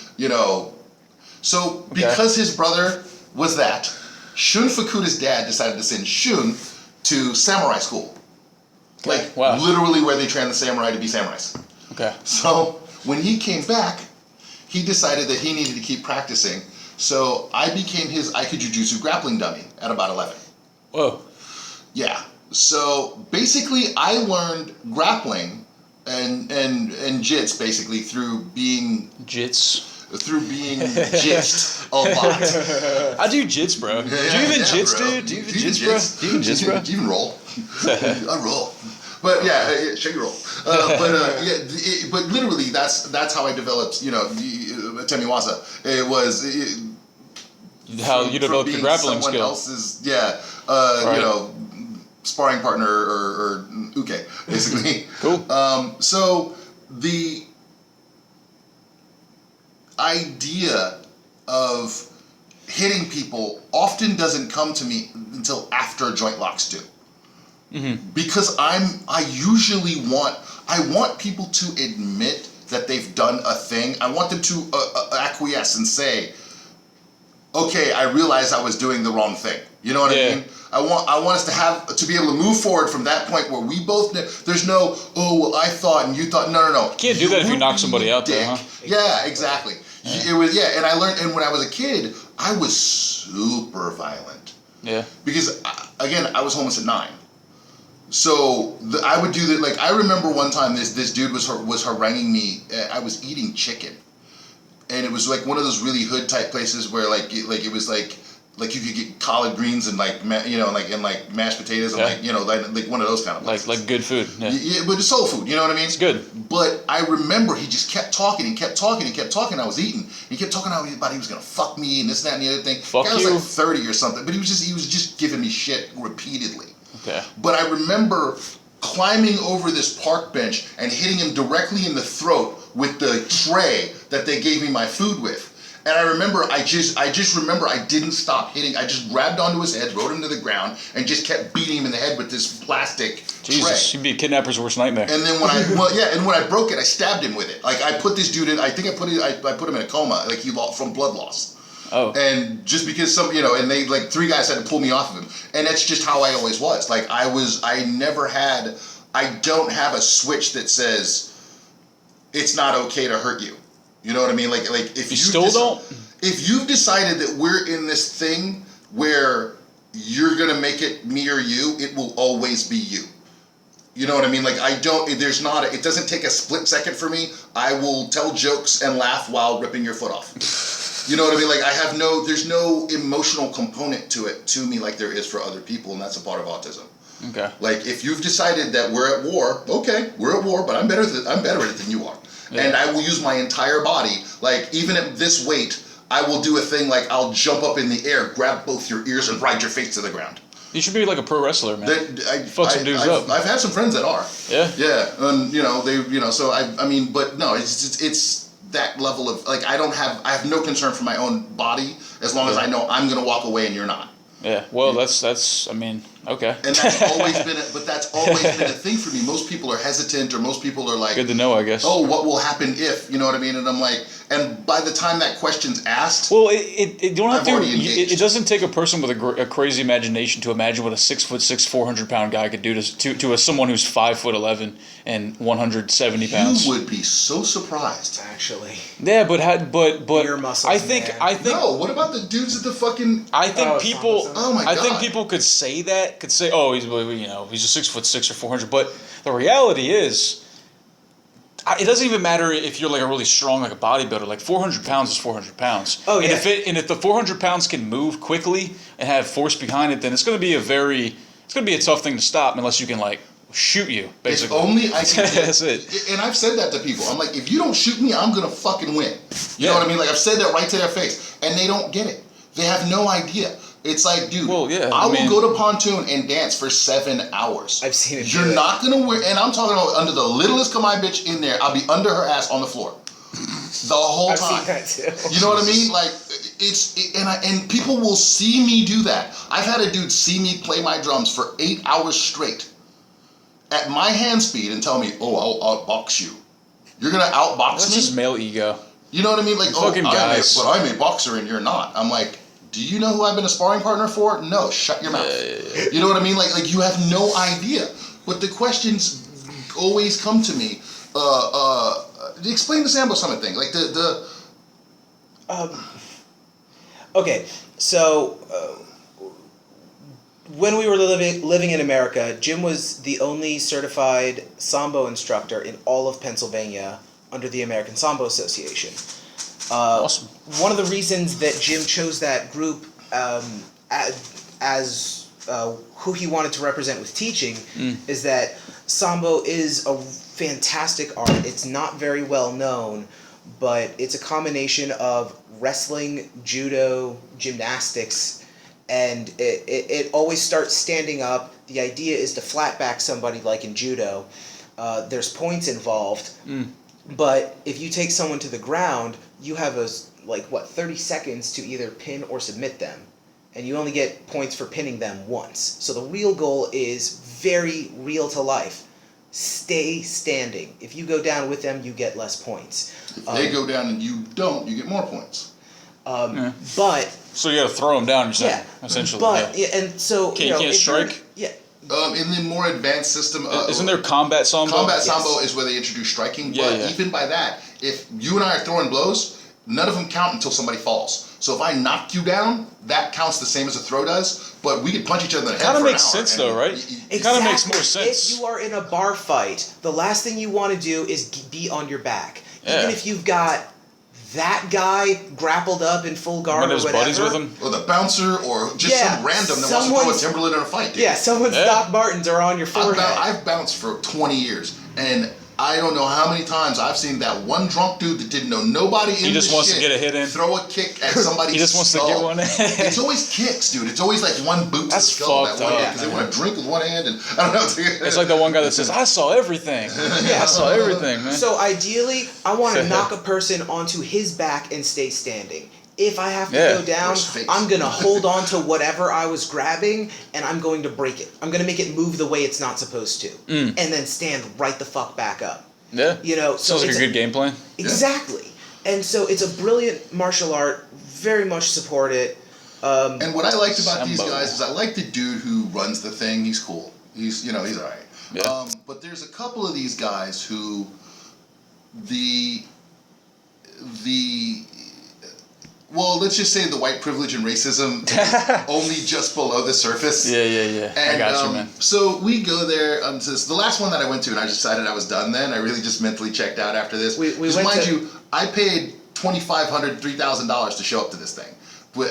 S2: So because his brother was that, Shun Fukuda's dad decided to send Shun to samurai school. Like
S1: Wow.
S2: literally where they train the samurai to be samurais.
S1: Okay.
S2: So when he came back, he decided that he needed to keep practicing. So I became his Aikijujutsu grappling dummy at about 11.
S1: Whoa.
S2: Yeah. So basically, I learned grappling and jits basically through being
S1: Jits.
S2: jitsed a lot.
S1: I do jits, bro. Do you even jits,
S2: bro.
S1: dude? Do you even jits, bro? Do you even jits, bro?
S2: Do you even roll? I roll. But yeah, show you roll. But literally, that's how I developed, Temiwasa. It was
S1: How you developed your
S2: being
S1: grappling
S2: someone
S1: skill.
S2: else's,
S1: Right.
S2: sparring partner or uke, basically.
S1: Cool.
S2: So the idea of hitting people often doesn't come to me until after joint locks do.
S1: Mm-hmm.
S2: Because I usually want people to admit that they've done a thing. I want them to acquiesce and say, okay, I realize I was doing the wrong thing. You know what I mean? I want us to be able to move forward from that point where we both there's no, oh well, I thought and you thought. No.
S1: You can't do that if you knock somebody out there, huh?
S2: Yeah, exactly.
S1: Yeah.
S2: It was and I learned. And when I was a kid, I was super violent.
S1: Yeah.
S2: Because again, I was homeless at 9. So I would do that. Like I remember one time, this dude was haranguing me. I was eating chicken, and it was like one of those really hood type places where it was like you could get collard greens and mashed potatoes and like one of those kind of places.
S1: Like good food. Yeah.
S2: Yeah, but it's soul food. You know what I mean?
S1: It's good.
S2: But I remember he just kept talking and kept talking and kept talking. I was eating. He kept talking about he was gonna fuck me and this, that, and the other thing.
S1: Fuck
S2: the guy was
S1: you.
S2: like 30 or something, but he was just giving me shit repeatedly.
S1: Okay.
S2: But I remember climbing over this park bench and hitting him directly in the throat with the tray that they gave me my food with. And I remember, I just remember I didn't stop hitting. I just grabbed onto his head, rode him to the ground, and just kept beating him in the head with this plastic
S1: Jesus,
S2: tray.
S1: you'd be a kidnapper's worst nightmare.
S2: And then when I broke it, I stabbed him with it. Like I put this dude in. I think I put him in a coma. Like he lost from blood loss.
S1: Oh.
S2: And just because and they 3 guys had to pull me off of him, and that's just how I always was. Like I don't have a switch that says it's not okay to hurt you. You know what I mean? Like if
S1: you still don't.
S2: If you've decided that we're in this thing where you're gonna make it me or you, it will always be you. You know what I mean? Like it doesn't take a split second for me. I will tell jokes and laugh while ripping your foot off. You know what I mean? Like there's no emotional component to me like there is for other people, and that's a part of autism.
S1: Okay.
S2: Like if you've decided that we're at war, okay, we're at war, but I'm better at it than you are. Yeah. And I will use my entire body, like even at this weight, I will do a thing like I'll jump up in the air, grab both your ears, and ride your face to the ground.
S1: You should be like a pro wrestler, man. Fuck some dudes up.
S2: I've had some friends that are.
S1: Yeah.
S2: Yeah, and so but no, it's that level of like I have no concern for my own body as long as I know I'm gonna walk away and you're not.
S1: Yeah. Well, that's. I mean, okay.
S2: And that's always been a thing for me. Most people are hesitant, or most people are like,
S1: Good to know, I guess.
S2: oh, what will happen if, you know what I mean? And I'm like, and by the time that question's asked,
S1: Well, it don't have
S2: I've
S1: to.
S2: already engaged.
S1: It doesn't take a person with a crazy imagination to imagine what a 6'6", 400-pound guy could do to someone who's 5'11" and 170 pounds.
S2: you would be so surprised.
S3: Actually.
S1: Yeah, but
S3: Ear muscles,
S1: I think
S3: man.
S1: I think
S2: No, what about the dudes at the fucking?
S1: I think
S3: Oh,
S1: people.
S3: Thomas.
S2: Oh my
S1: I think
S2: God.
S1: people could say that. Could say, oh, he's he's a 6'6" or 400. But the reality is, it doesn't even matter if you're like a really strong, like a bodybuilder. Like 400 pounds is 400 pounds.
S3: Oh, yeah.
S1: And if the 400 pounds can move quickly and have force behind it, then it's going to be a tough thing to stop unless you can like shoot you, basically.
S2: If only I can.
S1: That's it.
S2: And I've said that to people. I'm like, if you don't shoot me, I'm gonna fucking win. You know what I mean? Like I've said that right to their face, and they don't get it. They have no idea. It's like, dude,
S1: Well, yeah,
S2: I
S1: I
S2: will
S1: mean-
S2: go to Pontoon and dance for 7 hours.
S3: I've seen it.
S2: You're
S3: do
S2: not gonna wear, and I'm talking about under the littlest Kamai bitch in there. I'll be under her ass on the floor the whole
S3: I've
S2: time.
S3: seen that too.
S2: You know what I mean? Like and people will see me do that. I've had a dude see me play my drums for 8 hours straight at my hand speed and tell me, "Oh, I'll outbox you. You're gonna outbox
S1: That's
S2: me."
S1: just male ego.
S2: You know what I mean? Like,
S1: Fucking guys.
S2: but I'm a boxer and you're not. I'm like, do you know who I've been a sparring partner for? No, shut your mouth.
S1: Yeah.
S2: You know what I mean? Like you have no idea. But the questions always come to me. Explain the Sambo Summit thing. Like
S3: Okay, so when we were living in America, Jim was the only certified Sambo instructor in all of Pennsylvania under the American Sambo Association.
S1: Awesome.
S3: One of the reasons that Jim chose that group as who he wanted to represent with teaching is that Sambo is a fantastic art. It's not very well known, but it's a combination of wrestling, judo, gymnastics, and it always starts standing up. The idea is to flat back somebody like in judo. There's points involved, but if you take someone to the ground, you have 30 seconds to either pin or submit them, and you only get points for pinning them once. So the real goal is very real to life. Stay standing. If you go down with them, you get less points.
S2: if they go down and you don't, you get more points.
S3: But
S1: So you got to throw them down. You're saying,
S3: yeah,
S1: essentially.
S3: But
S1: yeah.
S3: and so
S1: You can't
S3: if you're-
S1: strike?
S3: Yeah.
S2: In the more advanced system,
S1: Isn't there combat sambo?
S2: combat
S3: Yes.
S2: sambo is where they introduce striking.
S1: Yeah,
S2: but
S1: yeah.
S2: even by that, if you and I are throwing blows, none of them count until somebody falls. So if I knock you down, that counts the same as a throw does. But we could punch each other in the head
S1: Kind of
S2: for an
S1: makes
S2: hour,
S1: sense
S2: and
S1: though, right? It kind of makes more sense.
S3: If you are in a bar fight, the last thing you want to do is be on your back.
S1: Yeah.
S3: Even if you've got that guy grappled up in full guard
S1: One
S3: or
S1: of his
S3: whatever.
S1: buddies with him.
S2: Or the bouncer, or just
S3: Yeah,
S2: some random that wants to throw a
S3: someone's-
S2: Timberland in a fight. Dude.
S3: Yeah, someone's
S1: Yeah.
S3: Doc Martens are on your forehead.
S2: I've bounced for 20 years, and I don't know how many times I've seen that one drunk dude that didn't know nobody in
S1: He just
S2: the
S1: wants to
S2: shit
S1: get a hit in.
S2: throw a kick at somebody's
S1: He just wants to
S2: skull.
S1: get one in.
S2: It's always kicks, dude. It's always like one boot to
S1: That's
S2: the skull
S1: fucked
S2: that one
S1: up,
S2: because they
S1: man.
S2: want to drink with one hand, and I don't know.
S1: It's like the one guy that says, "I saw everything." Yeah, I saw everything, man.
S3: So ideally, I want to knock a person onto his back and stay standing. If I have to
S1: Yeah.
S3: go down,
S2: Or his face.
S3: I'm going to hold on to whatever I was grabbing, and I'm going to break it. I'm going to make it move the way it's not supposed to. And then stand right the fuck back up.
S1: Yeah.
S3: You know, so
S1: Sounds like
S3: it's
S1: a good game plan.
S3: Exactly. And so it's a brilliant martial art. Very much support it.
S2: And what I liked about these
S1: Sambo.
S2: guys is I like the dude who runs the thing. He's cool. He's all right.
S1: Yeah.
S2: But there's a couple of these guys who the well, let's just say the white privilege and racism is only just below the surface.
S1: Yeah. I
S2: And,
S1: got you, man.
S2: So we go there. So the last one that I went to, and I decided I was done. Then I really just mentally checked out after this.
S3: We
S2: 'Cause
S3: went
S2: mind
S3: to-
S2: you, I paid $2,500, $3,000 to show up to this thing.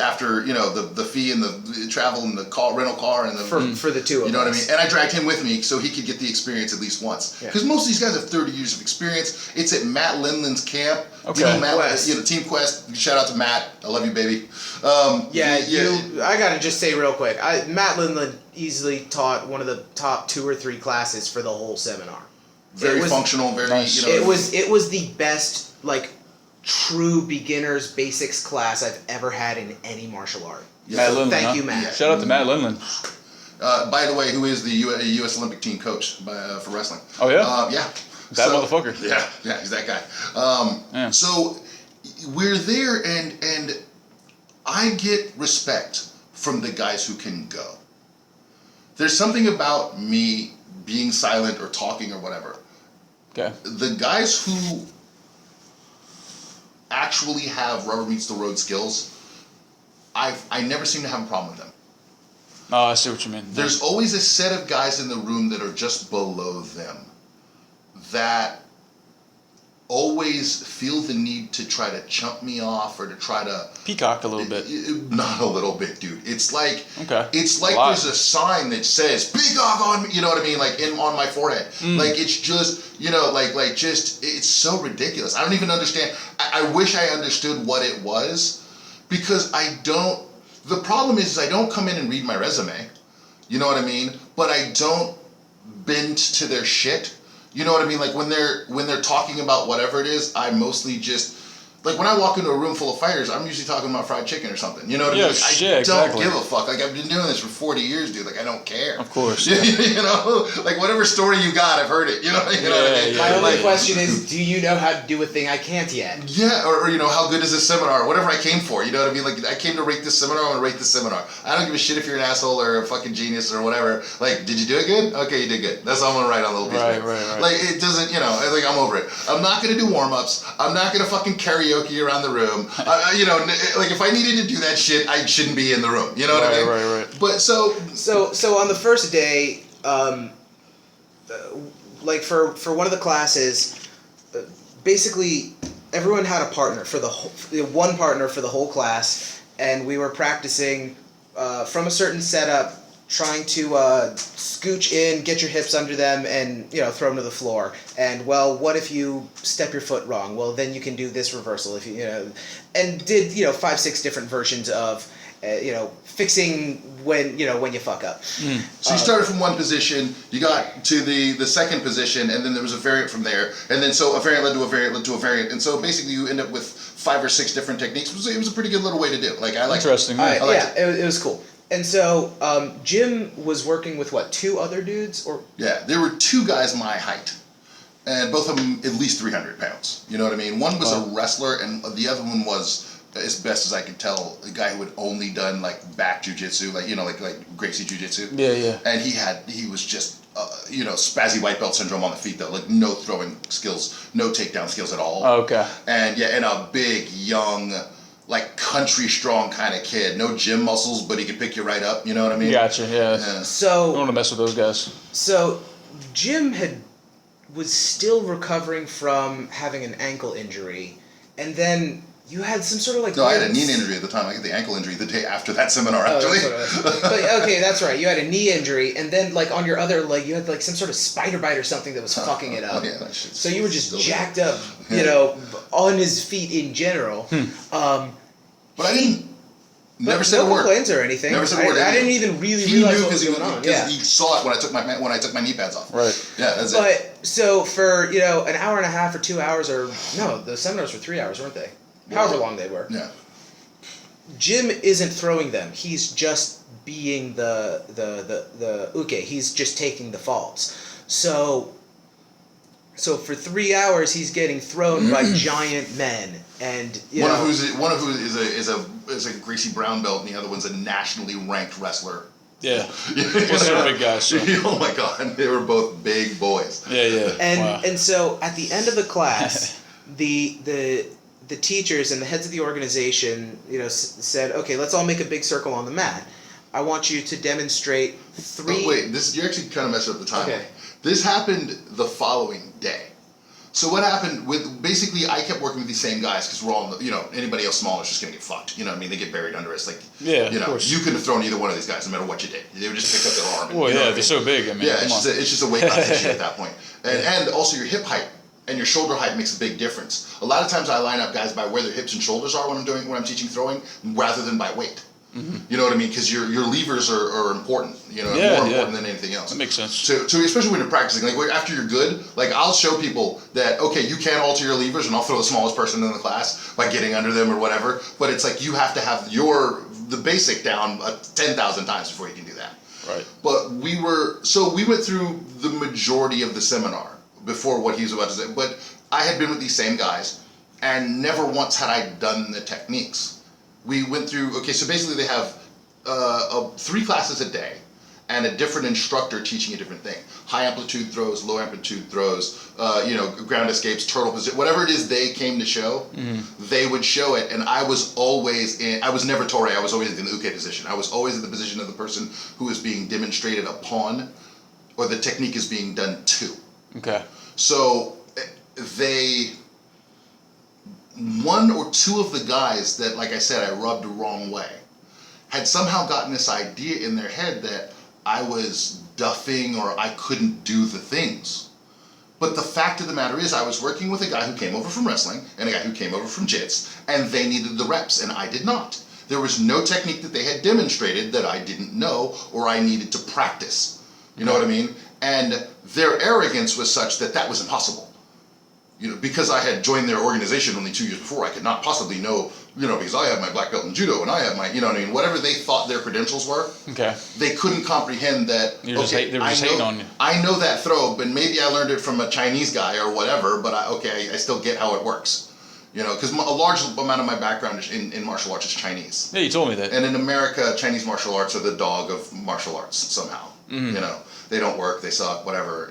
S2: After the fee and the travel and the rental car and the
S3: For the two of us.
S2: you know what I mean? And I dragged him with me so he could get the experience at least once.
S3: Yeah.
S2: Because most of these guys have 30 years of experience. It's at Matt Lindland's camp.
S1: Okay.
S2: You know, Matt,
S3: Quest.
S2: Team Quest. Shout out to Matt. I love you, baby.
S3: I gotta just say real quick, Matt Lindland easily taught one of the top 2 or 3 classes for the whole seminar.
S2: Very
S3: It was-
S2: functional. Very
S1: Nice.
S3: It was the best, like, true beginner's basics class I've ever had in any martial art.
S1: Matt Lindland,
S3: Thank
S1: huh?
S3: you, Matt.
S2: Yeah.
S1: Shout out to Matt Lindland.
S2: By the way, who is the U.S. Olympic team coach for wrestling?
S1: Oh, yeah?
S2: Yeah.
S1: That motherfucker.
S2: Yeah, he's that guy.
S1: Yeah.
S2: So we're there, and I get respect from the guys who can go. There's something about me being silent or talking or whatever.
S1: Okay.
S2: The guys who actually have rubber meets the road skills, I never seem to have a problem with them.
S1: Oh, I see what you mean.
S2: There's always a set of guys in the room that are just below them that always feel the need to try to chump me off or to try to
S1: Peacock a little bit.
S2: Not a little bit, dude. It's like
S1: Okay.
S2: it's like there's a sign that says "Peacock" on me. You know what I mean? Like on my forehead. Like it's just like just it's so ridiculous. I don't even understand. I wish I understood what it was, because I don't. The problem is I don't come in and read my resume. You know what I mean? But I don't bend to their shit. You know what I mean? Like when they're talking about whatever it is, I mostly just like when I walk into a room full of fighters, I'm usually talking about fried chicken or something. You know what I mean? Like, I don't give a fuck. Like I've been doing this for 40 years, dude. Like I don't care.
S1: Of course.
S2: You know, like whatever story you got, I've heard it. You know what I mean?
S3: My only
S2: Like,
S3: question is, do you know how to do a thing I can't yet?
S2: yeah, or how good is this seminar? Whatever I came for, you know what I mean? Like I came to rate this seminar, I'm gonna rate this seminar. I don't give a shit if you're an asshole or a fucking genius or whatever. Like, did you do it good? Okay, you did good. That's all I'm gonna write on a little piece of paper.
S1: Right.
S2: Like it doesn't, I think I'm over it. I'm not gonna do warm-ups. I'm not gonna fucking karaoke around the room. Like if I needed to do that shit, I shouldn't be in the room. You know what I mean?
S1: Right.
S2: But so
S3: on the first day, like for one of the classes, basically everyone had a partner for one partner for the whole class, and we were practicing from a certain setup, trying to scooch in, get your hips under them, and throw them to the floor. And what if you step your foot wrong? Well, then you can do this reversal if and did 5-6 different versions of fixing when you fuck up.
S2: So you started from one position, you got to the second position, and then there was a variant from there, and then so a variant led to a variant led to a variant, and so basically you end up with 5 or 6 different techniques. It was a pretty good little way to do it. Like I like
S1: Interesting.
S3: It was cool. And so Jim was working with 2 other dudes, or
S2: yeah, there were 2 guys my height, and both of them at least 300 pounds. You know what I mean? One was a wrestler, and the other one was, as best as I could tell, a guy who had only done like back jujitsu, like Gracie jujitsu.
S1: Yeah.
S2: And he was just spazzy white belt syndrome on the feet though, like no throwing skills, no takedown skills at all.
S1: Oh, okay.
S2: And and a big young, like country strong kind of kid, no gym muscles, but he could pick you right up. You know what I mean?
S1: Gotcha. Yeah.
S2: Yeah.
S3: so
S1: I don't want to mess with those guys.
S3: So Jim was still recovering from having an ankle injury, and then you had some sort of like...
S2: No, I had a knee injury at the time. I got the ankle injury the day after that seminar, actually.
S3: But okay, that's right. You had a knee injury, and then like on your other leg, you had like some sort of spider bite or something that was fucking it up.
S2: Yeah, that shit's
S3: So you were just
S2: still
S3: jacked up, on his feet in general.
S2: But I didn't... Never said a word.
S3: No complaints or anything.
S2: Never said a word.
S3: I didn't even really
S2: he
S3: realize
S2: knew
S3: what was going on. Yeah.
S2: He saw it when I took my knee pads off.
S1: Right.
S2: Yeah, that's it.
S3: But so for an hour and a half or 2 hours, or no, the seminars were 3 hours, weren't they? However long they were.
S2: Yeah.
S3: Jim isn't throwing them. He's just being the uke. He's just taking the falls. So for 3 hours he's getting thrown by giant men, and
S2: one of who is a Gracie brown belt, and the other one's a nationally ranked wrestler.
S1: Yeah. Well, they're big guys. So.
S2: Oh my god, they were both big boys.
S1: Yeah.
S3: And so at the end of the class, the teachers and the heads of the organization, said, okay, let's all make a big circle on the mat. I want you to demonstrate 3...
S2: Oh, wait, you're actually kind of messing up the timeline.
S3: Okay.
S2: This happened the following day. So what happened basically I kept working with these same guys because we're all, anybody else smaller is just going to get fucked. You know what I mean? They get buried under us. Like,
S1: of course.
S2: You couldn't have thrown either one of these guys no matter what you did. They would just pick up their arm.
S1: Well, they're so big. I mean,
S2: yeah, it's just a weight class issue at that point. And also your hip height and your shoulder height makes a big difference. A lot of times I line up guys by where their hips and shoulders are when I'm teaching throwing rather than by weight. You know what I mean? Because your levers are important. You know,
S1: Yeah,
S2: more
S1: yeah.
S2: important than anything else.
S1: That makes sense.
S2: So especially when you're practicing, like after you're good, like I'll show people that okay, you can alter your levers, and I'll throw the smallest person in the class by getting under them or whatever. But it's like you have to have the basic down 10,000 times before you can do that.
S1: Right.
S2: But we went through the majority of the seminar before what he was about to say. But I had been with these same guys, and never once had I done the techniques. We went through, okay, so basically they have 3 classes a day and a different instructor teaching a different thing. High amplitude throws, low amplitude throws, ground escapes, turtle position, whatever it is they came to show, they would show it. And I was never Torre, I was always in the uke position. I was always in the position of the person who is being demonstrated upon, or the technique is being done to.
S1: Okay.
S2: So one or two of the guys that, like I said, I rubbed the wrong way, had somehow gotten this idea in their head that I was duffing or I couldn't do the things. But the fact of the matter is I was working with a guy who came over from wrestling and a guy who came over from jits, and they needed the reps and I did not. There was no technique that they had demonstrated that I didn't know or I needed to practice. You know what I mean? And their arrogance was such that was impossible. You know, because I had joined their organization only 2 years before, I could not possibly know, because I have my black belt in judo and I have my, whatever they thought their credentials were.
S1: Okay.
S2: They couldn't comprehend that.
S1: They were just hating on you.
S2: I know that throw, but maybe I learned it from a Chinese guy or whatever. But I still get how it works. Because a large amount of my background in martial arts is Chinese.
S1: Yeah, you told me that.
S2: And in America, Chinese martial arts are the dog of martial arts somehow. They don't work, they suck, whatever.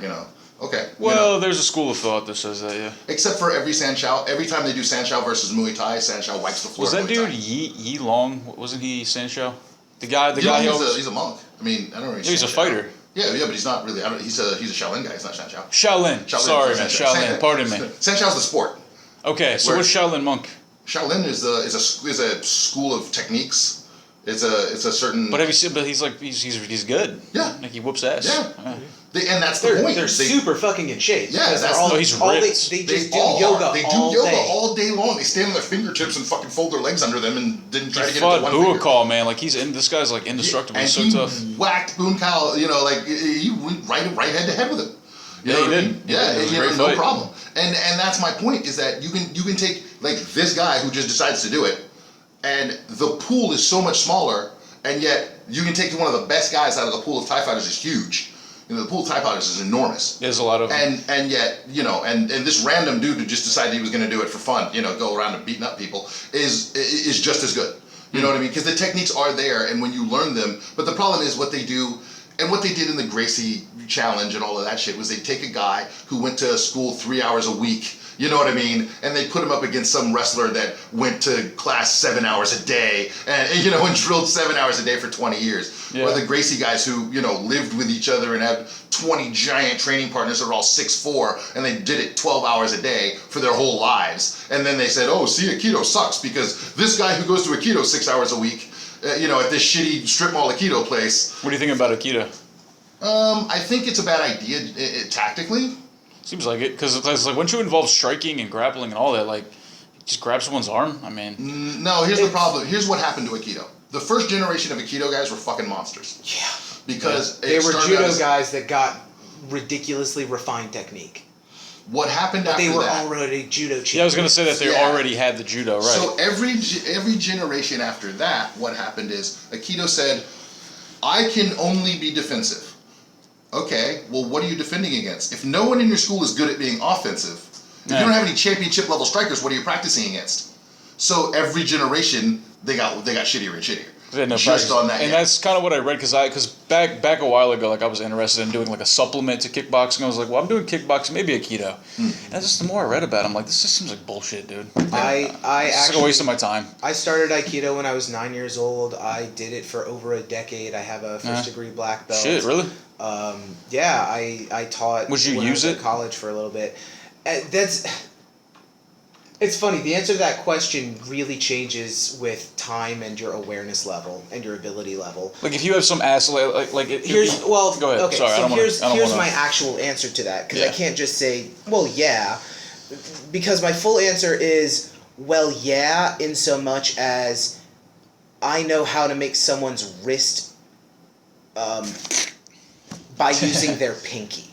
S2: Okay.
S1: Well, there's a school of thought that says that, yeah.
S2: Except for every Sanshao. Every time they do Sanshao versus Muay Thai, Sanshao wipes the floor.
S1: Was that
S2: Muay Thai.
S1: dude Yi Long? Wasn't he Sanshao? The guy.
S2: He's a monk. I mean, I don't know.
S1: Yeah, he's a fighter.
S2: Yeah, but he's not really. He's a Shaolin guy. He's not Sanshao.
S1: Shaolin. Sorry, man. Shaolin. Pardon me.
S2: Sanshao's the sport.
S1: Okay, so what's Shaolin monk?
S2: Shaolin is a school of techniques. It's a certain.
S1: But have you seen? But he's good.
S2: Yeah.
S1: Like he whoops ass.
S2: Yeah. And that's the point.
S3: They're super fucking in shape.
S2: Yeah, that's
S1: he's ripped.
S3: They just do yoga.
S2: They do yoga all day long. They stand on their fingertips and fucking fold their legs under them and didn't try to get into one finger.
S1: Buakal, man. Like this guy's like indestructible. He's so tough.
S2: And he whacked Buakal. He went right head to head with him.
S1: He did.
S2: Yeah, no problem. And that's my point, is that you can take like this guy who just decides to do it, and the pool is so much smaller, and yet you can take one of the best guys out of the pool of Thai fighters is huge. The pool of Thai fighters is enormous.
S1: There's a lot of
S2: and yet and this random dude who just decided he was going to do it for fun, go around and beating up people is just as good. You know what I mean? Because the techniques are there, and when you learn them, but the problem is what they do. And what they did in the Gracie Challenge and all of that shit was they take a guy who went to school 3 hours a week, you know what I mean? And they put him up against some wrestler that went to class 7 hours a day and drilled 7 hours a day for 20 years. Yeah. Or the Gracie guys who, lived with each other and had 20 giant training partners that are all 6'4", and they did it 12 hours a day for their whole lives. And then they said, oh, see, Aikido sucks because this guy who goes to Aikido 6 hours a week, at this shitty strip mall Aikido place.
S1: What do you think about Aikido?
S2: I think it's a bad idea tactically.
S1: Seems like it, because like once you involve striking and grappling and all that, like just grab someone's arm. I mean,
S2: no. Here's the problem. Here's what happened to Aikido. The first generation of Aikido guys were fucking monsters.
S3: Yeah.
S2: Because
S3: they were judo guys that got ridiculously refined technique.
S2: What happened after that?
S3: They were already judo champions.
S1: Yeah, I was going to say that they already had the judo, right?
S2: So every generation after that, what happened is Aikido said, I can only be defensive. Okay, well, what are you defending against? If no one in your school is good at being offensive, if you don't have any championship level strikers, what are you practicing against? So every generation, they got shittier and shittier.
S1: Just on that, and that's kind of what I read because back a while ago, like I was interested in doing like a supplement to kickboxing. I was like, well, I'm doing kickboxing, maybe Aikido. And just the more I read about it, I'm like, this just seems like bullshit, dude.
S3: I
S1: it's like a waste of my time.
S3: I started Aikido when I was 9 years old. I did it for over a decade. I have a first degree black belt.
S1: Shit, really?
S3: Yeah, I taught.
S1: Would you
S3: when
S1: use
S3: I was at college for a little bit. It's funny, the answer to that question really changes with time and your awareness level and your ability level.
S1: Like if you have some asshole, go ahead.
S3: Okay,
S1: Sorry,
S3: so here's my actual answer to that, because I can't just say, well, yeah, because my full answer is, well, yeah, in so much as I know how to make someone's wrist by using their pinky.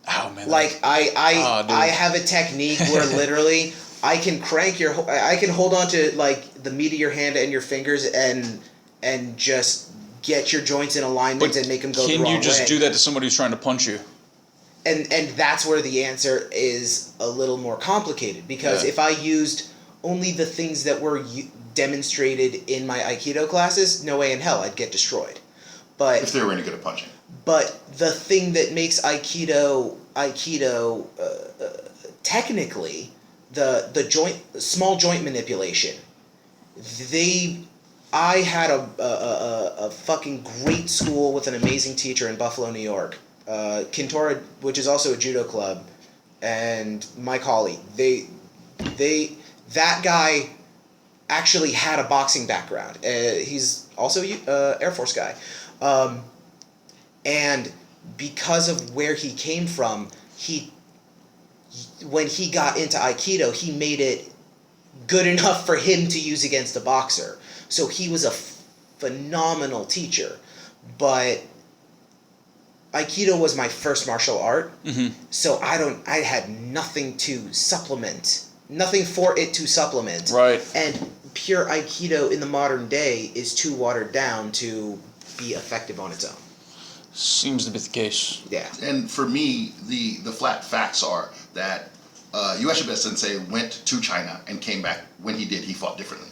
S1: Oh man.
S3: Like I have a technique where literally I can I can hold on to like the meat of your hand and your fingers and just get your joints in alignment and make them go the wrong way.
S1: Can you just do that to somebody who's trying to punch you?
S3: And that's where the answer is a little more complicated, because if I used only the things that were demonstrated in my Aikido classes, no way in hell I'd get destroyed. But
S2: if they were any good at punching.
S3: But the thing that makes Aikido technically the small joint manipulation. I had a fucking great school with an amazing teacher in Buffalo, New York. Kintora, which is also a judo club, and Mike Hawley. That guy actually had a boxing background. He's also a Air Force guy. And because of where he came from, when he got into Aikido, he made it good enough for him to use against a boxer. So he was a phenomenal teacher. But Aikido was my first martial art, so I had nothing to supplement, nothing for it to supplement.
S1: Right.
S3: And pure Aikido in the modern day is too watered down to be effective on its own.
S1: Seems to be the case.
S3: Yeah.
S2: And for me, the flat facts are that Ueshiba Sensei went to China and came back. When he did, he fought differently.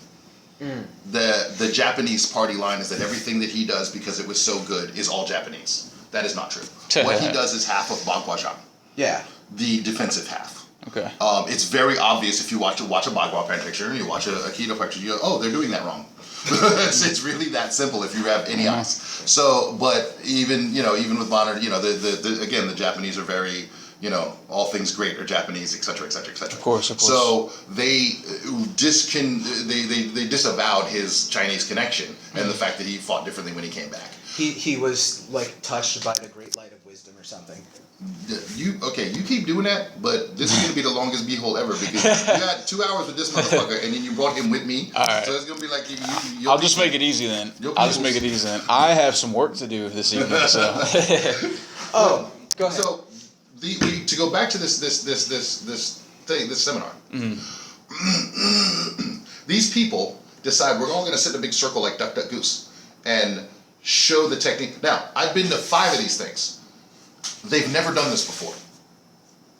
S2: The Japanese party line is that everything that he does, because it was so good, is all Japanese. That is not true. What he does is half of Bagua-zhang.
S3: Yeah.
S2: The defensive half.
S1: Okay.
S2: It's very obvious if you watch a Bagua Pen picture and you watch a Aikido picture, you go, oh, they're doing that wrong. It's really that simple if you have any eyes. So, but even with modern, again, the Japanese are very, all things great are Japanese, etc., etc., etc.
S1: Of course.
S2: So they disavowed his Chinese connection and the fact that he fought differently when he came back.
S3: He was like touched by the great light of wisdom or something.
S2: You keep doing that, but this is going to be the longest beehole ever because you got 2 hours with this motherfucker and then you brought him with me.
S1: All right.
S2: So it's going to be like
S1: I'll just make it easy then. I have some work to do this evening, so.
S3: Go ahead.
S2: So to go back to this seminar. These people decide we're all going to sit in a big circle like Duck Duck Goose and show the technique. Now, I've been to 5 of these things. They've never done this before.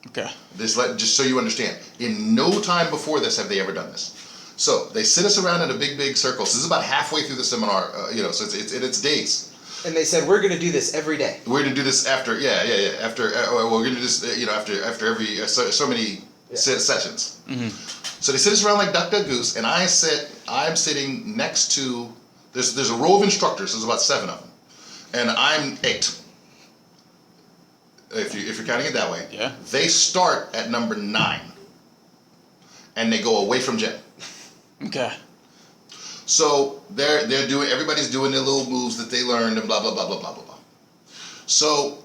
S1: Okay.
S2: Just so you understand, in no time before this have they ever done this. So they sit us around in a big circle. So this is about halfway through the seminar. So it's days.
S3: And they said we're going to do this every day.
S2: We're going to do this after after we're going to do this after every so many sessions. So they sit us around like Duck Duck Goose, and I'm sitting next to there's a row of instructors. There's about 7 of them, and I'm 8. If you're counting it that way.
S1: Yeah.
S2: They start at number 9, and they go away from Jen.
S1: Okay.
S2: So everybody's doing their little moves that they learned and blah blah blah blah blah blah blah. So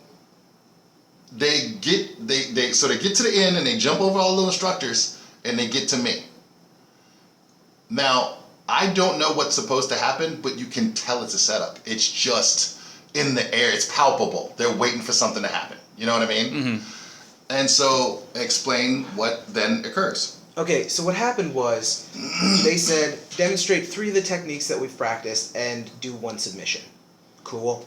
S2: they get to the end and they jump over all the instructors and they get to me. Now I don't know what's supposed to happen, but you can tell it's a setup. It's just in the air. It's palpable. They're waiting for something to happen. You know what I mean? And so explain what then occurs.
S3: Okay, so what happened was they said demonstrate 3 of the techniques that we've practiced and do 1 submission. Cool.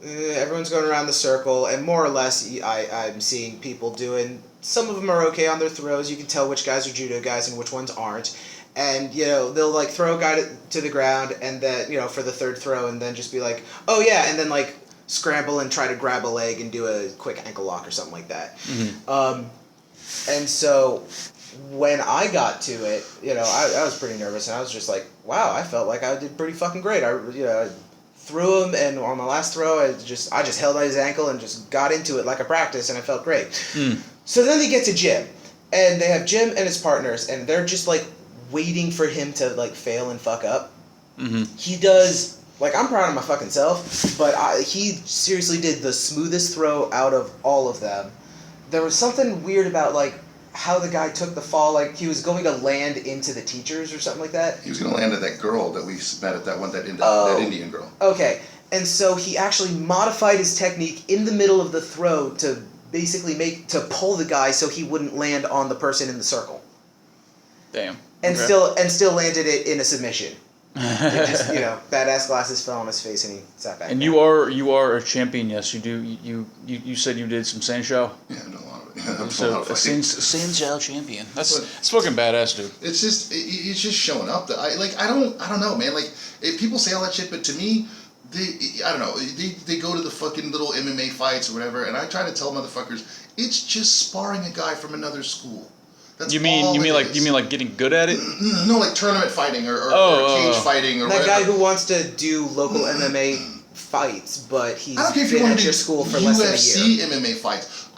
S3: Everyone's going around the circle, and more or less I'm seeing people doing, some of them are okay on their throws. You can tell which guys are judo guys and which ones aren't. And, they'll like throw a guy to the ground and then, for the 3rd throw, and then just be like, oh yeah, and then like scramble and try to grab a leg and do a quick ankle lock or something like that. And so when I got to it, I was pretty nervous, and I was just like, wow, I felt like I did pretty fucking great. I threw him, and on my last throw, I just held his ankle and just got into it like a practice, and I felt great. So then they get to Jim, and they have Jim and his partners, and they're just like waiting for him to like fail and fuck up. He does, like, I'm proud of my fucking self, but he seriously did the smoothest throw out of all of them. There was something weird about like how the guy took the fall. Like he was going to land into the teachers or something like that.
S2: He was gonna land at that girl that we met at that Indian girl.
S3: Okay, and so he actually modified his technique in the middle of the throw to basically pull the guy so he wouldn't land on the person in the circle.
S1: Damn.
S3: And
S1: Okay.
S3: still landed it in a submission. It just, badass glasses fell on his face and he sat back.
S1: And
S3: down.
S1: you are a champion. Yes, you do. You said you did some Sanshao.
S2: Yeah, I know a lot of it. I'm
S1: So
S2: a
S1: a Sanshao champion. That's
S2: But-
S1: it's fucking badass, dude.
S2: It's just showing up. That I don't know, man. Like people say all that shit, but to me, I don't know. They go to the fucking little MMA fights or whatever, and I try to tell motherfuckers, it's just sparring a guy from another school. That's
S1: You mean like getting good at it?
S2: No, like tournament fighting or cage fighting or
S3: that
S2: whatever.
S3: guy who wants to do local MMA fights, but he's
S2: I don't care if you
S3: been
S2: want
S3: at
S2: to
S3: your
S2: do
S3: school for less than a year.
S2: UFC MMA fights.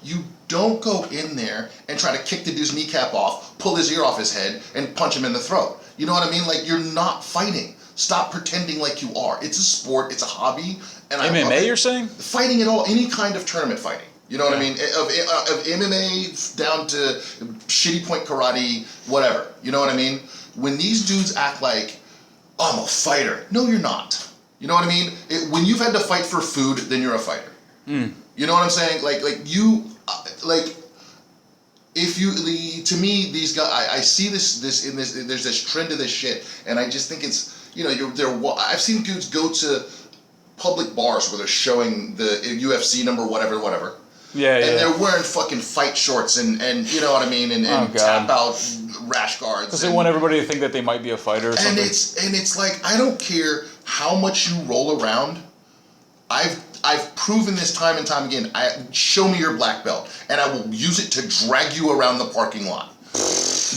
S2: You don't go in there and try to kick the dude's kneecap off, pull his ear off his head, and punch him in the throat. You know what I mean? Like, you're not fighting. Stop pretending like you are. It's a sport. It's a hobby. And I love
S1: MMA,
S2: it.
S1: you're saying?
S2: Fighting at all, any kind of tournament fighting. You know what I mean? Of MMA down to shitty point karate, whatever. You know what I mean? When these dudes act like, I'm a fighter. No, you're not. You know what I mean? When you've had to fight for food, then you're a fighter.
S1: Mm.
S2: You know what I'm saying? To me, these guys, I see this there's this trend of this shit, and I just think it's, I've seen dudes go to public bars where they're showing the UFC number, whatever.
S1: Yeah,
S2: And they're wearing fucking fight shorts and you know what I mean, and tap out rash guards.
S1: Because they want everybody to think that they might be a fighter or something.
S2: And it's like, I don't care how much you roll around. I've proven this time and time again. Show me your black belt, and I will use it to drag you around the parking lot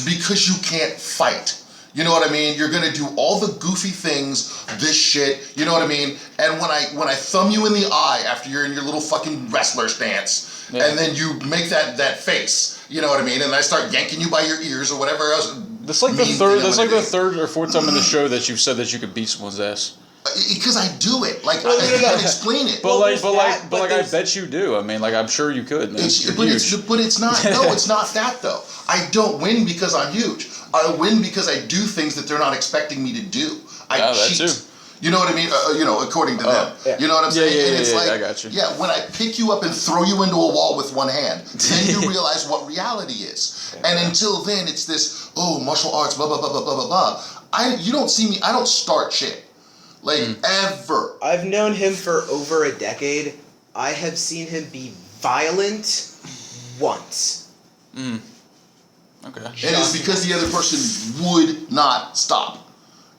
S2: because you can't fight. You know what I mean? You're gonna do all the goofy things, this shit. You know what I mean? And when I thumb you in the eye after you're in your little fucking wrestler stance, and then you make that face. You know what I mean? And I start yanking you by your ears or whatever else.
S1: That's like the third or fourth time in the show that you've said that you could beat someone's ass.
S2: Because I do it. Like, I can't explain it.
S1: But
S3: Well,
S1: I bet you do. I mean, like, I'm sure you could.
S2: But it's not. No, it's not that though. I don't win because I'm huge. I win because I do things that they're not expecting me to do. I cheat. That too. You know what I mean? According to them.
S3: Yeah.
S2: You know what I'm saying?
S1: Yeah,
S2: and it's like,
S1: I got you.
S2: Yeah, when I pick you up and throw you into a wall with one hand, then you realize what reality is. And until then, it's this, martial arts, blah, blah, blah, blah, blah, blah, blah. You don't see me, I don't start shit. Like, ever.
S3: I've known him for over a decade. I have seen him be violent once.
S1: Okay.
S2: And it's because the other person would not stop.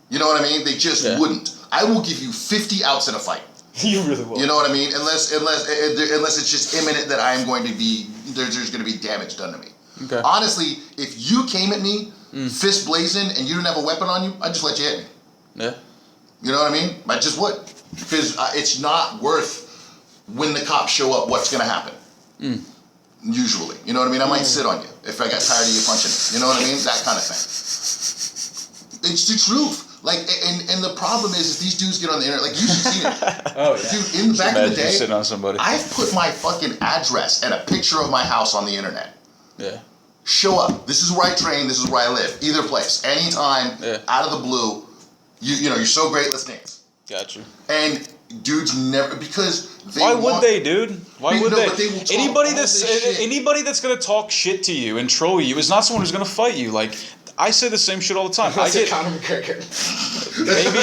S2: You know what I mean? They just wouldn't. I will give you 50 outs in a fight.
S3: You really will.
S2: You know what I mean? Unless it's just imminent that I am going to be, there's going to be damage done to me.
S1: Okay.
S2: Honestly, if you came at me, fist blazing, and you didn't have a weapon on you, I'd just let you hit me.
S1: Yeah.
S2: You know what I mean? I just would. Because it's not worth, when the cops show up, what's going to happen. Usually. You know what I mean? I might sit on you if I got tired of you punching me. You know what I mean? That kind of thing. It's the truth. Like, and the problem is these dudes get on the internet. Like, you should see it.
S3: Oh, yeah.
S2: Dude, back in the day,
S1: sitting on somebody.
S2: I've put my fucking address and a picture of my house on the internet.
S1: Yeah.
S2: Show up. This is where I train. This is where I live. Either place. Anytime.
S1: Yeah.
S2: Out of the blue. You're so great. Let's dance.
S1: Got you.
S2: And dudes never, because they
S1: Why would they, dude? Why would they?
S2: But they will talk
S1: Anybody
S2: all
S1: that's
S2: this shit.
S1: anybody that's gonna talk shit to you and troll you is not someone who's gonna fight you. Like, I say the same shit all the time. I get
S3: Conor McGregor.
S1: maybe.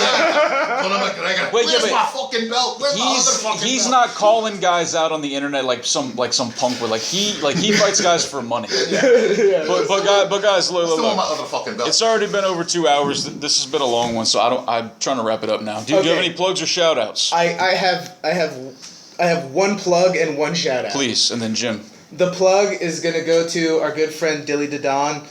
S1: Wait,
S2: Where's
S1: but
S2: my fucking belt? Where's my other fucking
S1: he's
S2: belt?
S1: not calling guys out on the internet like some punk would. Like he fights guys for money. But guys, look,
S2: Still want my other fucking belt.
S1: it's already been over 2 hours. This has been a long one, so I'm trying to wrap it up now. Do you have any plugs or shout outs?
S3: I have one plug and one shout out.
S1: Please, and then Jim.
S3: The plug is gonna go to our good friend Dilly Dadon.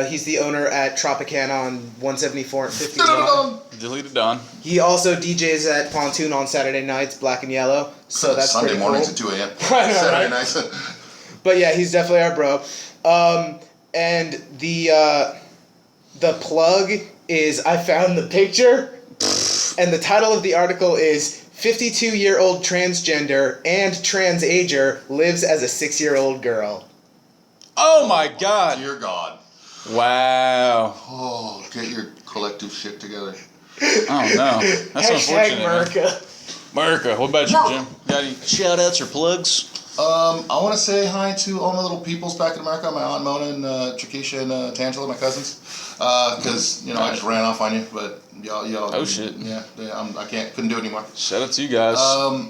S3: He's the owner at Tropicana on 174 and 51.
S1: Deleted Don.
S3: He also DJs at Pontoon on Saturday nights, Black and Yellow. So that's
S2: Sunday
S3: pretty
S2: mornings
S3: cool.
S2: at 2 a.m.
S3: I know,
S2: Saturday
S3: right?
S2: nights.
S3: But yeah, he's definitely our bro. And the plug is, I found the picture, and the title of the article is 52-year-old transgender and transager lives as a 6-year-old girl.
S1: Oh my God!
S2: Dear God.
S1: Wow.
S2: Oh, get your collective shit together.
S1: Oh no, that's
S3: Hashtag
S1: unfortunate. Man.
S3: America.
S1: America. What about you, Jim? Got any shout outs or plugs?
S2: I want to say hi to all my little peoples back in America, my Aunt Mona and Trakisha and Tangela, my cousins. Because, I just ran off on you, but y'all.
S1: Oh, shit.
S2: Yeah, couldn't do it anymore.
S1: Shout out to you guys.
S2: I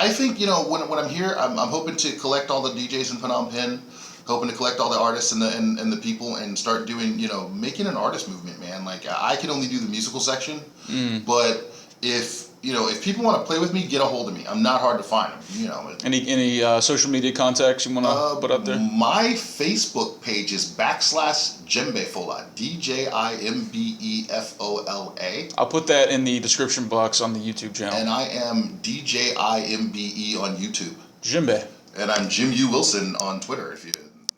S2: think, when I'm here, I'm hoping to collect all the DJs in Phnom Penh, hoping to collect all the artists and the people and start doing, making an artist movement, man. Like, I can only do the musical section, but if people want to play with me, get a hold of me. I'm not hard to find.
S1: Any social media contacts you want to put up there?
S2: My Facebook page is /Jimbefola, DJIMBEFOLA.
S1: I'll put that in the description box on the YouTube channel.
S2: And I am DJIMBE on YouTube.
S1: Jimbe.
S2: And I'm Jim U. Wilson on Twitter if you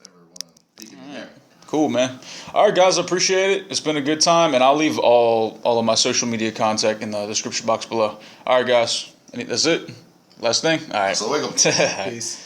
S2: ever want to peek in there.
S1: Cool, man. All right, guys, I appreciate it. It's been a good time, and I'll leave all of my social media contact in the description box below. All right, guys. That's it? Last thing? All right.
S2: So,
S3: Peace.